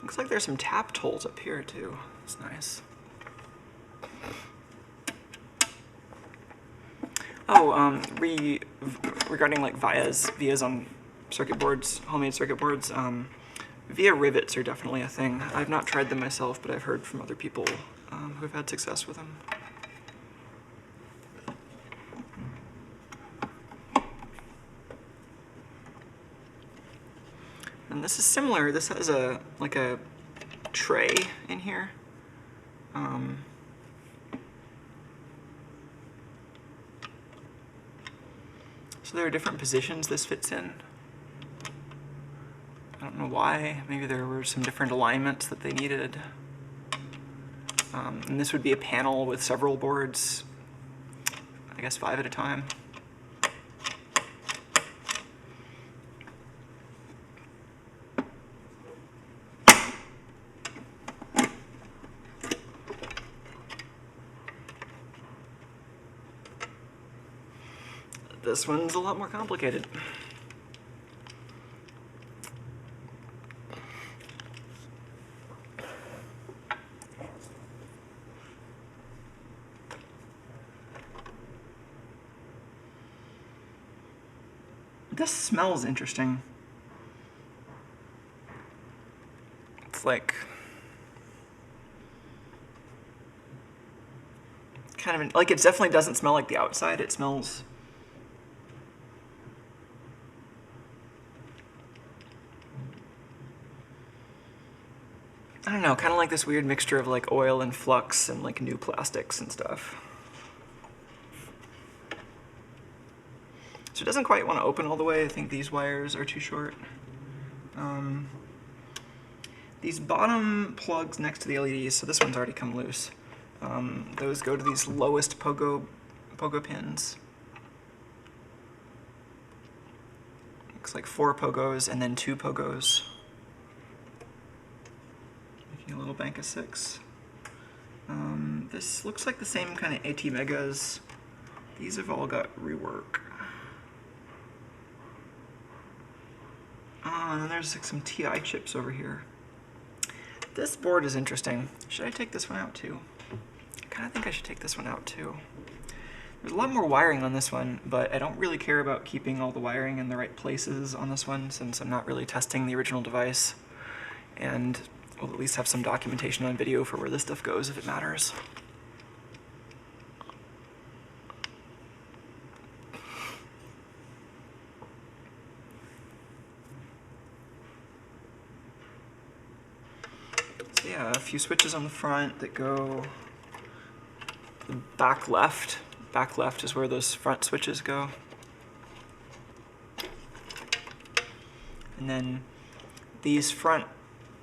Speaker 1: Looks like there's some tapped holes up here too. That's nice. Oh, regarding like vias on circuit boards, homemade circuit boards, via rivets are definitely a thing. I've not tried them myself, but I've heard from other people who've had success with them. And this is similar. This has a like a tray in here. So there are different positions this fits in. I don't know why. Maybe there were some different alignments that they needed. And this would be a panel with several boards, I guess 5 at a time. This one's a lot more complicated. This smells interesting. It's like kind of like, it definitely doesn't smell like the outside. It smells I don't know, kind of like this weird mixture of like oil and flux and like new plastics and stuff. So it doesn't quite want to open all the way. I think these wires are too short. These bottom plugs next to the LEDs, so this one's already come loose. Those go to these lowest pogo pins. Looks like 4 pogos and then 2 pogos. Making a little bank of 6. This looks like the same kind of AT Megas. These have all got rework. And then there's like some TI chips over here. This board is interesting. Should I take this one out too? I kind of think I should take this one out too. There's a lot more wiring on this one, but I don't really care about keeping all the wiring in the right places on this one since I'm not really testing the original device. And we'll at least have some documentation on video for where this stuff goes if it matters. So yeah, a few switches on the front that go to the back left. Back left is where those front switches go. And then these front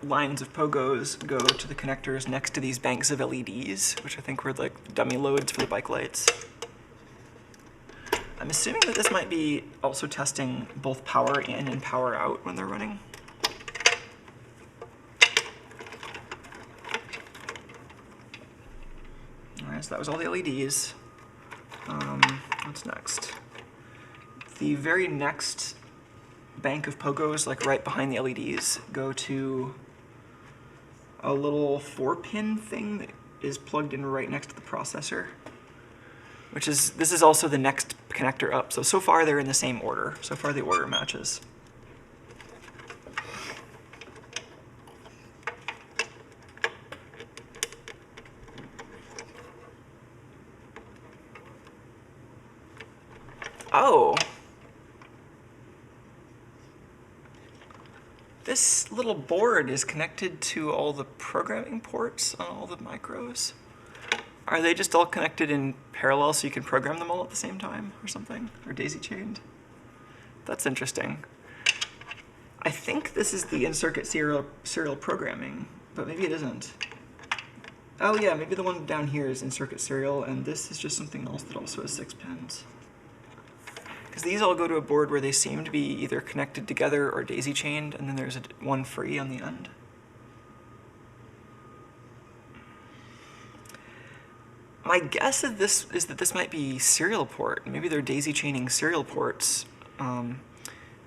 Speaker 1: lines of pogos go to the connectors next to these banks of LEDs, which I think were like dummy loads for the bike lights. I'm assuming that this might be also testing both power in and power out when they're running. Alright, so that was all the LEDs. What's next? The very next bank of pogos, like right behind the LEDs, go to a little 4-pin thing that is plugged in right next to the processor, this is also the next connector up. So far they're in the same order. So far the order matches. Oh! This little board is connected to all the programming ports on all the micros. Are they just all connected in parallel so you can program them all at the same time or something? Or daisy chained? That's interesting. I think this is the in-circuit serial programming, but maybe it isn't. Oh yeah, maybe the one down here is in-circuit serial, and this is just something else that also has 6 pins. Because these all go to a board where they seem to be either connected together or daisy chained, and then there's one free on the end. My guess is that this might be serial port. Maybe they're daisy chaining serial ports, and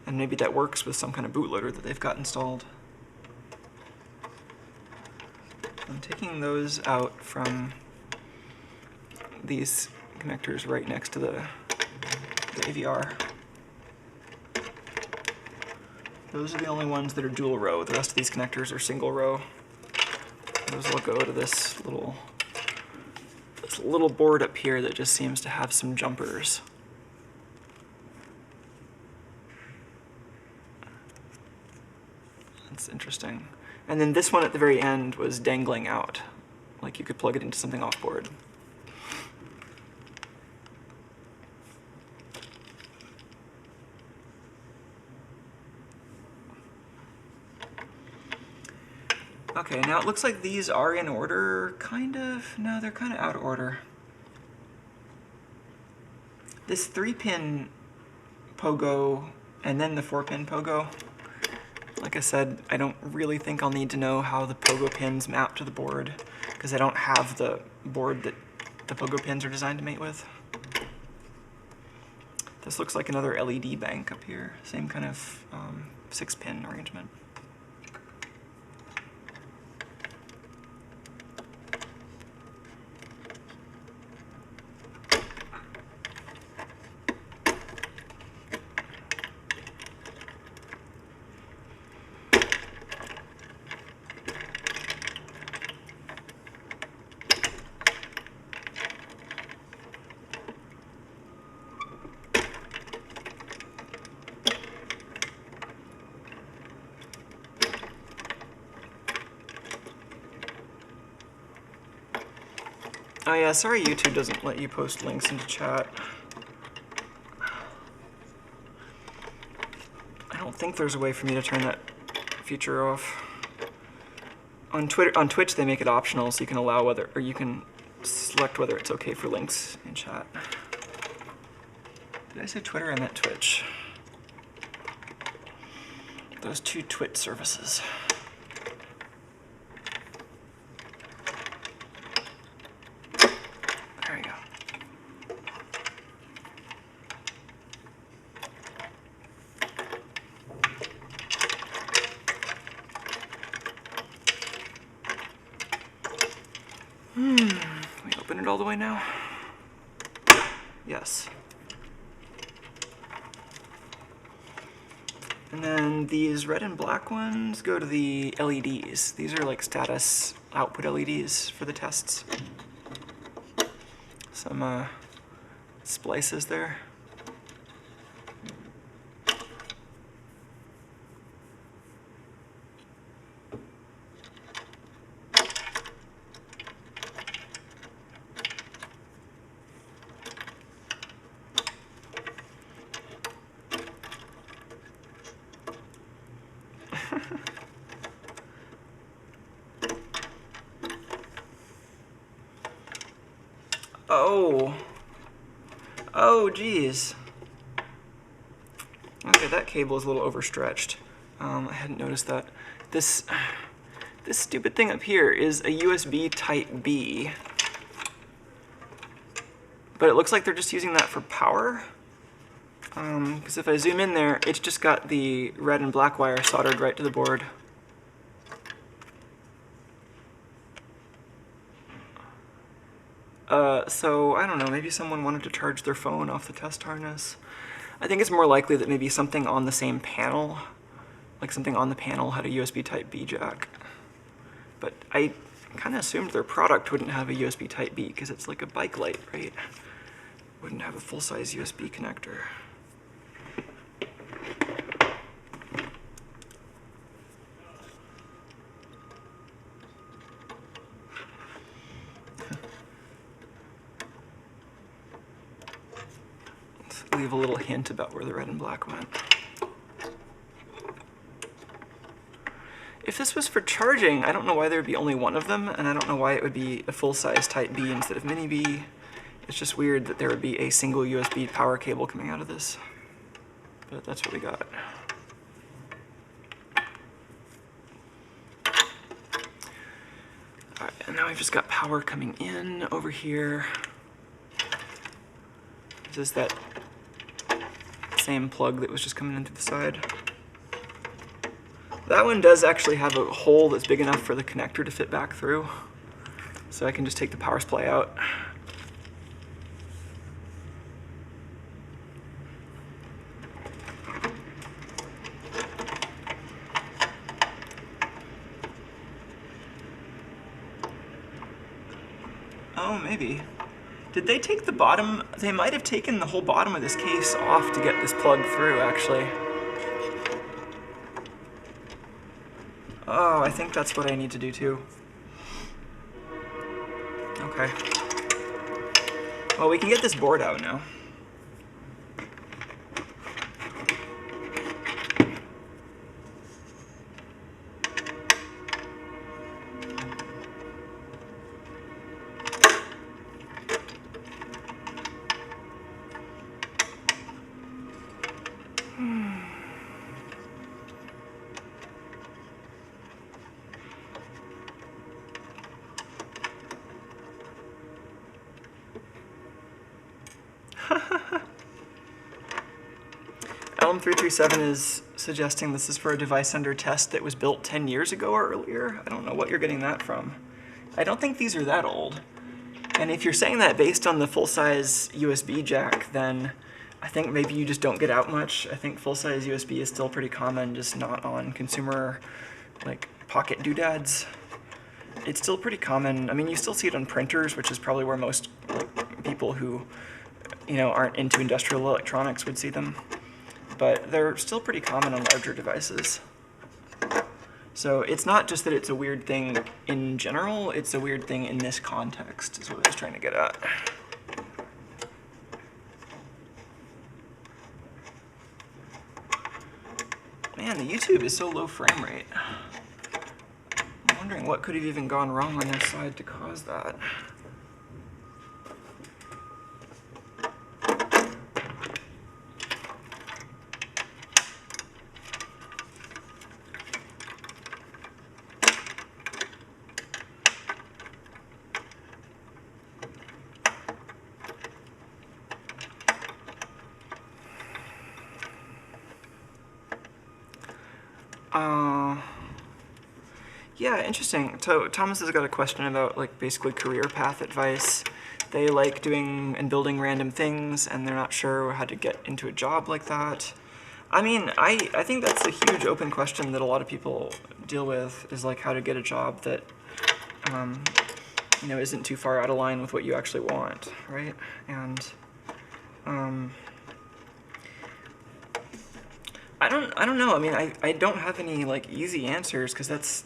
Speaker 1: maybe that works with some kind of bootloader that they've got installed. I'm taking those out from these connectors right next to the AVR. Those are the only ones that are dual row. The rest of these connectors are single row. Those will go to this little board up here that just seems to have some jumpers. That's interesting. And then this one at the very end was dangling out. Like you could plug it into something off board. Okay, now it looks like these are in order, kind of. No, they're kind of out of order. This 3-pin pogo and then the 4-pin pogo. Like I said, I don't really think I'll need to know how the pogo pins map to the board because I don't have the board that the pogo pins are designed to mate with. This looks like another LED bank up here. Same kind of 6-pin arrangement. Oh yeah, sorry YouTube doesn't let you post links into chat. I don't think there's a way for me to turn that feature off. On Twitch they make it optional, so you can allow whether, or you can select whether it's okay for links in chat. Did I say Twitter? I meant Twitch. Those two Twitch services. There we go. We open it all the way now? Yes. And then these red and black ones go to the LEDs. These are like status output LEDs for the tests. Some splices there. Oh, geez. Okay, that cable is a little overstretched. I hadn't noticed that. This stupid thing up here is a USB Type B. But it looks like they're just using that for power. Because if I zoom in there, it's just got the red and black wire soldered right to the board. So, I don't know, maybe someone wanted to charge their phone off the test harness. I think it's more likely that maybe something on the same panel, like something on the panel had a USB Type B jack. But I kind of assumed their product wouldn't have a USB Type B because it's like a bike light, right? Wouldn't have a full-size USB connector. Leave a little hint about where the red and black went. If this was for charging, I don't know why there would be only one of them, and I don't know why it would be a full-size Type B instead of Mini B. It's just weird that there would be a single USB power cable coming out of this. But that's what we got. Alright, and now we've just got power coming in over here. This is that same plug that was just coming in through the side. That one does actually have a hole that's big enough for the connector to fit back through. So I can just take the power supply out. Oh, maybe. Did they take the bottom? They might have taken the whole bottom of this case off to get this plug through, actually. Oh, I think that's what I need to do too. Okay. Well, we can get this board out now. LM337 is suggesting this is for a device under test that was built 10 years ago or earlier. I don't know what you're getting that from. I don't think these are that old. And if you're saying that based on the full-size USB jack, then I think maybe you just don't get out much. I think full-size USB is still pretty common, just not on consumer, like, pocket doodads. It's still pretty common. I mean, you still see it on printers, which is probably where most, like, people who, aren't into industrial electronics would see them. But they're still pretty common on larger devices. So it's not just that it's a weird thing in general, it's a weird thing in this context, is what I was trying to get at. Man, the YouTube is so low frame rate. I'm wondering what could have even gone wrong on this side to cause that. Yeah, interesting. So Thomas has got a question about, like, basically career path advice. They like doing and building random things, and they're not sure how to get into a job like that. I mean, I think that's a huge open question that a lot of people deal with, is like how to get a job that, isn't too far out of line with what you actually want, right? And I don't know. I mean, I don't have any, like, easy answers, because that's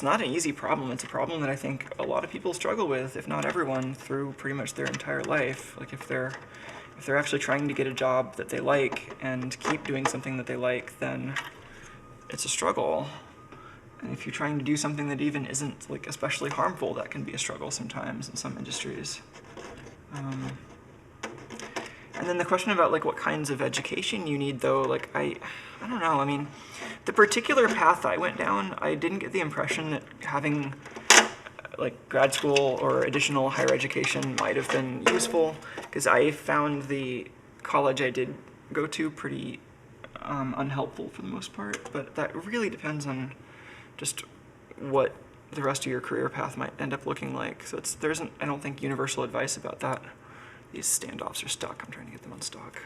Speaker 1: not an easy problem. It's a problem that I think a lot of people struggle with, if not everyone, through pretty much their entire life. Like, if they're actually trying to get a job that they like and keep doing something that they like, then it's a struggle. And if you're trying to do something that even isn't, like, especially harmful, that can be a struggle sometimes in some industries. And then the question about, like, what kinds of education you need, though, like, I don't know. I mean, the particular path I went down, I didn't get the impression that having, like, grad school or additional higher education might have been useful, because I found the college I did go to pretty unhelpful for the most part. But that really depends on just what the rest of your career path might end up looking like. So there isn't, I don't think, universal advice about that. These standoffs are stuck. I'm trying to get them unstuck.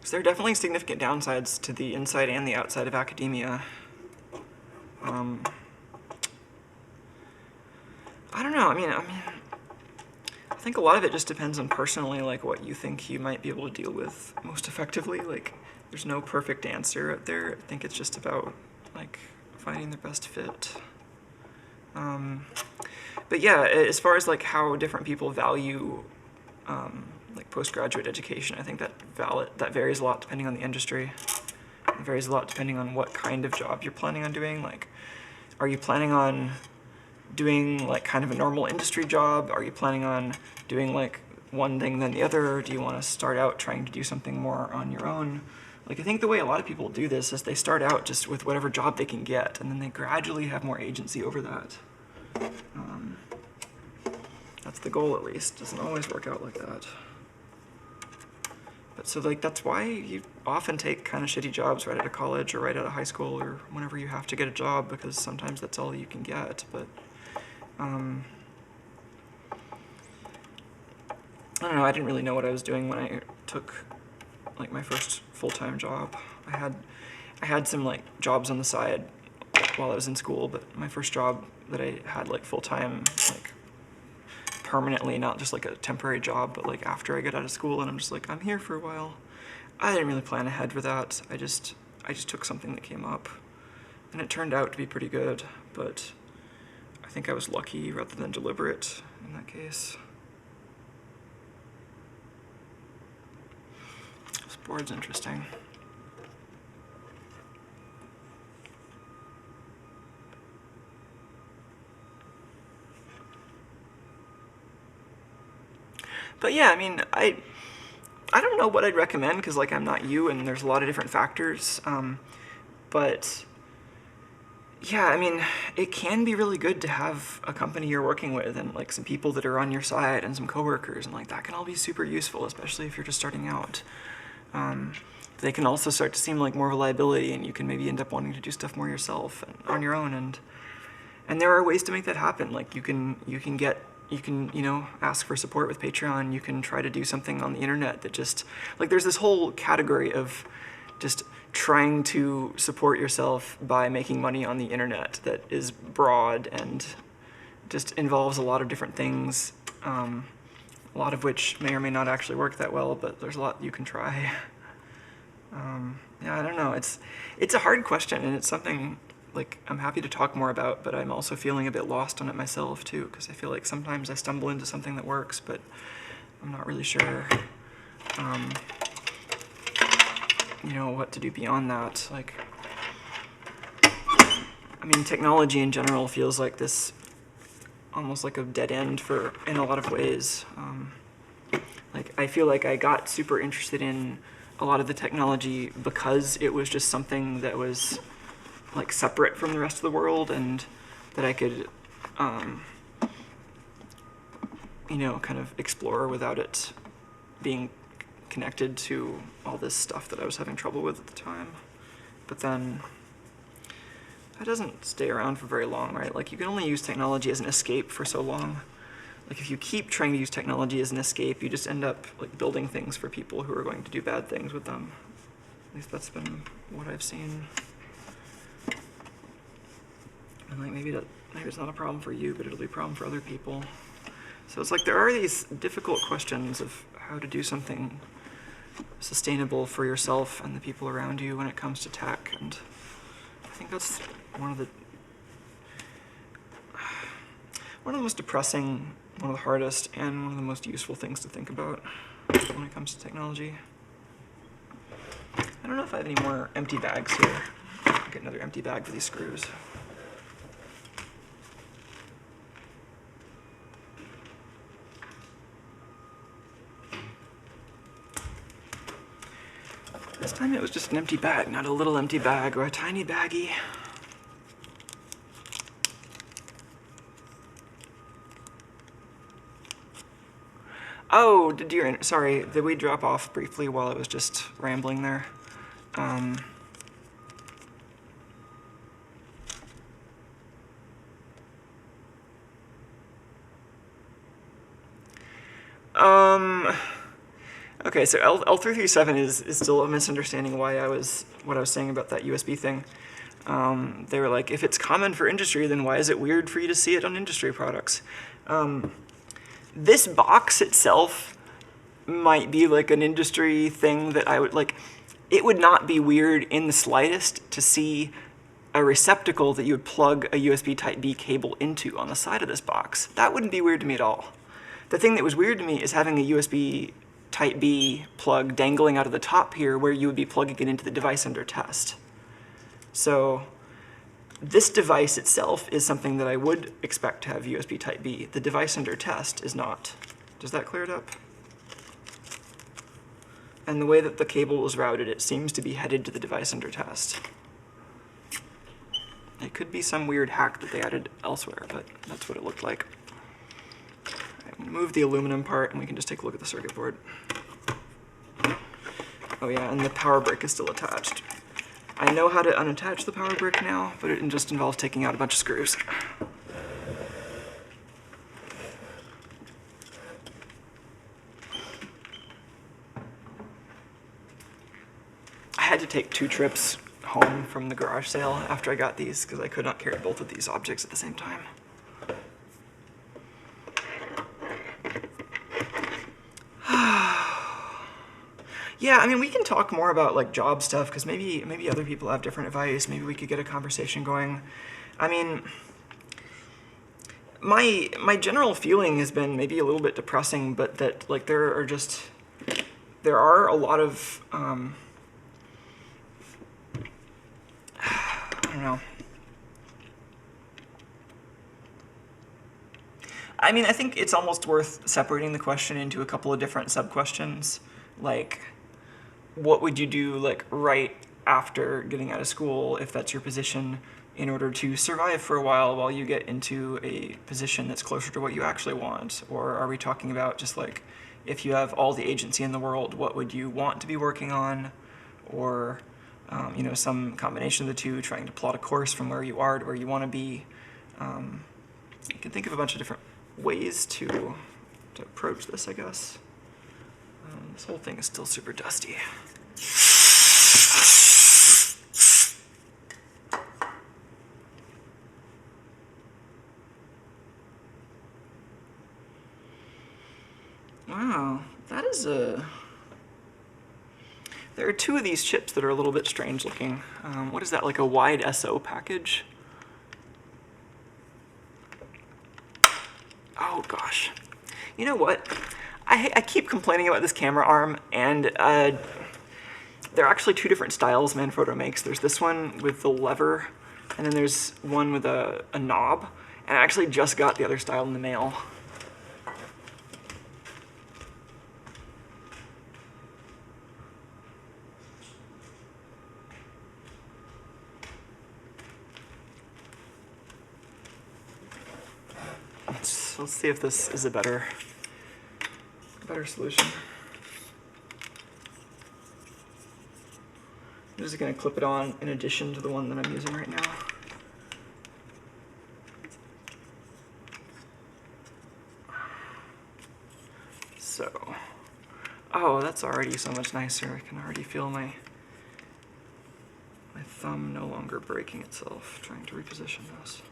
Speaker 1: So there are definitely significant downsides to the inside and the outside of academia. I don't know. I mean, I think a lot of it just depends on personally, like, what you think you might be able to deal with most effectively. Like, there's no perfect answer out there. I think it's just about, like, finding the best fit. But yeah, as far as, like, how different people value like, postgraduate education, I think that varies a lot depending on the industry. It varies a lot depending on what kind of job you're planning on doing. Like, are you planning on doing, like, kind of a normal industry job? Are you planning on doing, like, one thing then the other? Do you want to start out trying to do something more on your own? Like, I think the way a lot of people do this is they start out just with whatever job they can get, and then they gradually have more agency over that. That's the goal, at least. Doesn't always work out like that. But so, like, that's why you often take kind of shitty jobs right out of college or right out of high school or whenever you have to get a job, because sometimes that's all you can get. But I don't know, I didn't really know what I was doing when I took, like, my first full-time job. I had some, like, jobs on the side while I was in school, but my first job that I had, like, full-time, like, permanently, not just like a temporary job, but like after I get out of school and I'm just like, I'm here for a while. I didn't really plan ahead for that. I just took something that came up, and it turned out to be pretty good, but I think I was lucky rather than deliberate in that case. This board's interesting. But yeah, I mean, I don't know what I'd recommend, because like I'm not you, and there's a lot of different factors. But yeah, I mean, it can be really good to have a company you're working with and like some people that are on your side and some coworkers, and like that can all be super useful, especially if you're just starting out. They can also start to seem like more of a liability, and you can maybe end up wanting to do stuff more yourself and on your own. And there are ways to make that happen. Like you can ask for support with Patreon. You can try to do something on the internet that just, like, there's this whole category of just trying to support yourself by making money on the internet that is broad and just involves a lot of different things, a lot of which may or may not actually work that well, but there's a lot you can try. Yeah, I don't know. It's a hard question, and it's something like I'm happy to talk more about, but I'm also feeling a bit lost on it myself too, because I feel like sometimes I stumble into something that works, but I'm not really sure, what to do beyond that. Like, I mean, technology in general feels like this, almost like a dead end in a lot of ways. Like, I feel like I got super interested in a lot of the technology because it was just something that was like separate from the rest of the world, and that I could, kind of explore without it being connected to all this stuff that I was having trouble with at the time. But then that doesn't stay around for very long, right? Like, you can only use technology as an escape for so long. Like, if you keep trying to use technology as an escape, you just end up like building things for people who are going to do bad things with them. At least that's been what I've seen. And like maybe it's not a problem for you, but it'll be a problem for other people. So it's like there are these difficult questions of how to do something sustainable for yourself and the people around you when it comes to tech, and I think that's one of the most depressing, one of the hardest, and one of the most useful things to think about when it comes to technology. I don't know if I have any more empty bags here. I'll get another empty bag for these screws. This time it was just an empty bag, not a little empty bag or a tiny baggie. Oh, sorry, did we drop off briefly while I was just rambling there? Okay, so L337 is still a misunderstanding what I was saying about that USB thing. They were like, if it's common for industry, then why is it weird for you to see it on industry products? This box itself might be like an industry thing that I would like. It would not be weird in the slightest to see a receptacle that you would plug a USB Type-B cable into on the side of this box. That wouldn't be weird to me at all. The thing that was weird to me is having a USB Type-B plug dangling out of the top here where you would be plugging it into the device under test. So this device itself is something that I would expect to have USB Type-B. The device under test is not. Does that clear it up? And the way that the cable was routed, it seems to be headed to the device under test. It could be some weird hack that they added elsewhere, but that's what it looked like. I'm going to move the aluminum part, and we can just take a look at the circuit board. Oh yeah, and the power brick is still attached. I know how to unattach the power brick now, but it just involves taking out a bunch of screws. I had to take 2 trips home from the garage sale after I got these because I could not carry both of these objects at the same time. Yeah, I mean, we can talk more about like job stuff because maybe other people have different advice. Maybe we could get a conversation going. I mean, my general feeling has been maybe a little bit depressing, but that like there are a lot of I don't know. I mean, I think it's almost worth separating the question into a couple of different sub-questions. Like, what would you do like right after getting out of school, if that's your position, in order to survive for a while you get into a position that's closer to what you actually want? Or are we talking about just like, if you have all the agency in the world, what would you want to be working on? Or you know, some combination of the two, trying to plot a course from where you are to where you want to be. You can think of a bunch of different ways to approach this, I guess. This whole thing is still super dusty. Wow, that is a... There are two of these chips that are a little bit strange looking. What is that, like a wide SO package? Oh gosh. You know what? I keep complaining about this camera arm, and there are actually two different styles Manfrotto makes. There's this one with the lever, and then there's one with a knob. And I actually just got the other style in the mail. Let's see if this is a better solution. I'm just going to clip it on in addition to the one that I'm using right now. So, oh, that's already so much nicer. I can already feel my thumb no longer breaking itself trying to reposition this.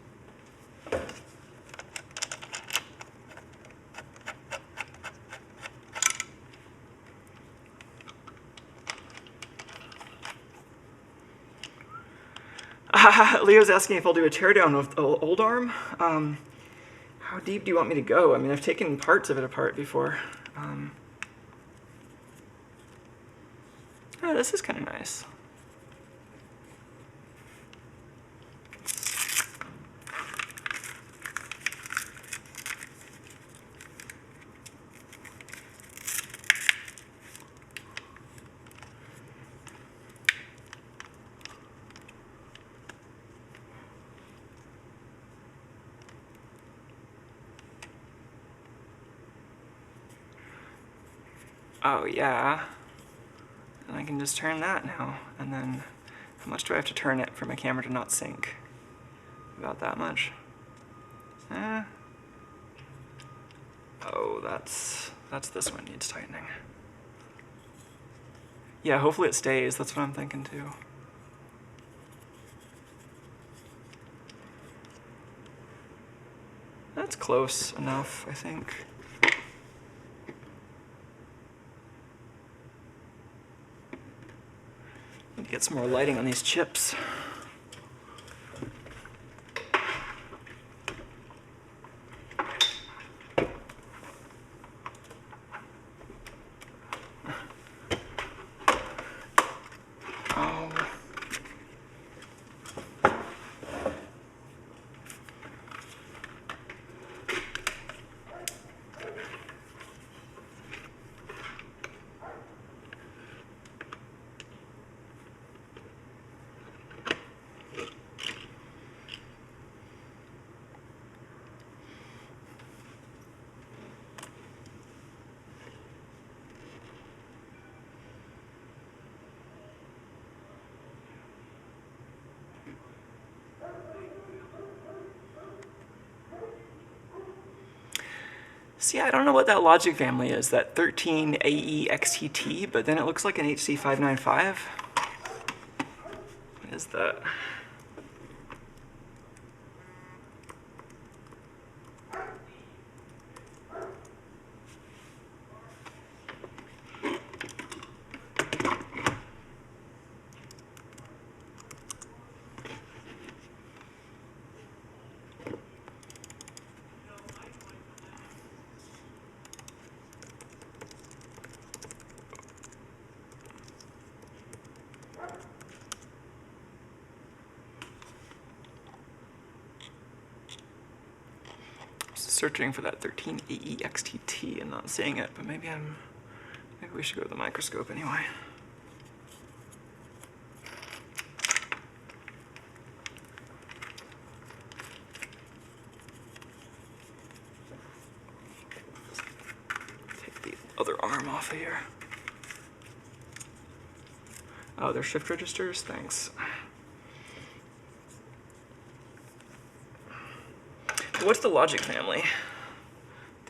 Speaker 1: Leo's asking if I'll do a teardown with the old arm. How deep do you want me to go? I mean, I've taken parts of it apart before. Oh, this is kind of nice. Oh yeah, and I can just turn that now, and then how much do I have to turn it for my camera to not sync? About that much. Oh, that's this one needs tightening. Yeah, hopefully it stays, that's what I'm thinking too. That's close enough, I think. Get some more lighting on these chips. See, I don't know what that logic family is, that 13AEXTT, but then it looks like an HC595. What is that? searching for that 13AE-XTT and not seeing it, but maybe we should go to the microscope anyway. Take the other arm off of here. Oh, they're shift registers? Thanks. What's the logic family?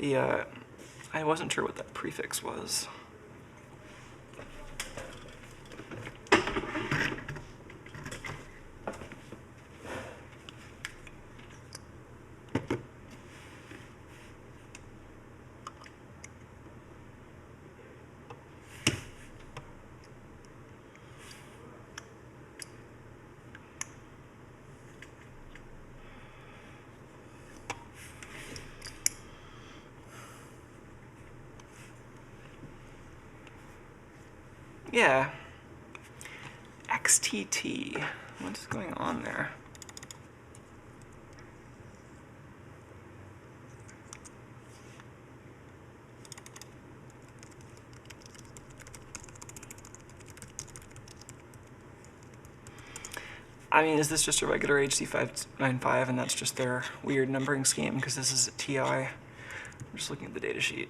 Speaker 1: I wasn't sure what that prefix was. Yeah. XTT. What's going on there? I mean, is this just a regular HC595 and that's just their weird numbering scheme because this is a TI? I'm just looking at the data sheet.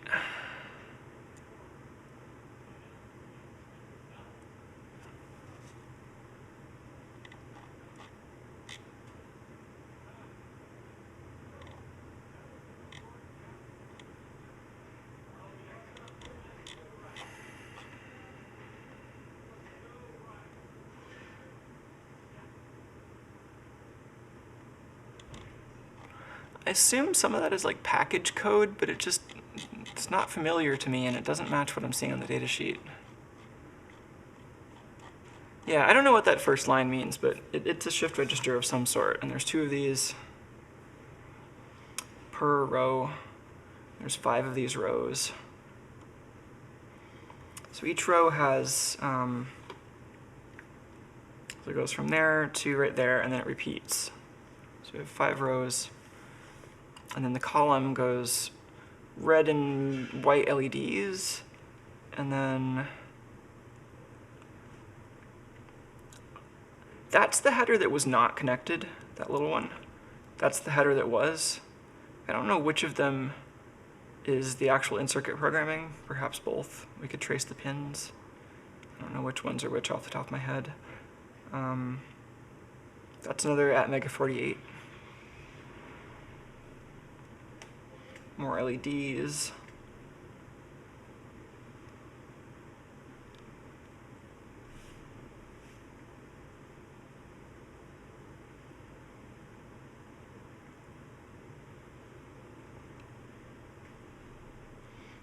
Speaker 1: I assume some of that is like package code, but it's not familiar to me and it doesn't match what I'm seeing on the data sheet. Yeah, I don't know what that first line means, but it's a shift register of some sort, and there's 2 of these per row. There's 5 of these rows. So each row has, so it goes from there to right there, and then it repeats. So we have 5 rows. And then the column goes red and white LEDs, and then that's the header that was not connected, that little one. That's the header that was. I don't know which of them is the actual in-circuit programming, perhaps both. We could trace the pins. I don't know which ones are which off the top of my head. That's another Atmega 48. More LEDs.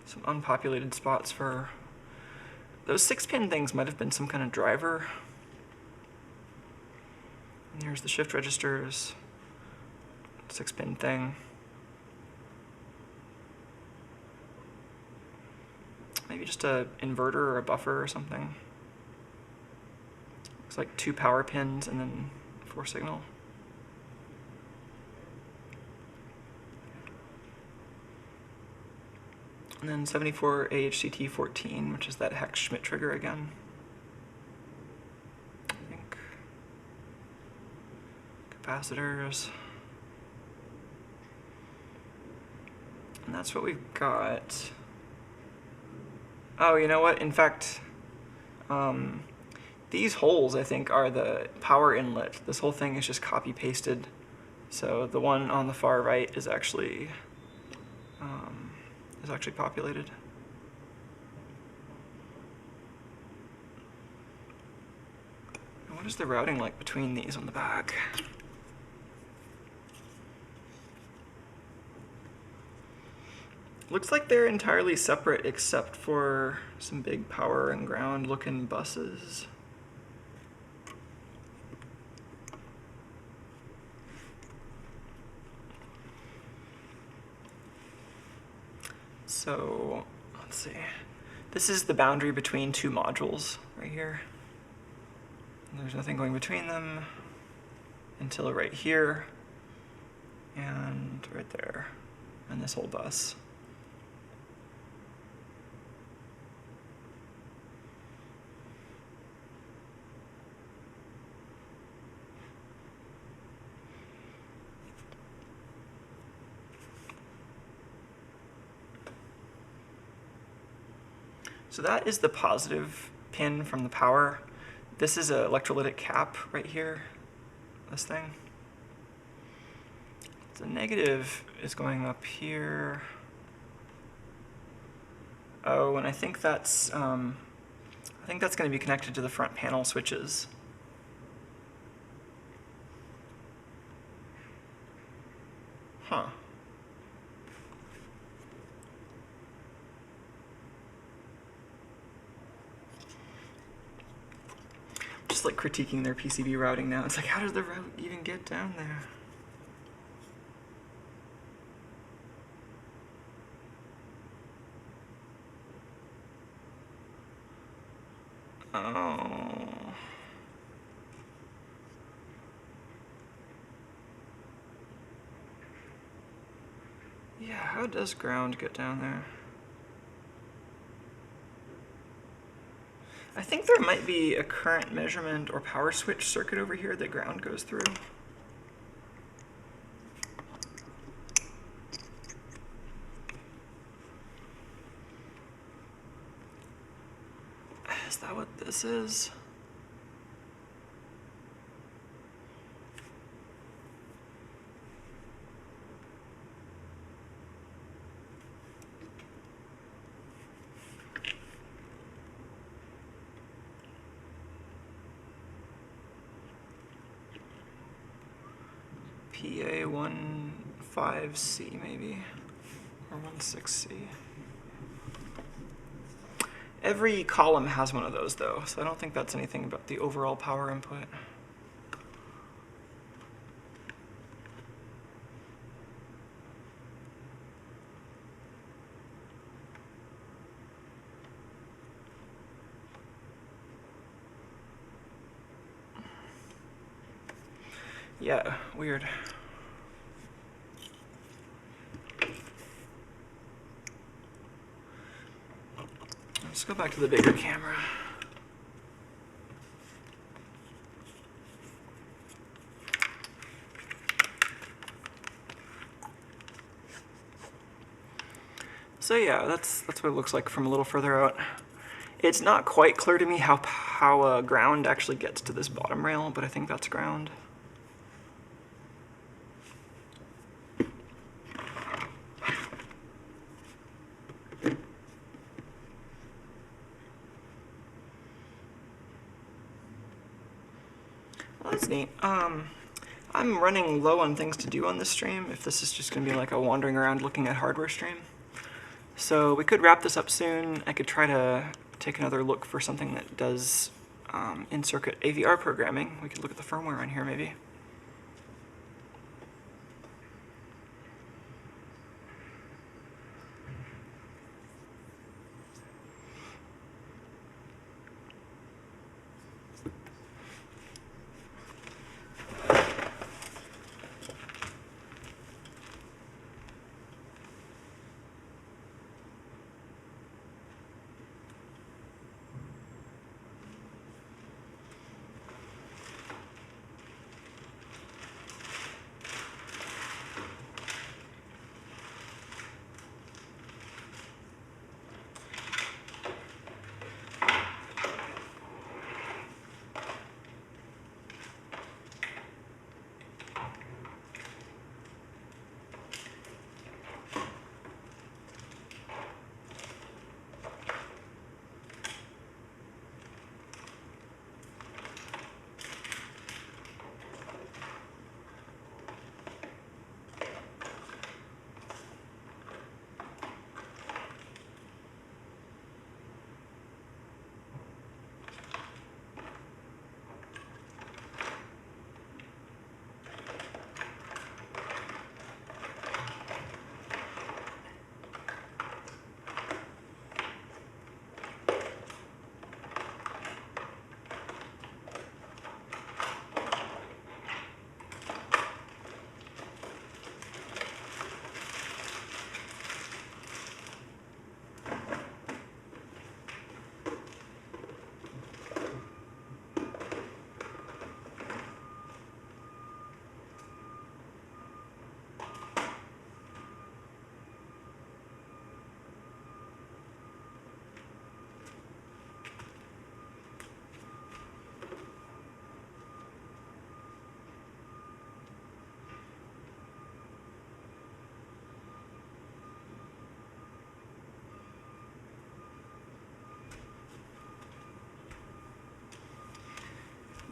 Speaker 1: Some unpopulated spots for those 6-pin things. Might have been some kind of driver. And here's the shift registers, 6-pin thing. Maybe just a inverter or a buffer or something. Looks like 2 power pins and then 4 signal. And then 74 AHCT14, which is that hex Schmidt trigger again. I think. Capacitors. And that's what we've got. Oh, you know what? In fact, these holes, I think, are the power inlet. This whole thing is just copy-pasted. So the one on the far right is actually populated. And what is the routing like between these on the back? Looks like they're entirely separate except for some big power and ground looking buses. So, let's see. This is the boundary between 2 modules right here. And there's nothing going between them until right here and right there. and this whole bus. So that is the positive pin from the power. This is an electrolytic cap right here, this thing. The negative is going up here. Oh, and I think that's going to be connected to the front panel switches. Huh. Just like critiquing their PCB routing now. It's like, how does the route even get down there? Oh. Yeah, how does ground get down there? I think there might be a current measurement or power switch circuit over here that ground goes through. Is that what this is? PA15C maybe, or 16C. Every column has one of those though, so I don't think that's anything about the overall power input. Yeah, weird. Let's go back to the bigger camera. So yeah, that's what it looks like from a little further out. It's not quite clear to me how ground actually gets to this bottom rail, but I think that's ground. Well, that's neat. I'm running low on things to do on this stream, if this is just going to be like a wandering around looking at hardware stream. So we could wrap this up soon. I could try to take another look for something that does in-circuit AVR programming. We could look at the firmware on here maybe.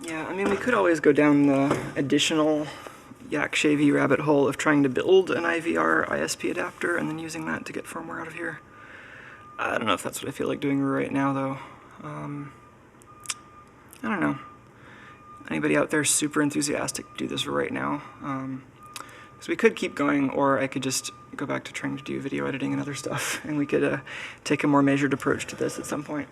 Speaker 1: Yeah, I mean, we could always go down the additional yak-shavy rabbit hole of trying to build an IVR ISP adapter and then using that to get firmware out of here. I don't know if that's what I feel like doing right now, though. I don't know. Anybody out there super enthusiastic to do this right now? Because we could keep going, or I could just go back to trying to do video editing and other stuff, and we could take a more measured approach to this at some point.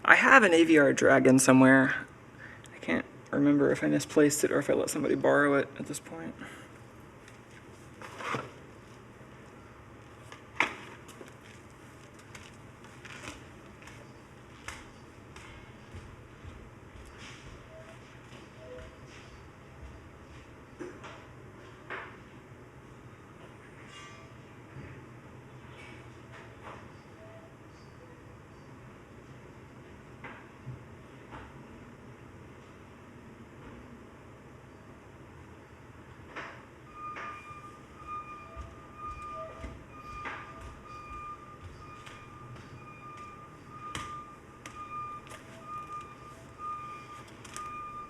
Speaker 1: I have an AVR Dragon somewhere. I can't remember if I misplaced it or if I let somebody borrow it at this point.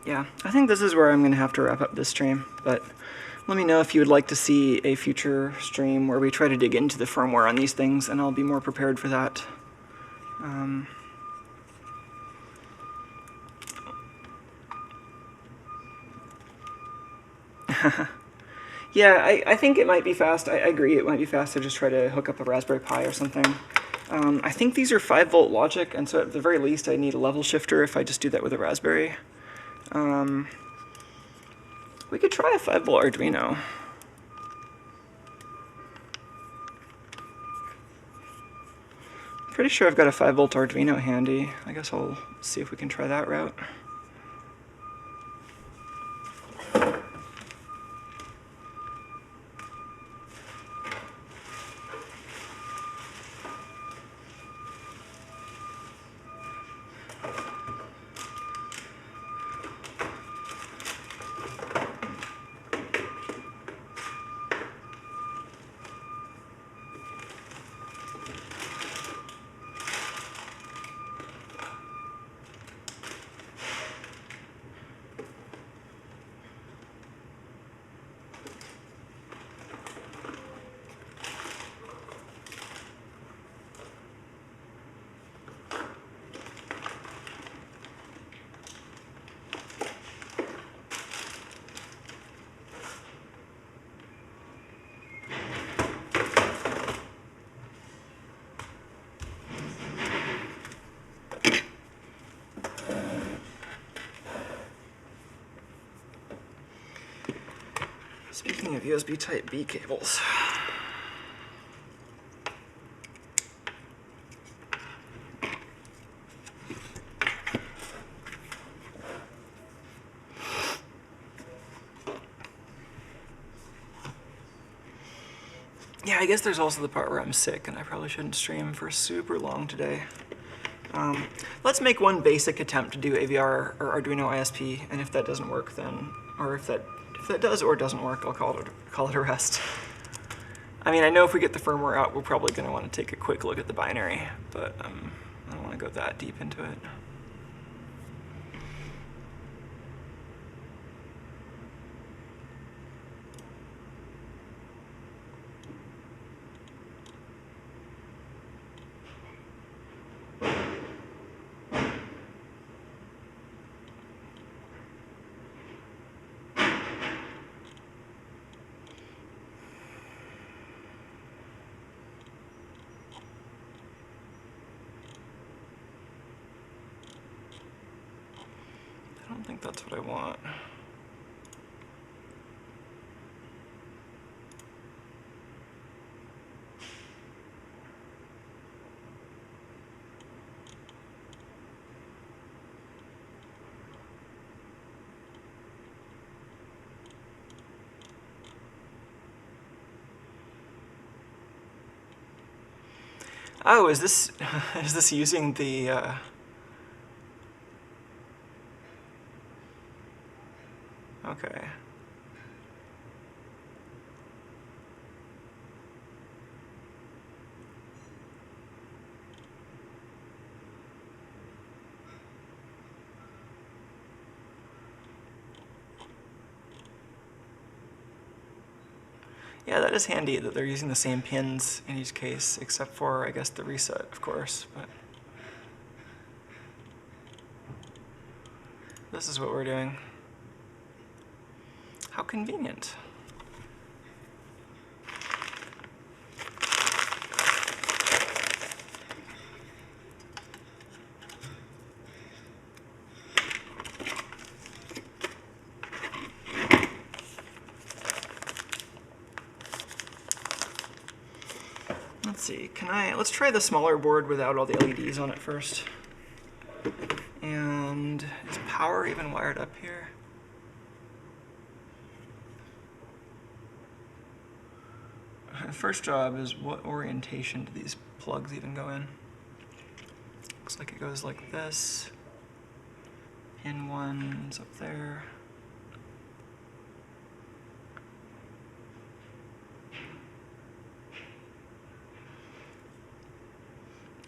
Speaker 1: Yeah, I think this is where I'm going to have to wrap up this stream, but let me know if you would like to see a future stream where we try to dig into the firmware on these things, and I'll be more prepared for that. Yeah, I think it might be fast. I agree, it might be fast to just try to hook up a Raspberry Pi or something. I think these are 5-volt logic, and so at the very least I need a level shifter if I just do that with a Raspberry. We could try a 5-volt Arduino. Pretty sure I've got a 5-volt Arduino handy. I guess I'll see if we can try that route. Speaking of USB Type-B cables. Yeah, I guess there's also the part where I'm sick and I probably shouldn't stream for super long today. Let's make one basic attempt to do AVR or Arduino ISP, and if that doesn't work, then, or if that does or doesn't work, I'll call it a rest. I mean, I know if we get the firmware out, we're probably going to want to take a quick look at the binary, but I don't want to go that deep into it. I don't think that's what I want. Oh, is this using the okay. Yeah, that is handy that they're using the same pins in each case, except for, I guess, the reset, of course, but this is what we're doing. How convenient. Let's see, let's try the smaller board without all the LEDs on it first. And is power even wired up here? First job is, what orientation do these plugs even go in? Looks like it goes like this. Pin 1's up there.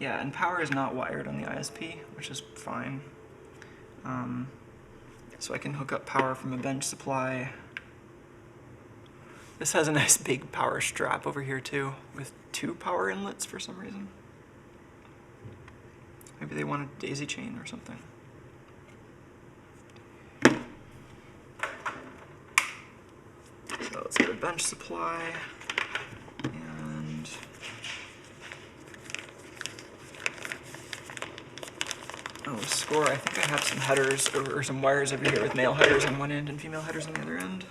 Speaker 1: Yeah, and power is not wired on the ISP, which is fine. So I can hook up power from a bench supply. This has a nice big power strap over here too, with 2 power inlets for some reason. Maybe they wanted daisy chain or something. So let's get a bench supply. And oh, score, I think I have some headers or some wires over here with male headers on one end and female headers on the other end.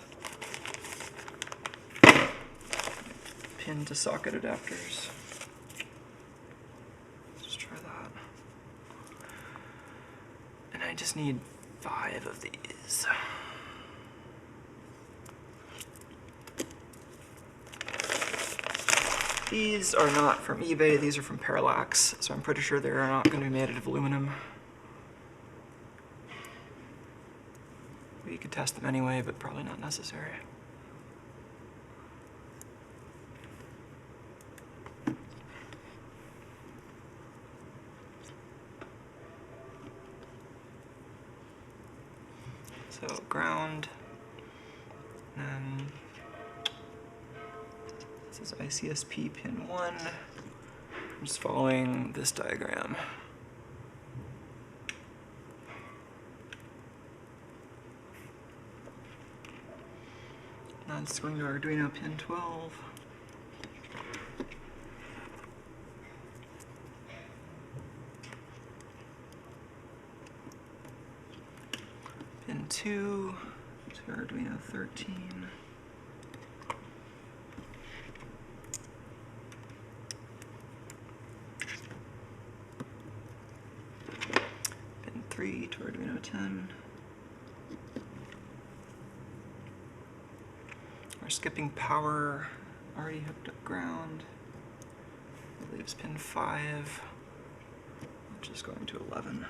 Speaker 1: Pin to socket adapters. Let's try that. And I just need 5 of these. These are not from eBay, these are from Parallax, so I'm pretty sure they're not going to be made out of aluminum. We could test them anyway, but probably not necessary. So ground, and this is ICSP pin 1. I'm just following this diagram. Now it's going to Arduino pin 12. Pin 2 to Arduino 13. Pin 3 to Arduino 10. We're skipping power already hooked up ground. That leaves pin 5, which is going to 11.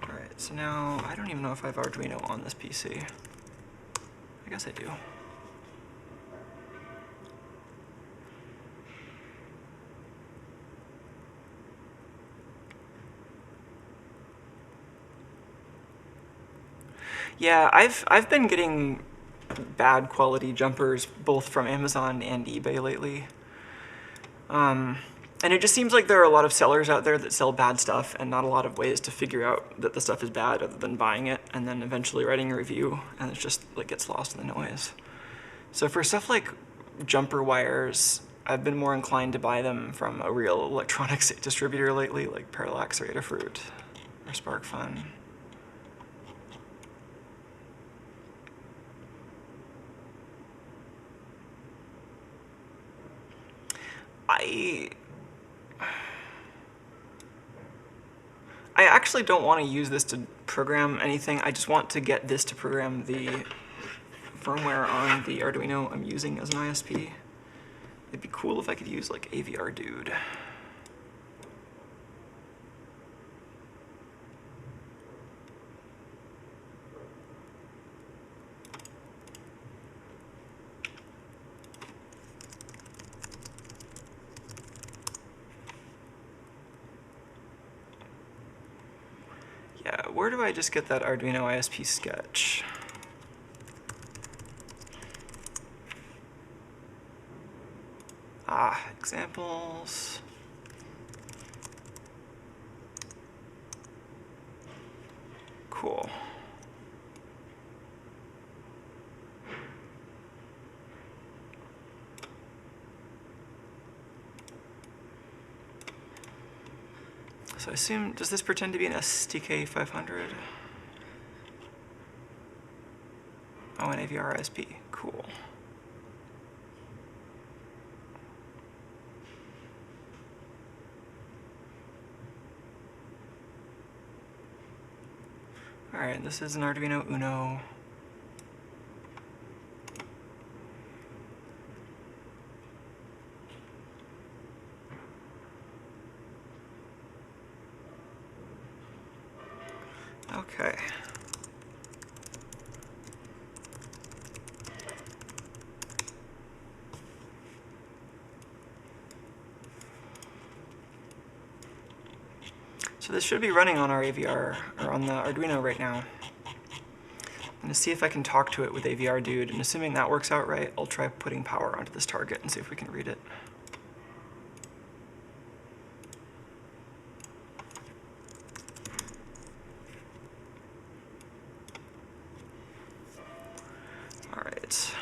Speaker 1: Alright, so now I don't even know if I have Arduino on this PC. I guess I do. Yeah, I've been getting bad quality jumpers both from Amazon and eBay lately. And it just seems like there are a lot of sellers out there that sell bad stuff and not a lot of ways to figure out that the stuff is bad other than buying it and then eventually writing a review, and it just like gets lost in the noise. So for stuff like jumper wires, I've been more inclined to buy them from a real electronics distributor lately, like Parallax or Adafruit or SparkFun. I actually don't want to use this to program anything. I just want to get this to program the firmware on the Arduino I'm using as an ISP. It'd be cool if I could use like AVR Dude. Yeah, where do I just get that Arduino ISP sketch? Ah, examples. Cool. So I assume, does this pretend to be an STK 500? Oh, an AVR ISP, cool. All right, this is an Arduino Uno. Okay. So this should be running on our AVR, or on the Arduino right now. I'm going to see if I can talk to it with AVR Dude, and assuming that works out right, I'll try putting power onto this target and see if we can read it. All right.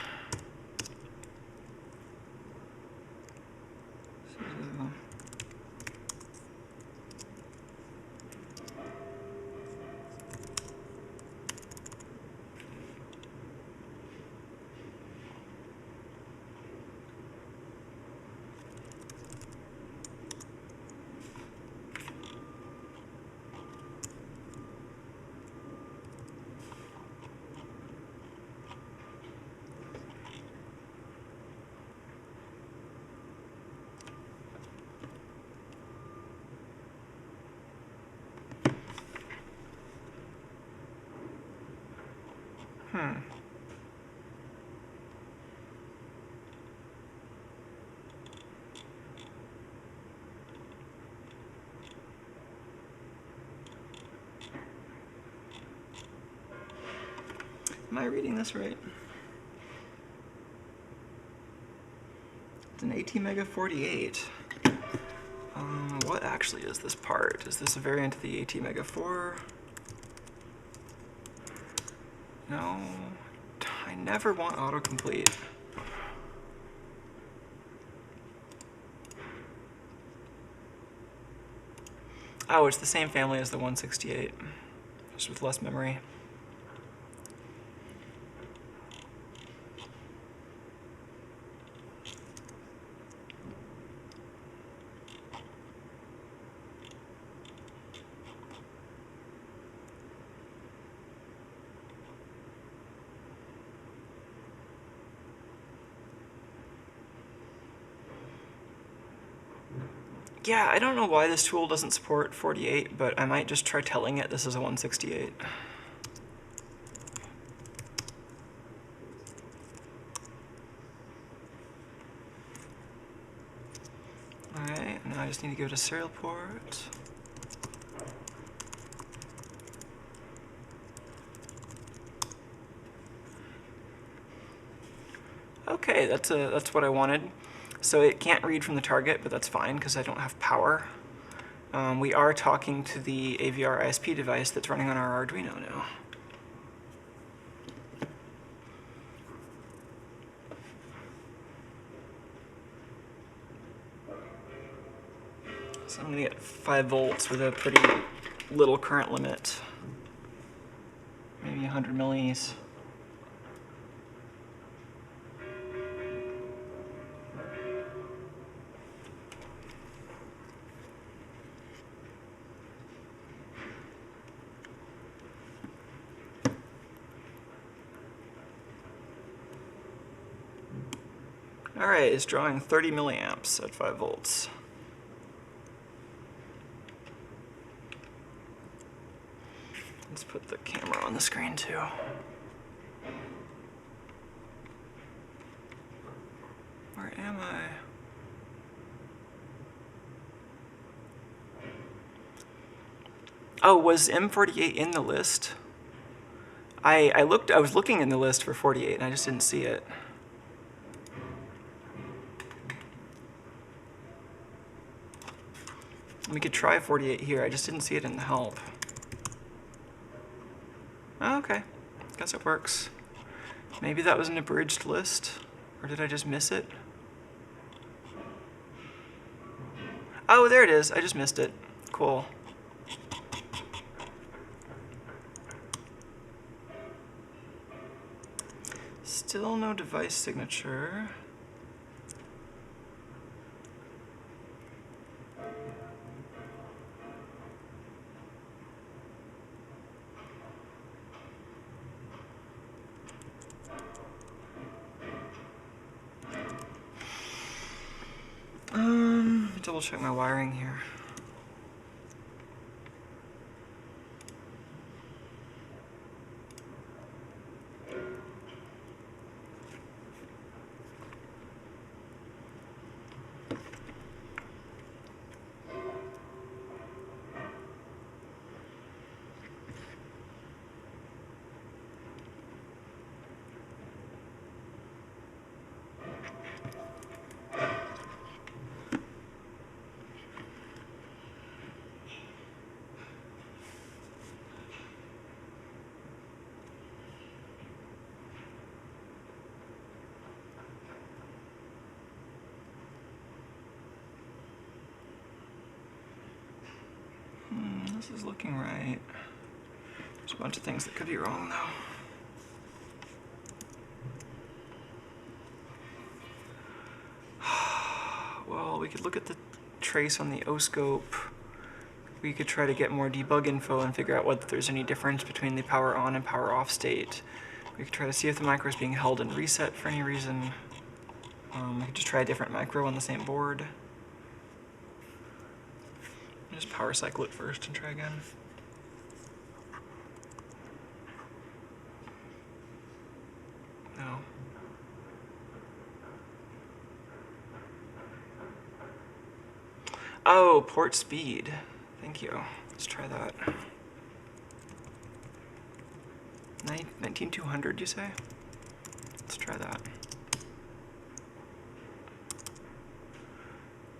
Speaker 1: Am I reading this right? It's an ATmega 48. What actually is this part? Is this a variant of the ATmega 4? No, I never want autocomplete. Oh, it's the same family as the 168, just with less memory. Yeah, I don't know why this tool doesn't support 48, but I might just try telling it this is a 168. Alright, now I just need to go to serial port. Okay, that's what I wanted. So it can't read from the target, but that's fine because I don't have power. We are talking to the AVR ISP device that's running on our Arduino now. So I'm going to get 5 volts with a pretty little current limit. Maybe 100 millis. Alright, it's drawing 30 milliamps at 5 volts. Let's put the camera on the screen too. Where am I? Oh, was M48 in the list? I was looking in the list for 48 and I just didn't see it. We could try 48 here, I just didn't see it in the help. Oh, okay, guess it works. Maybe that was an abridged list, or did I just miss it? Oh, there it is, I just missed it. Cool. Still no device signature. Double check my wiring here. This is looking right. There's a bunch of things that could be wrong though. Well, we could look at the trace on the O-scope. We could try to get more debug info and figure out whether there's any difference between the power on and power off state. We could try to see if the micro is being held and reset for any reason. We could just try a different micro on the same board. Just power cycle it first and try again. No. Oh, port speed. Thank you. Let's try that. 19200, you say? Let's try that.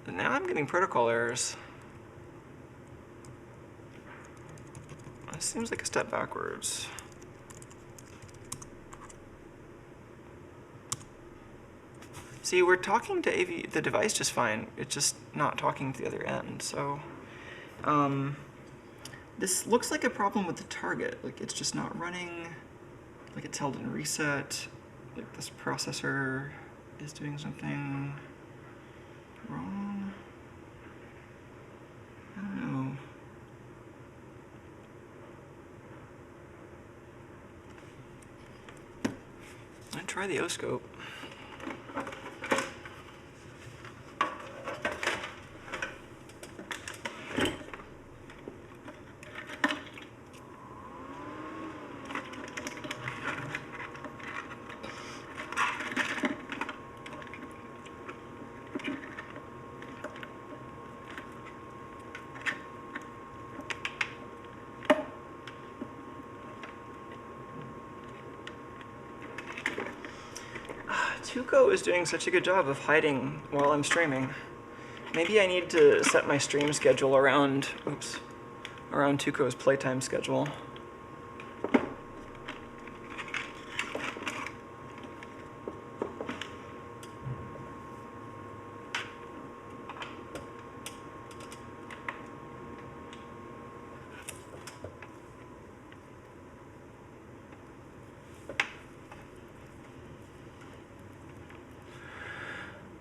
Speaker 1: And now I'm getting protocol errors. This seems like a step backwards. See, we're talking to the device just fine. It's just not talking to the other end. So, this looks like a problem with the target. Like it's just not running. Like it's held in reset. Like this processor is doing something wrong. I don't know. I'd try the O-scope. Tuco is doing such a good job of hiding while I'm streaming. Maybe I need to set my stream schedule around, around Tuco's playtime schedule.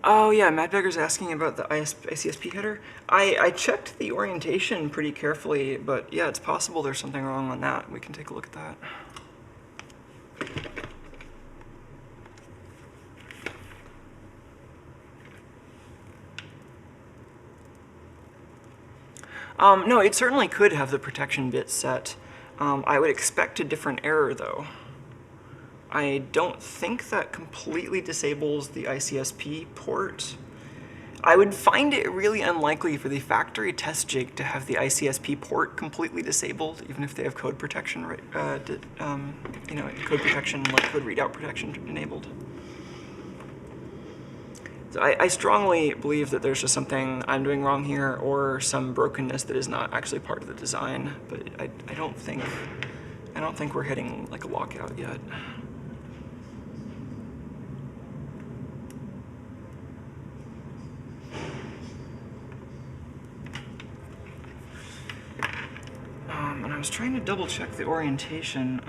Speaker 1: Oh yeah, Matt Beggar's asking about the ICSP header. I checked the orientation pretty carefully, but yeah, it's possible there's something wrong on that. We can take a look at that. No, it certainly could have the protection bit set. I would expect a different error though. I don't think that completely disables the ICSP port. I would find it really unlikely for the factory test jig to have the ICSP port completely disabled, even if they have code protection, you know, code protection, like code readout protection enabled. So I strongly believe that there's just something I'm doing wrong here, or some brokenness that is not actually part of the design. But I don't think we're hitting like a lockout yet. And I was trying to double check the orientation.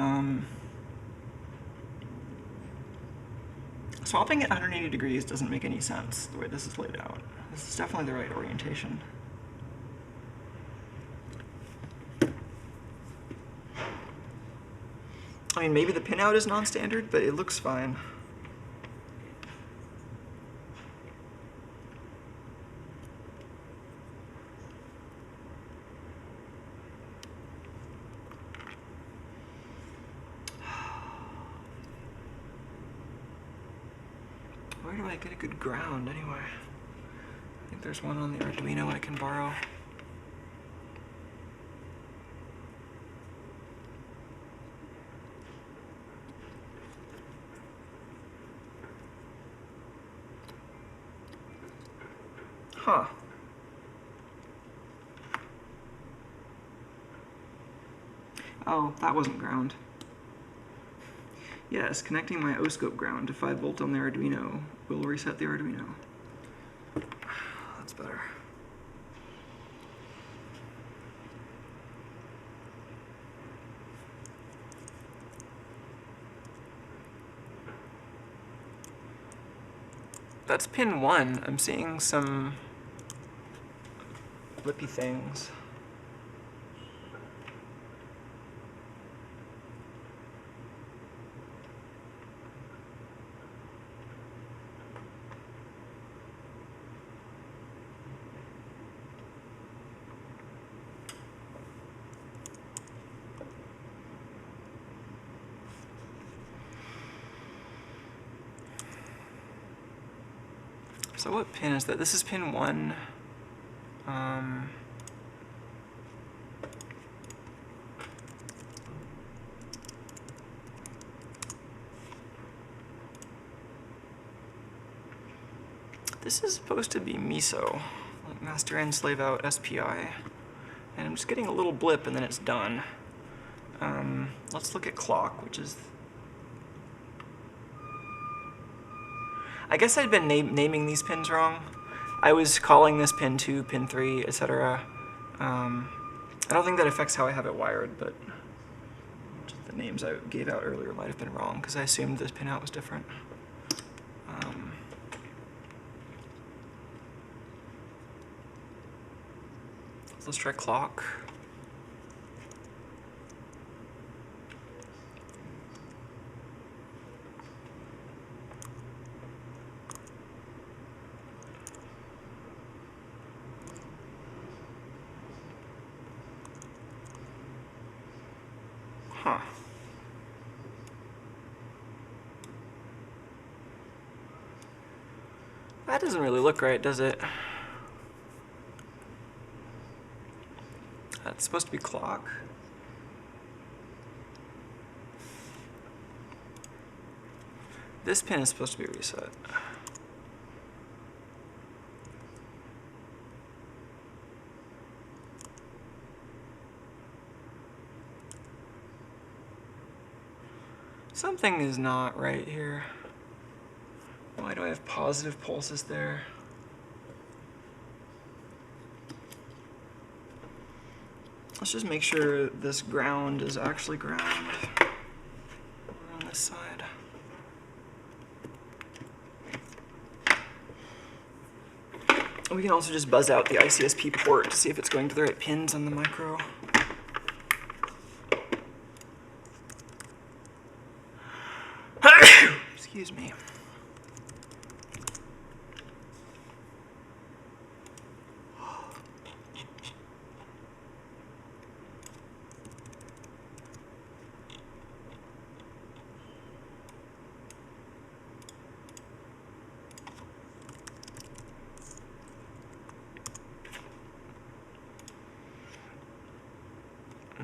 Speaker 1: Swapping it 180 degrees doesn't make any sense the way this is laid out. This is definitely the right orientation. I mean, maybe the pinout is non-standard, but it looks fine. Where do I get a good ground anyway? I think there's one on the Arduino I can borrow. Huh. Oh, that wasn't ground. Yes, connecting my oscope ground to 5 volt on the Arduino will reset the Arduino. That's better. That's pin 1. I'm seeing some flippy things. So what pin is that? This is pin 1. This is supposed to be MISO, like master in, slave out, SPI. And I'm just getting a little blip and then it's done. Let's look at clock, which is... I guess I'd been naming these pins wrong. I was calling this pin 2, pin 3, etc. I don't think that affects how I have it wired, but just the names I gave out earlier might have been wrong, because I assumed this pin out was different. So let's try clock. Huh. That doesn't really look right, does it? That's supposed to be clock. This pin is supposed to be reset. Something is not right here. Why do I have positive pulses there? Let's just make sure this ground is actually ground on this side. We can also just buzz out the ICSP port to see if it's going to the right pins on the micro. Excuse me.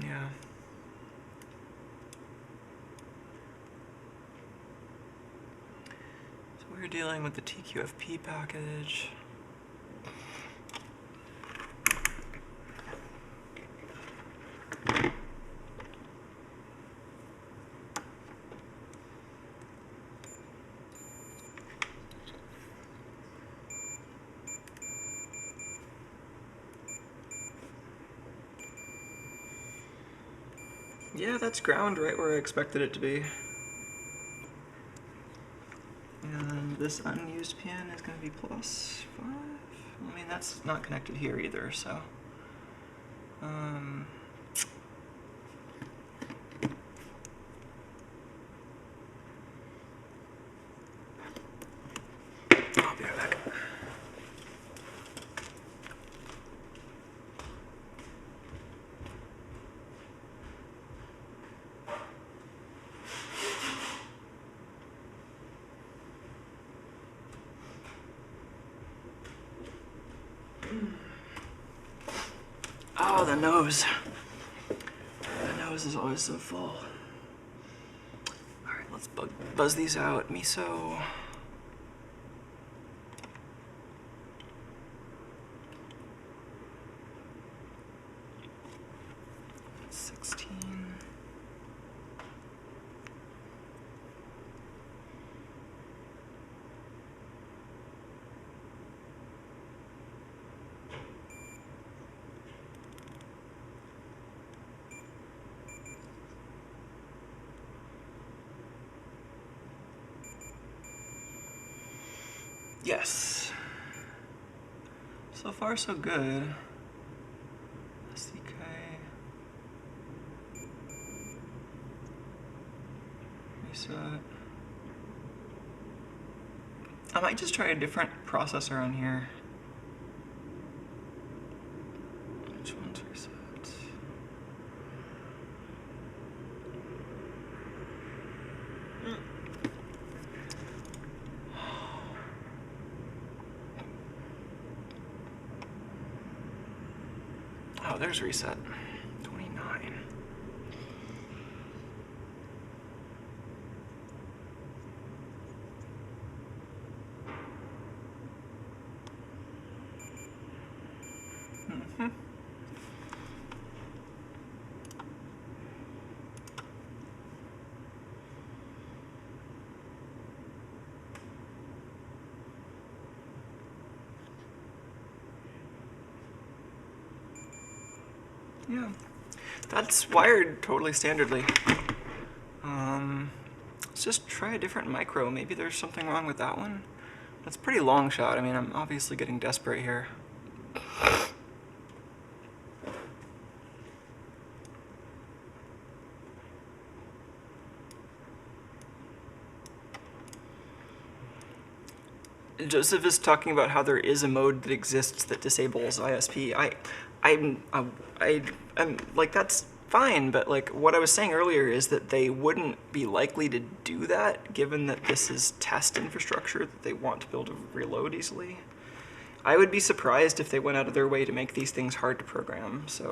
Speaker 1: Yeah. So we're dealing with the TQFP package. Yeah, that's ground right where I expected it to be. And this unused pin is going to be +5. I mean, that's not connected here either, so. I'll be right back. Oh, the nose. The nose is always so full. All right, let's buzz these out. Miso. Yes. So far, so good. SDK. Reset. I might just try a different processor on here. Which one's reset? Oh, there's reset. 29. Yeah, that's wired totally standardly. Let's just try a different micro. Maybe there's something wrong with that one. That's a pretty long shot. I mean, I'm obviously getting desperate here. Joseph is talking about how there is a mode that exists that disables ISP. I'm like, that's fine, but like what I was saying earlier is that they wouldn't be likely to do that given that this is test infrastructure that they want to be able to reload easily. I would be surprised if they went out of their way to make these things hard to program, so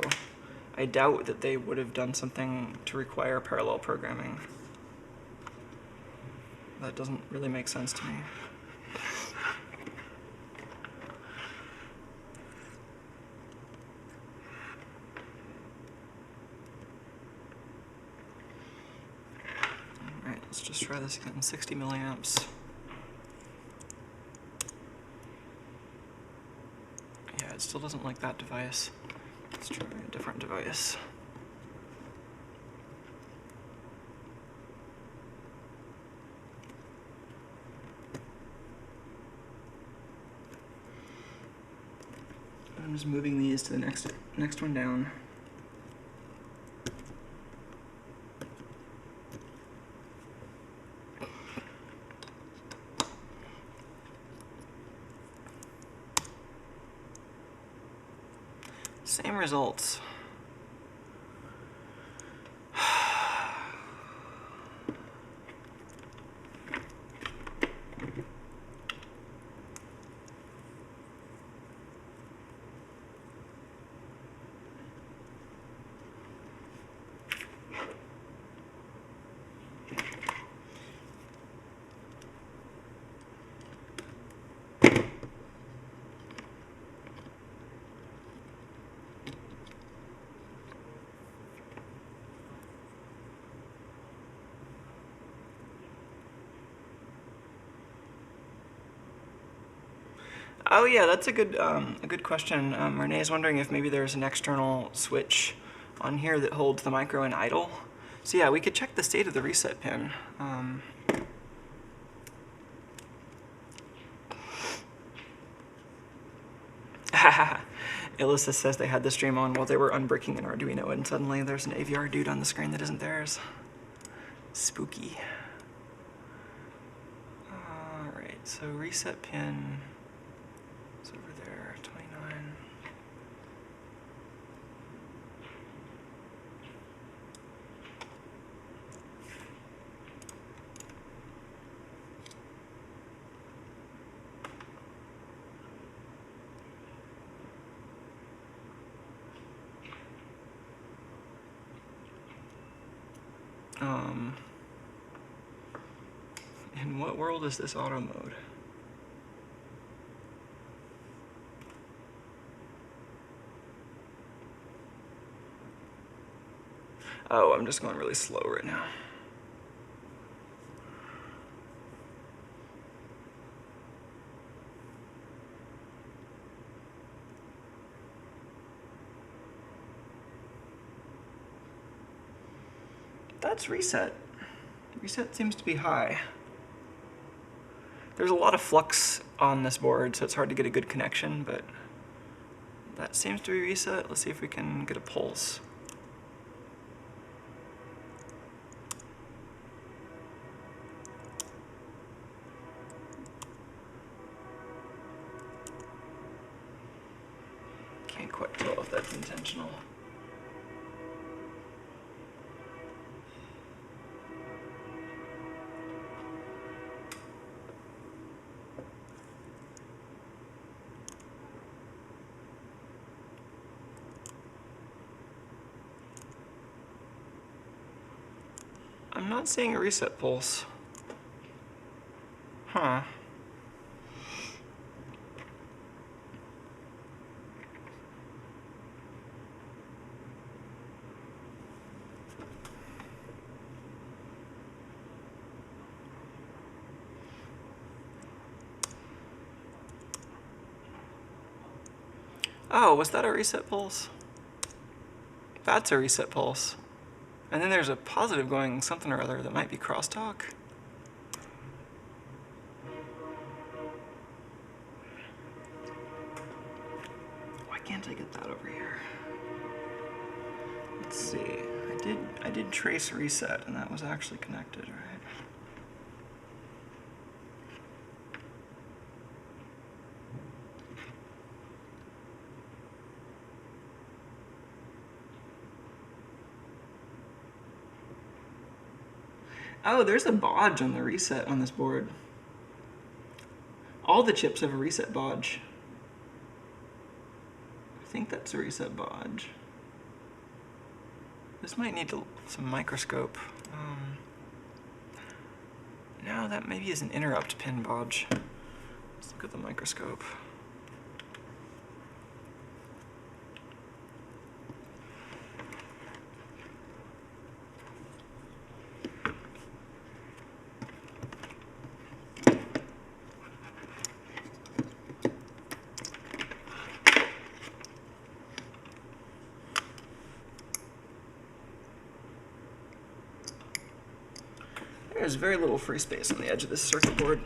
Speaker 1: I doubt that they would have done something to require parallel programming. That doesn't really make sense to me. Alright, let's just try this again. 60 milliamps. Yeah, it still doesn't like that device. Let's try a different device. I'm just moving these to the next one down. Same results. Oh yeah, that's a good question. Renee's wondering if maybe there's an external switch on here that holds the micro in idle. So yeah, we could check the state of the reset pin. Illicus says they had the stream on while they were unbricking an Arduino, and suddenly there's an AVR dude on the screen that isn't theirs. Spooky. Alright, so reset pin is over there, 29. In what world is this auto mode? Oh, I'm just going really slow right now. That's reset. Reset seems to be high. There's a lot of flux on this board, so it's hard to get a good connection, but that seems to be reset. Let's see if we can get a pulse. Can't quite tell if that's intentional. I'm not seeing a reset pulse. Huh. Oh, was that a reset pulse? That's a reset pulse. And then there's a positive going something or other that might be crosstalk. Why can't I get that over here? Let's see. I did trace reset, and that was actually connected, right? Oh, there's a bodge on the reset on this board. All the chips have a reset bodge. I think that's a reset bodge. This might need some microscope. No, that maybe is an interrupt pin bodge. Let's look at the microscope. There's very little free space on the edge of this circuit board.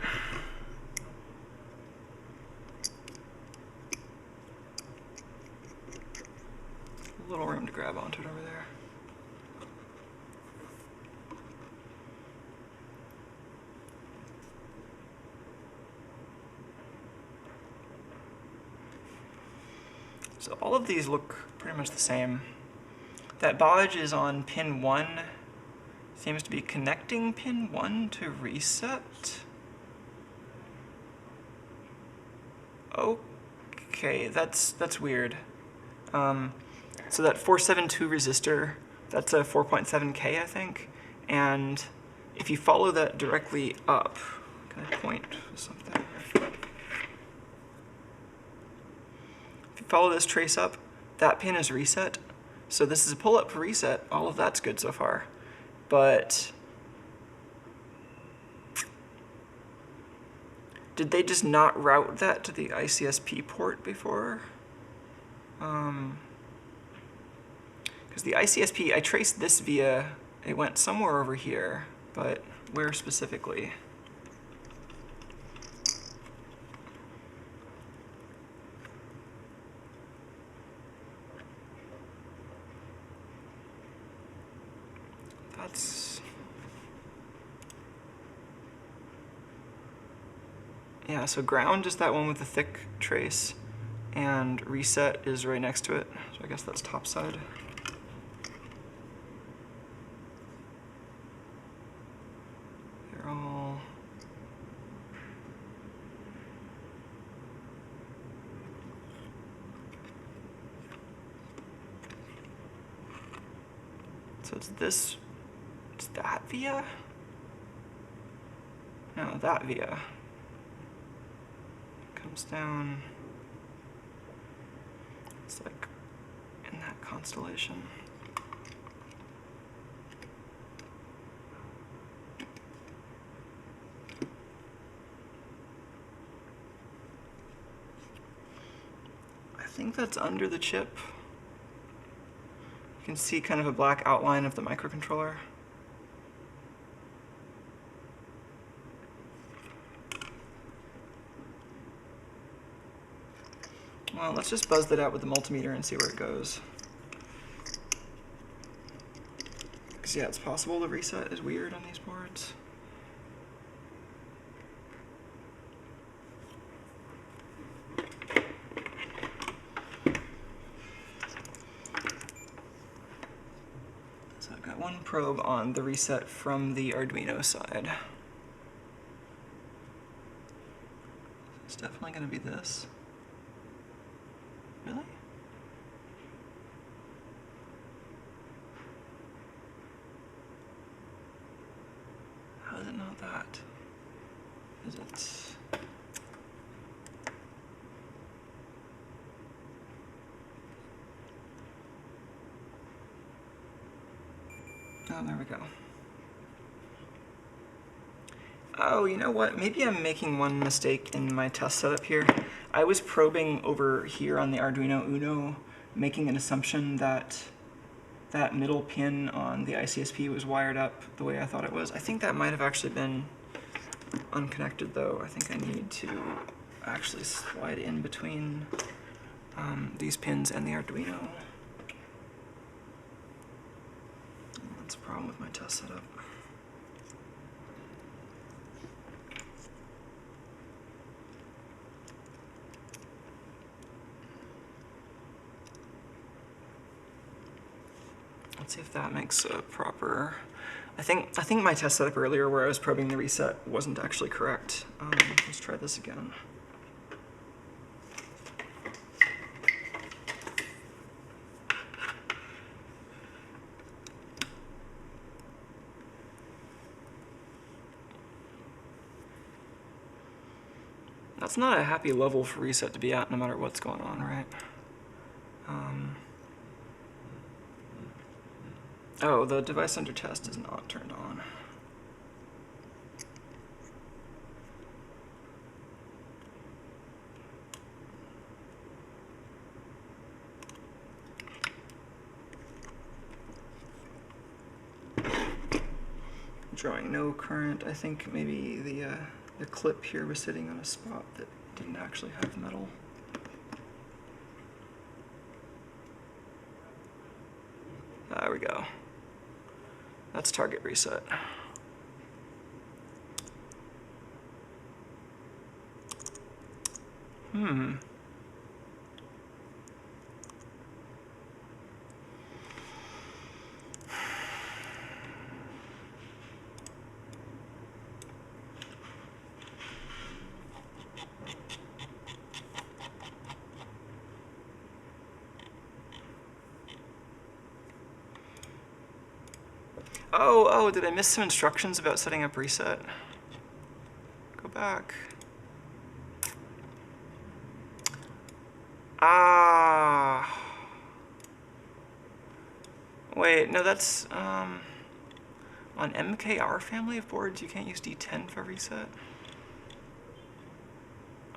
Speaker 1: A little room to grab onto it over there. So all of these look pretty much the same. That bodge is on pin 1. Seems to be connecting pin 1 to reset. Okay, that's weird. So that 472 resistor, that's a 4.7K, I think. And if you follow that directly up, can I point to something? If you follow this trace up, that pin is reset. So this is a pull-up for reset. All of that's good so far. But did they just not route that to the ICSP port before? Because the ICSP, I traced this via, it went somewhere over here, but where specifically? Yeah, so ground is that one with the thick trace, and reset is right next to it. So I guess that's top side. They're all... So it's this, it's that via? No, that via. Comes down, it's like in that constellation. I think that's under the chip. You can see kind of a black outline of the microcontroller. Well, let's just buzz that out with the multimeter and see where it goes. Because yeah, it's possible the reset is weird on these boards. So I've got one probe on the reset from the Arduino side. It's definitely going to be this. Really? How is it not that? Is it? Oh, there we go. Oh, you know what? Maybe I'm making one mistake in my test setup here. I was probing over here on the Arduino Uno, making an assumption that that middle pin on the ICSP was wired up the way I thought it was. I think that might have actually been unconnected though. I think I need to actually slide in between these pins and the Arduino. That's a problem with my test setup. Let's see if that makes a proper... I think my test setup earlier where I was probing the reset wasn't actually correct. Let's try this again. That's not a happy level for reset to be at, no matter what's going on, right? Oh, the device under test is not turned on. Drawing no current. I think maybe the clip here was sitting on a spot that didn't actually have metal. There we go. That's target reset. Oh, did I miss some instructions about setting up reset? Go back. Ah. Wait, no, that's, on MKR family of boards, you can't use D10 for reset?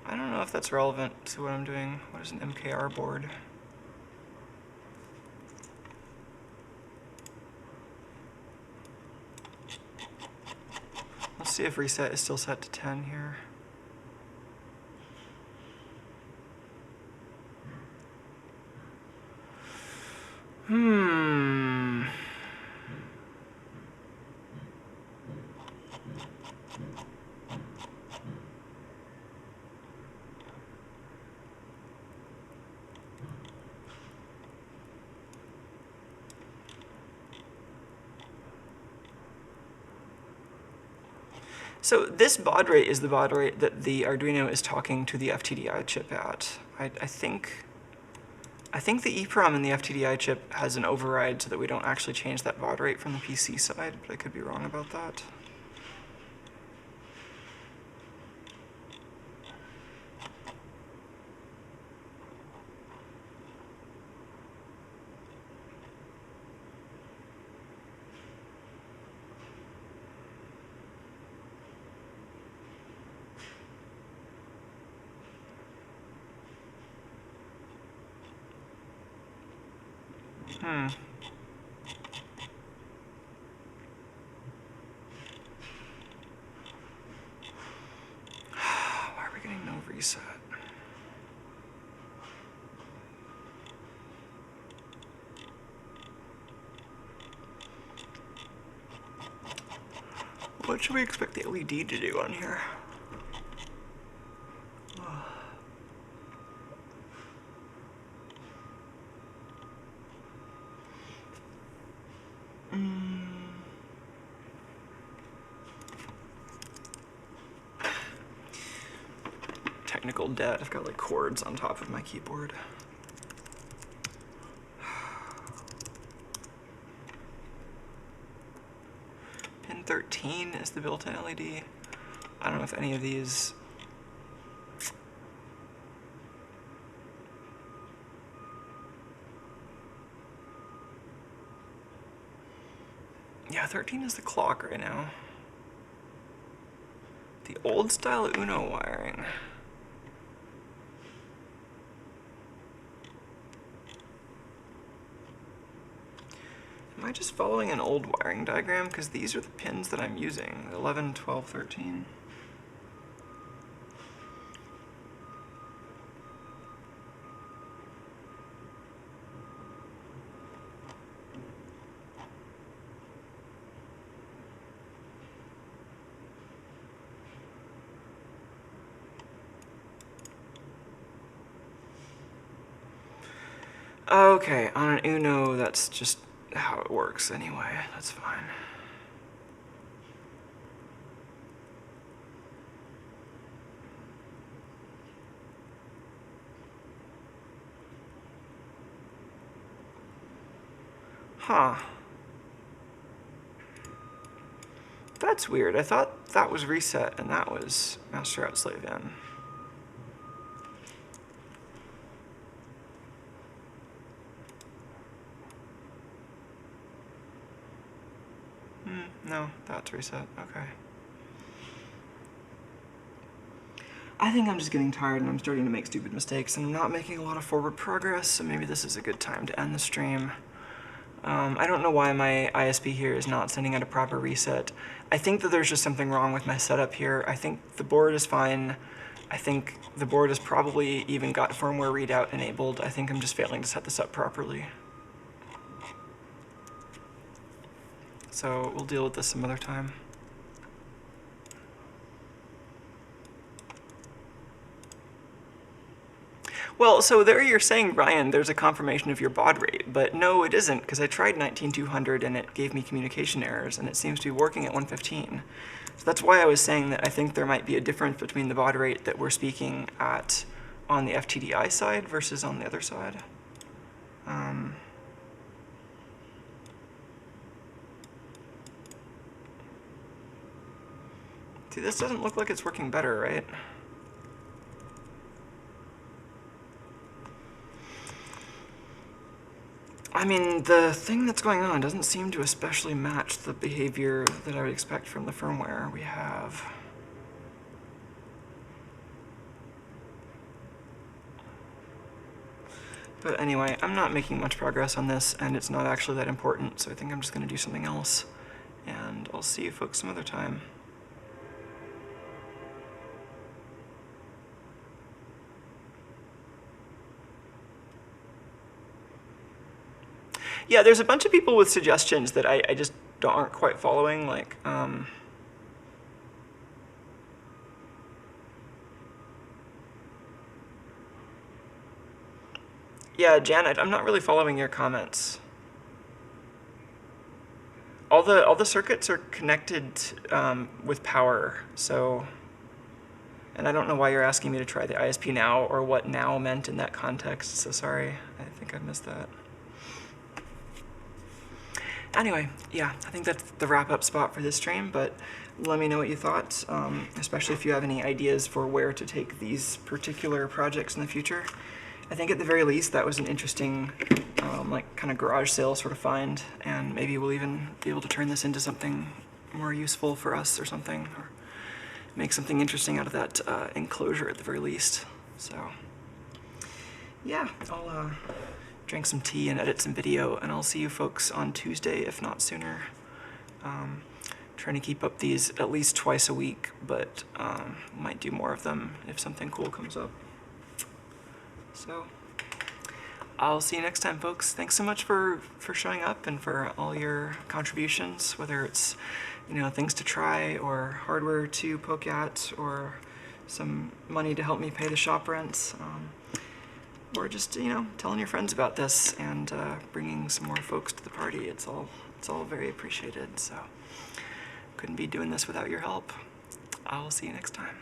Speaker 1: I don't know if that's relevant to what I'm doing. What is an MKR board? Let's see if reset is still set to 10 here. So this baud rate is the baud rate that the Arduino is talking to the FTDI chip at. I think the EEPROM in the FTDI chip has an override so that we don't actually change that baud rate from the PC side, but I could be wrong about that. Why are we getting no reset? What should we expect the LED to do on here? Technical debt. I've got like cords on top of my keyboard. Pin 13 is the built-in LED. I don't know if any of these... Yeah, 13 is the clock right now. The old style Uno wiring. Am I just following an old wiring diagram? Because these are the pins that I'm using, 11, 12, 13. Okay, on an Uno, that's just how it works anyway. That's fine. Huh. That's weird. I thought that was reset and that was master out slave in. No, that's reset. Okay. I think I'm just getting tired and I'm starting to make stupid mistakes and I'm not making a lot of forward progress, so maybe this is a good time to end the stream. I don't know why my ISP here is not sending out a proper reset. I think that there's just something wrong with my setup here. I think the board is fine. I think the board has probably even got firmware readout enabled. I think I'm just failing to set this up properly. So we'll deal with this some other time. Well, so there you're saying, Brian, there's a confirmation of your baud rate, but no, it isn't, because I tried 19200 and it gave me communication errors, and it seems to be working at 115. So that's why I was saying that I think there might be a difference between the baud rate that we're speaking at on the FTDI side versus on the other side. See, this doesn't look like it's working better, right? I mean, the thing that's going on doesn't seem to especially match the behavior that I would expect from the firmware we have. But anyway, I'm not making much progress on this, and it's not actually that important, so I think I'm just going to do something else. And I'll see you folks some other time. Yeah, there's a bunch of people with suggestions that I just aren't quite following, like, yeah, Janet, I'm not really following your comments. All the circuits are connected with power, so, and I don't know why you're asking me to try the ISP now or what now meant in that context, so sorry, I think I missed that. Anyway, yeah, I think that's the wrap-up spot for this stream, but let me know what you thought, especially if you have any ideas for where to take these particular projects in the future. I think at the very least that was an interesting, like, kind of garage sale sort of find, and maybe we'll even be able to turn this into something more useful for us or something, or make something interesting out of that enclosure at the very least. So, yeah, I'll drink some tea and edit some video, and I'll see you folks on Tuesday, if not sooner. Trying to keep up these at least twice a week, but might do more of them if something cool comes up. So, I'll see you next time, folks. Thanks so much for showing up and for all your contributions, whether it's, you know, things to try or hardware to poke at or some money to help me pay the shop rents. Or just, you know, telling your friends about this and bringing some more folks to the party. It's all very appreciated, so couldn't be doing this without your help. I'll see you next time.